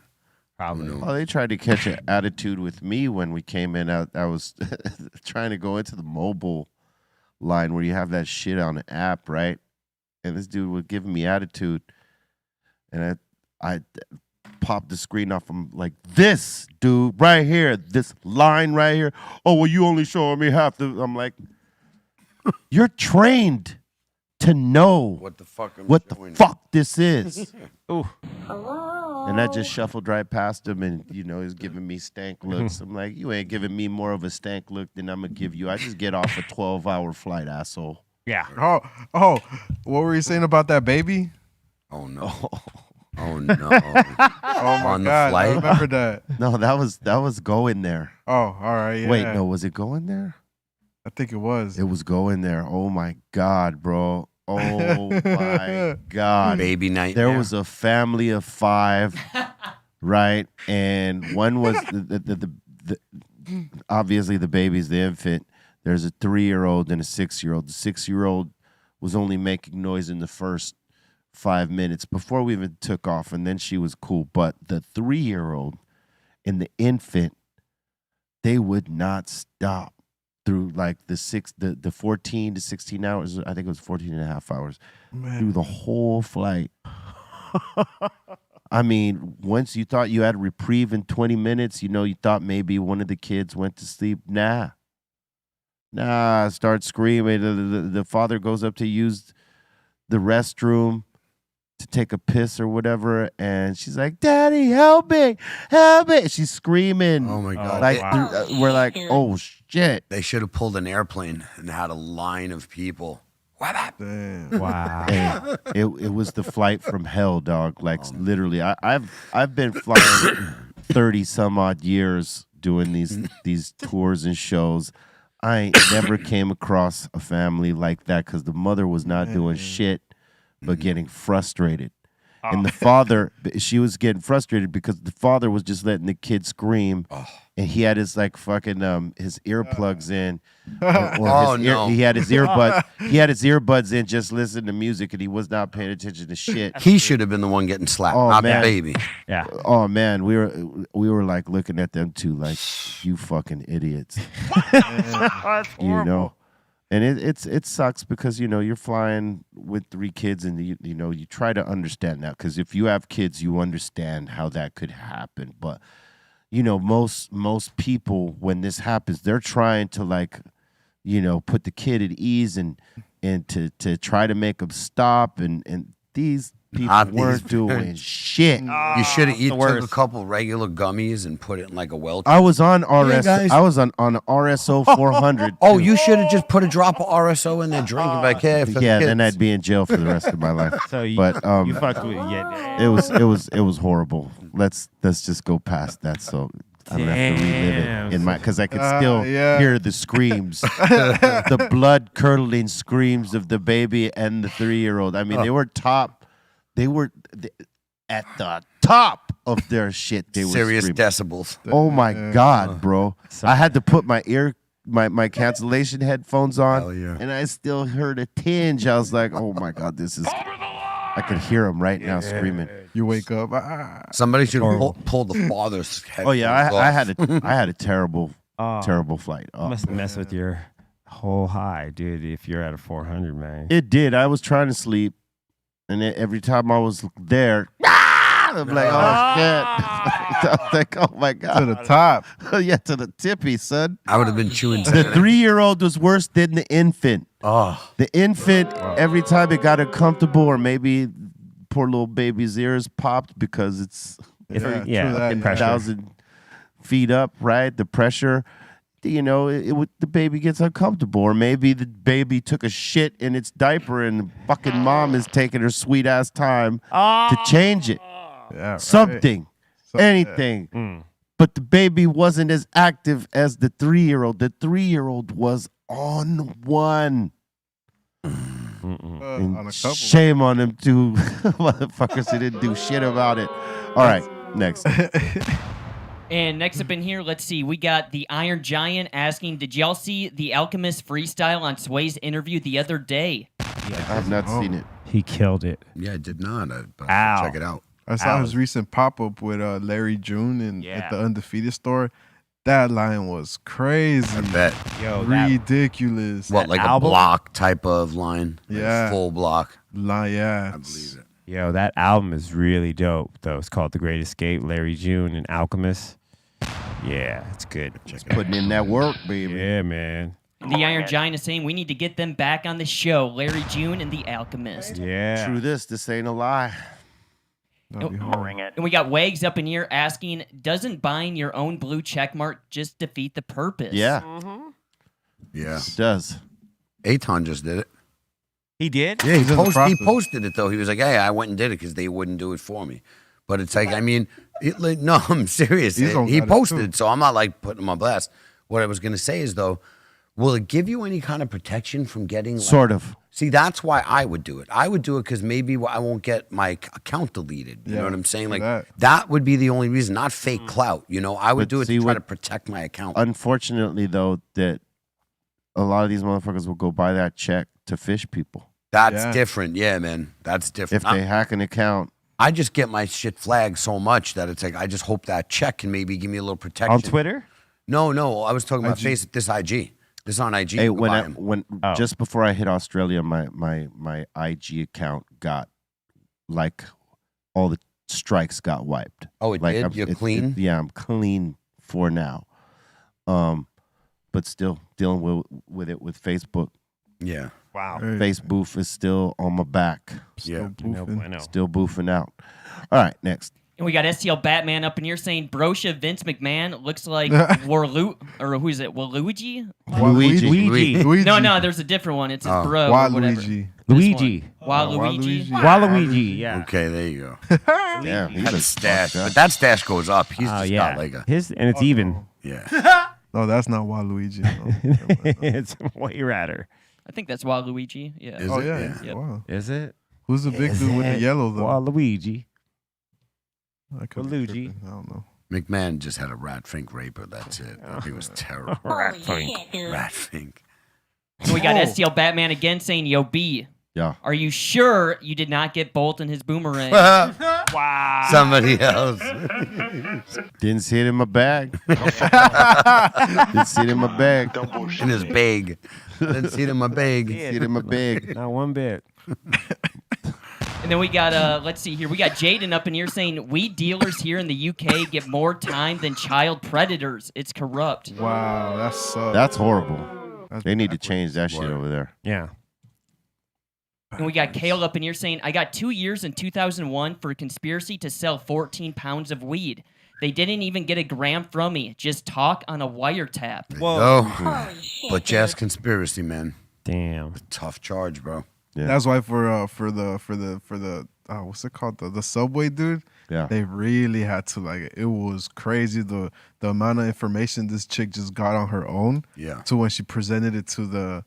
Probably. Well, they tried to catch an attitude with me when we came in. I was trying to go into the mobile line where you have that shit on the app, right? And this dude was giving me attitude. And I popped the screen off. I'm like, this dude right here, this line right here. Oh, well, you only showing me half the. I'm like, you're trained to know What the fuck? what the fuck this is. Ooh. And I just shuffled right past him, and he was giving me stank looks. I'm like, you ain't giving me more of a stank look than I'm gonna give you. I just get off a 12-hour flight, asshole. Yeah. Oh, what were you saying about that baby? Oh no. Oh no. Oh my On the God, I flight? remember that. No, that was going there. Oh, all right. Yeah. Wait, no, was it going there? I think it was. It was going there. Oh my God, bro. Oh my God. Baby night. There was a family of 5, right? And one was the obviously the baby's the infant. There's a 3-year-old and a 6-year-old. The 6-year-old was only making noise in the first 5 minutes before we even took off, and then she was cool. But the 3-year-old and the infant, they would not stop. through like the 14 to 16 hours. I think it was 14 and a half hours through the whole flight. I mean, once you thought you had a reprieve in 20 minutes, you thought maybe one of the kids went to sleep. Nah, start screaming. The father goes up to use the restroom to take a piss or whatever, and she's like, "Daddy, help me, help me!" She's screaming. Oh my God! Like we're like, "Oh shit!" They should have pulled an airplane and had a line of people. Damn. Wow. And it was the flight from hell, dog. Like literally, I've been flying 30 some odd years doing these tours and shows. I ain't never came across a family like that because the mother was not doing shit but getting frustrated. And the father, she was getting frustrated because the father was just letting the kid scream, and he had his like fucking his earplugs in, he had his earbuds in, just listening to music, and he was not paying attention to shit. He should have been the one getting slapped, not the baby. Yeah. Oh man, we were like looking at them too, like, you fucking idiots. That's horrible. And it sucks because you're flying with 3 kids, and you try to understand that, because if you have kids, you understand how that could happen. But most people, when this happens, they're trying to like put the kid at ease and to try to make them stop, and these people weren't doing shit. You should have took a couple regular gummies and put it in like a Welch. I was on RS. guys. I was on RSO 400. Oh, you should have just put a drop of RSO in there, drinking back here. For Yeah, the then kids. I'd be in jail for the rest of my life. So you fucked with it was horrible. Let's just go past that, so I don't have to relive it in my, because I could still hear the screams, the blood curdling screams of the baby and the 3-year-old. I mean, they were at the top of their shit. They were Serious screaming. decibels. Oh my God, bro! I had to put my my cancellation headphones on, Hell yeah. and I still heard a tinge. I was like, oh my God, this is. I could hear them right now screaming. You wake up. Somebody should have pulled the father's head. Oh yeah, I had a terrible flight. Oh, Must mess with your whole high, dude. If you're at a 400, man. it did. I was trying to sleep, and every time I was there, I'm like, oh shit. I was like, oh my God. To the top. Yeah, to the tippy, son. I would have been chewing. The 3-year-old was worse than the infant. Oh, The infant, every time it got uncomfortable, or maybe poor little baby's ears popped because it's True that, pressure. 1,000 feet up, right? The pressure, the baby gets uncomfortable, or maybe the baby took a shit in its diaper and the fucking mom is taking her sweet ass time to change it. Yeah, right. Something, anything. But the baby wasn't as active as the 3-year-old. The 3-year-old was on one. On a couple. Shame on them two motherfuckers who didn't do shit about it. All right, next. And next up in here, let's see. We got the Iron Giant asking, did y'all see the Alchemist freestyle on Sway's interview the other day? I have not seen it. He killed it. yeah, I did not. But Ow. check it out. I saw his recent pop-up with Larry June at the Undefeated store. That line was crazy. I bet. Yo, that Ridiculous. What, like album? a block type of line? Like Yeah. full block. Line, yeah. I believe it. Yo, that album is really dope, though. It's called The Great Escape, Larry June and Alchemist. Yeah, it's good. Putting in that work, baby. Yeah, man. The Iron Giant is saying we need to get them back on the show, Larry June and the Alchemist. Yeah. True this ain't a lie. That'd be hard. Bring it. And we got Wags up in here asking, doesn't buying your own blue checkmark just defeat the purpose? Yeah, Yeah. it does. Aton just did it. He did? Yeah, He's in the he process. posted it, though. He was like, hey, I went and did it because they wouldn't do it for me. But it's like, I mean, no, I'm serious. He's gonna He got it, posted too. it, so I'm not like putting him on blast. What I was going to say is, though, will it give you any kind of protection from getting like, Sort of. See, that's why I would do it. I would do it because maybe I won't get my account deleted. You Yeah, know what I'm saying? Like that. that would be the only reason, not fake clout. I would But do it see to try what- to protect my account. Unfortunately, though, that a lot of these motherfuckers will go buy that check to fish people. That's Yeah. different. Yeah, man. That's different. If they hack an account I just get my shit flagged so much that it's like I just hope that check can maybe give me a little protection. On Twitter? No. I was talking about IG. this IG. It's on IG. Hey, You can buy 'em. when just before I hit Australia, my IG account got like all the strikes got wiped. Oh, it Like did? You're clean? Yeah, I'm clean for now. But still dealing with it with Facebook. Yeah. Wow. Facebook is still on my back. Yeah. Still boofing out. All right, next. And we got STL Batman up in here saying Brosha Vince McMahon looks like Waluigi. Luigi. No, there's a different one. It's his bro. Or whatever. Waluigi. Luigi. Waluigi. Waluigi. Yeah. Okay, there you go. Yeah, he That looks stash, fucked up. but that stash goes up. He's Oh just yeah. got like a And it's even. yeah. No, that's not Waluigi. No. It's way radder. I think that's Waluigi. Yeah. Is Oh it? yeah. Yep. Wow. Is it? Who's the big dude with the yellow though? Waluigi. I could be Waluigi. tripping. I don't know. McMahon just had a rat fink raper. That's it. He was terrible. Rat fink. Rat fink. And we got STL Batman again saying, "Yo, B, Yeah. are you sure you did not get Bolton his boomerang?" Wow. Somebody else. Didn't see it in my bag. Didn't see it in my bag. In his bag. Didn't see it in my bag. See it in my bag. Not one bit. And then we got let's see here. We got Jaden up in here saying weed dealers here in the UK get more time than child predators. It's corrupt. Wow, that sucks. That's horrible. That's They need to backwards. change that shit over there. Yeah. And we got Kale up in here saying I got 2 years in 2001 for a conspiracy to sell 14 pounds of weed. They didn't even get a gram from me. Just talk on a wiretap. Oh, but yes, conspiracy, man. Damn. Tough charge, bro. Yeah. That's why for the what's it called, the subway dude. Yeah. They really had to, like, it was crazy the amount of information this chick just got on her own. Yeah. To when she presented it to the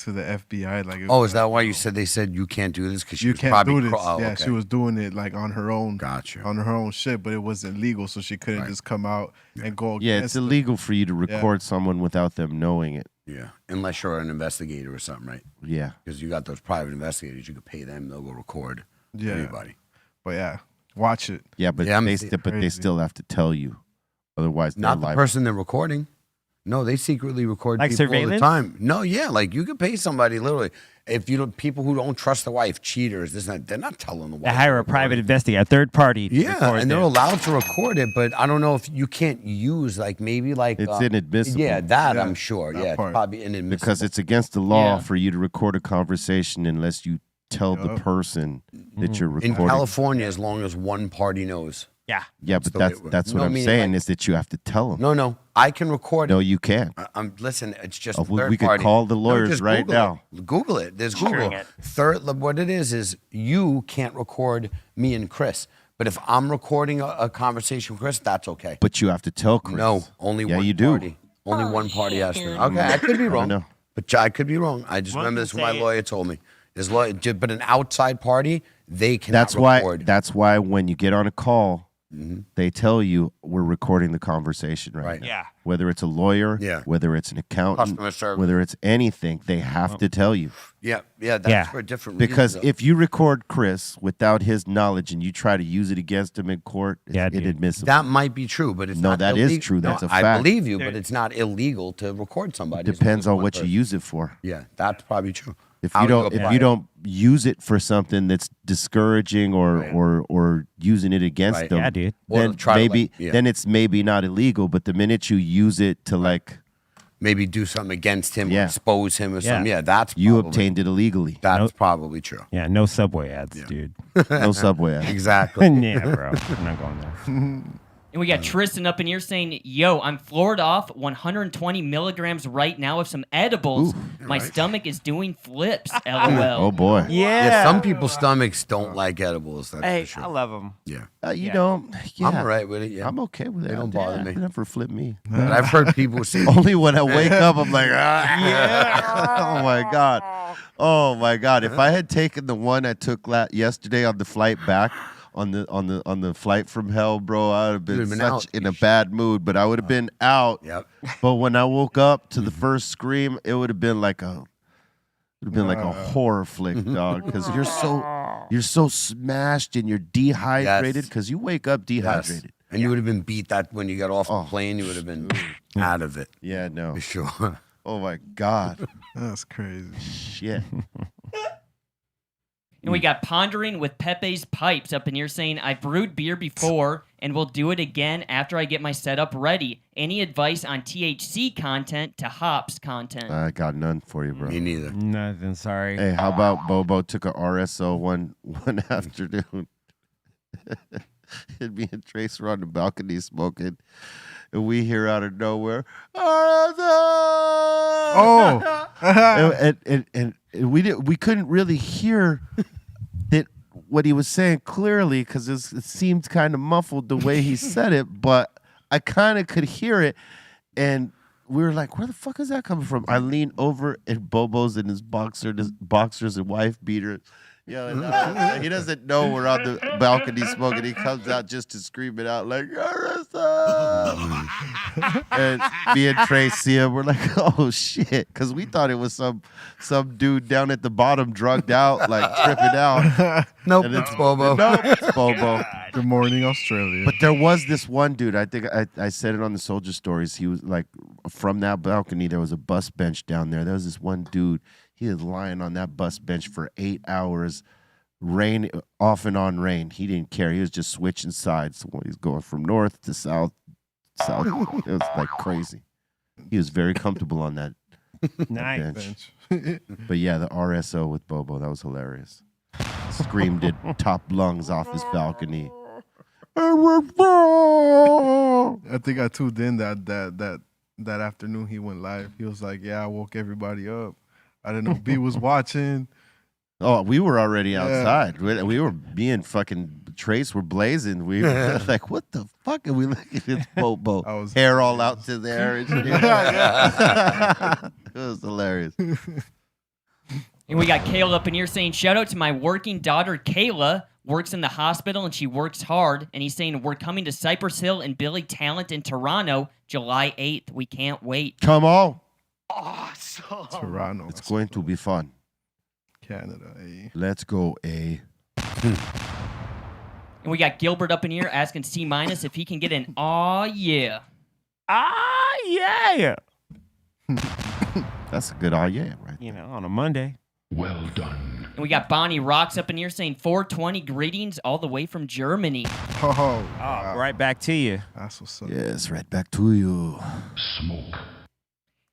FBI, like. It Oh, was is that like, why you said they said you can't do this? Because she you was can't probably do this? oh, Yeah, okay. she was doing it like on her own. Gotcha. On her own shit, but it wasn't legal, so she couldn't Right. just come out and go. Yeah, against it's them. illegal for you to record someone without them knowing it. Yeah, unless you're an investigator or something, right? Yeah. Because you got those private investigators, you could pay them; they'll go record anybody. But yeah, watch it. Yeah, but Yeah, I'm they seeing but they crazy. still have to tell you. Otherwise, they're Not the liable. person they're recording. No, they secretly record Like people all the surveillance? time. No, yeah, like you could pay somebody literally if you don't people who don't trust the wife, cheaters. This and that, they're not telling the wife. They hire a private investigator, a third party. To Yeah, record and they're this. allowed to record it, but I don't know if you can't use like maybe like It's inadmissible. Yeah, that Yeah, I'm sure. that Yeah, it's part. probably inadmissible Because it's against the law Yeah. for you to record a conversation unless you tell the Yup. person that you're in recording. California as long as one party knows. Yeah. Yeah, That's but the way that's it works. that's No, what I'm meaning, saying like- is that you have to tell them. No, I can record No, it. you can't. I'm listen. It's just Oh, a we third could party. call the No, lawyers just right Google now. it. Google it. There's Google. it. Third, what it is you can't record me and Chris. But if I'm recording a conversation with Chris, that's okay. But you have to tell Chris. No, only Yeah, one you do. party. Only one party has to. Okay, I could be wrong. know. But I could be wrong. I just remember this. My say it. lawyer told me. But an outside party, they cannot That's why. record. That's why when you get on a call, Mhm. they tell you we're recording the conversation right, Right. now. Yeah. Whether it's a lawyer, Yeah. whether it's an accountant, Customer service. whether it's anything, they have to tell you. Yeah, that's Yeah. for a different Because reason. if you record Chris without his knowledge and you try to use it against him in court, it's Yeah, dude. inadmissible. That might be true, but it's No, not that is illegal. true. No, That's a I fact. believe you, but it's not illegal to record somebody. as long Depends as on one what you person- use it for. Yeah, that's probably true. If How you do don't, apply if you it? don't use it for something that's discouraging or Right. or using it against Right. them, Yeah, dude. Or then try to, maybe like, yeah. then it's maybe not illegal. But the minute you use it to like Maybe do something against him, Yeah. or expose him, or Yeah. something. Yeah, that's you probably, obtained it illegally, That's Nope. probably true. Yeah. No Subway ads, dude. no subway. ads. Exactly. Yeah, bro. I'm not going there. And we got Tristan up in here saying, "Yo, I'm floored off 120 milligrams right now of some edibles. My stomach is doing flips. LOL." Oh boy, Yeah, some people's stomachs don't like edibles. That's Hey, for sure. I love them. Yeah, you Yeah. don't. Yeah, I'm all right with it. Yeah, I'm okay with it. They don't bother me. Never flip me. But I've heard people say, Only when I wake up, I'm like, oh my god, oh my god. If I had taken the one I took yesterday on the flight back, on the flight from hell, bro, I would have been, You'd have been such out. in a bad mood. But I would have been out. "Yep, But when I woke up to the first scream, it would have been like a horror flick, dog. Because you're so smashed and you're dehydrated. Yes. Because you wake up yes." dehydrated. And you would have been beat that when you got off Oh. the plane. You would have been out of it Yeah, no. for sure. Oh my God. That's crazy. Shit. And we got Pondering with Pepe's Pipes up in here saying, I've brewed beer before and will do it again after I get my setup ready. Any advice on THC content to hops content? I got none for you, bro. Me neither. Nothing. Sorry. Hey, how about Bobo took a RSO one afternoon? And me and Trace were on the balcony smoking, and we hear out of nowhere, RSO! Oh, and we couldn't really hear it what he was saying clearly because it seemed kind of muffled the way he said it, but I kind of could hear it, and we were like, where the fuck is that coming from? I lean over, and Bobo's in his boxers and wife beater. Yeah, he doesn't know we're on the balcony smoking. He comes out just to scream it out like, Arisa! And me and Trace see him. We're like, oh shit, because we thought it was some dude down at the bottom, drugged out, like tripping out. Nope, And it's Bobo. Nope, it's Bobo. good morning, Australia. But there was this one dude. I think I said it on the Soldier Stories. He was like, from that balcony, there was a bus bench down there. There was this one dude. He was lying on that bus bench for 8 hours, rain off and on rain. He didn't care. He was just switching sides. He's going from north to south. It was like crazy. He was very comfortable on that Nice. bench. But yeah, the RSO with Bobo, that was hilarious. Screamed it top lungs off his balcony. I think I tuned in that afternoon he went live. He was like, "Yeah, I woke everybody up. I didn't know B was watching." Oh, we were already outside. We were, me and fucking Trace were blazing. We were like, what the fuck? And we look at this Bobo. Hair all out to there. And shit. It was hilarious. And we got Kayla up in here saying, shout out to my working daughter, Kayla. Works in the hospital and she works hard. And he's saying, we're coming to Cypress Hill and Billy Talent in Toronto, July 8th. We can't wait. Come on. Awesome. Toronto. It's going to be fun. Canada. Eh? Let's go, A. And we got Gilbert up in here asking C- if he can get an aw yeah. Ah, yeah. That's a good yeah, right? You know, on a Monday. Well done. And we got Bonnie Rocks up in here saying 420 greetings all the way from Germany. Oh, Oh, right back to you. that's what's up. Yes, right back to you. Smoke.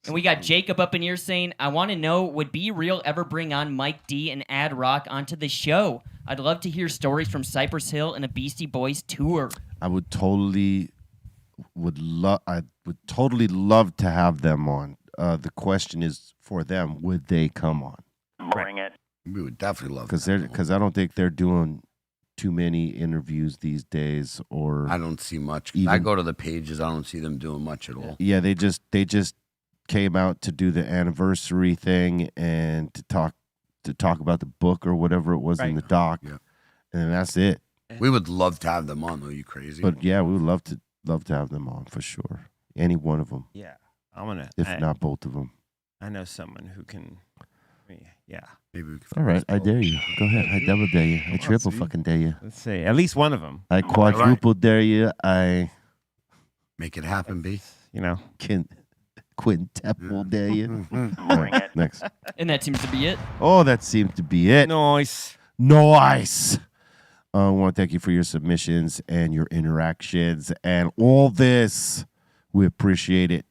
And we got Jacob up in here saying, I want to know, would Be Real ever bring on Mike D and Ad Rock onto the show? I'd love to hear stories from Cypress Hill and a Beastie Boys tour. I would totally love to have them on. The question is for them, would they come on? Bring it. We would definitely love Because that. I don't think they're doing too many interviews these days. Or I don't see much. Even- I go to the pages. I don't see them doing much at all. yeah, they just came out to do the anniversary thing and to talk about the book or whatever it was in Right. the doc, Yeah. and that's it. We would love to have them on, though. You crazy? But yeah, we would love to have them on for sure. Any one of them, Yeah. I'm going to. if not both of them. I know someone who can. Yeah. Maybe we could All right, I dare you. Go ahead. I double dare you. I triple see. fucking dare you. Let's see. At least one of them. I quadruple dare you. I make it happen, B. You know. can quintuple dare you. Bring it. Next. And that seems to be it. Oh, that seemed to be it. Nice. Nice. I want to thank you for your submissions and your interactions and all this. We appreciate it.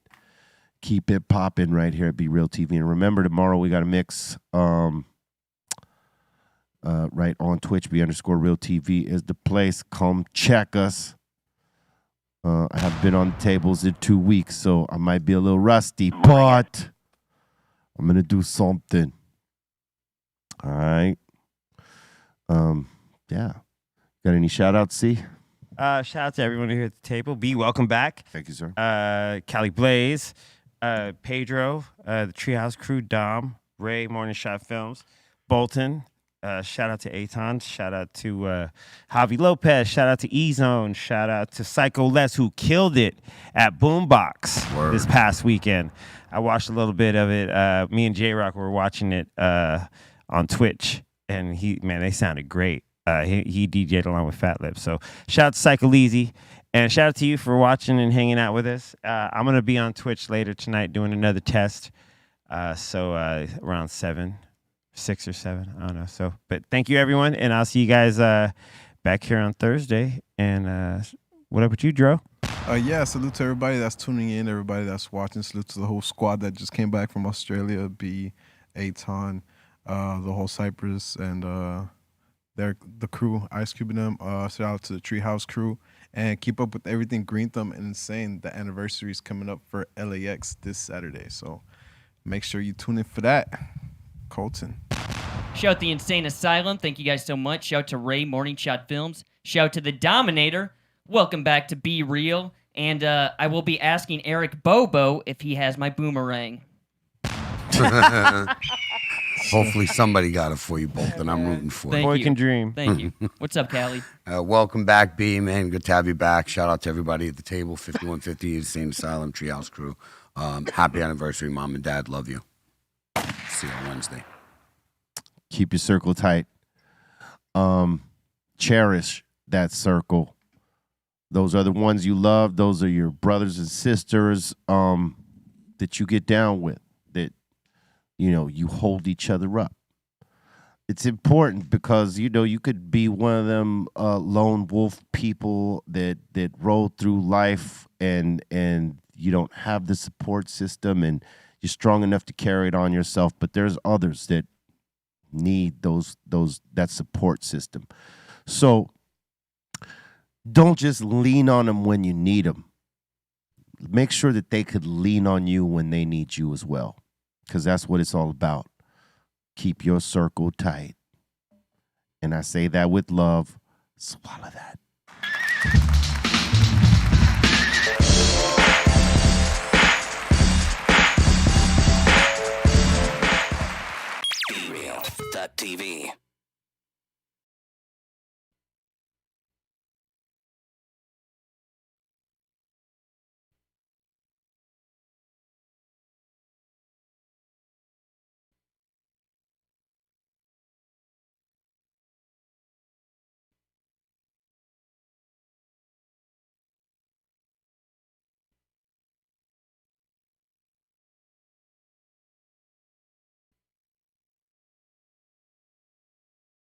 Keep it popping right here at Be Real TV. And remember, tomorrow we got a mix right on Twitch. Be_Real TV is the place. Come check us. I haven't been on the tables in 2 weeks, so I might be a little rusty, but I'm going to do something. All right. Yeah. Got any shout outs, C? Shout out to everyone here at the table. B, welcome back. Thank you, sir. Cali Blaze, Pedro, the Treehouse Crew, Dom, Ray, Morning Shot Films, Bolton. Shout out to Aton. Shout out to Javi Lopez. Shout out to E-Zone. Shout out to Psycho Les, who killed it at Boombox this past weekend. I watched a little bit of it. Me and J-Rock were watching it on Twitch, and they sounded great. He DJ'd along with Fat Lip. So shout out to Psycho Leezy. And shout out to you for watching and hanging out with us. I'm going to be on Twitch later tonight doing another test. So around 6 or 7, I don't know. So, but thank you everyone, and I'll see you guys back here on Thursday. And what up with you, Dro? Yeah, salute to everybody that's tuning in, everybody that's watching. Salute to the whole squad that just came back from Australia, B, Aton, the whole Cypress, and the crew, Ice Cube and them. Shout out to the Treehouse crew. And keep up with everything Greenthumb and Insane. The anniversary is coming up for LAX this Saturday. So make sure you tune in for that. Colton. Shout out the Insane Asylum. Thank you guys so much. Shout out to Ray, Morning Shot Films. Shout out to the Dominator. Welcome back to Be Real. And I will be asking Eric Bobo if he has my boomerang. Hopefully somebody got it for you, Bolton. I'm rooting for Thank you. Boy you. can dream. Thank you. What's up, Callie? Welcome back, B, man. Good to have you back. Shout out to everybody at the table, 5150, Insane Asylum, Treehouse crew. Happy anniversary, Mom and Dad. Love you. See you on Wednesday. Keep your circle tight. Cherish that circle. Those are the ones you love. Those are your brothers and sisters that you get down with, that, you know, you hold each other up. It's important because, you know, you could be one of them lone wolf people that roll through life and you don't have the support system and you're strong enough to carry it on yourself. But there's others that need that support system. So don't just lean on them when you need them. Make sure that they could lean on you when they need you as well, because that's what it's all about. Keep your circle tight. And I say that with love. Swallow that.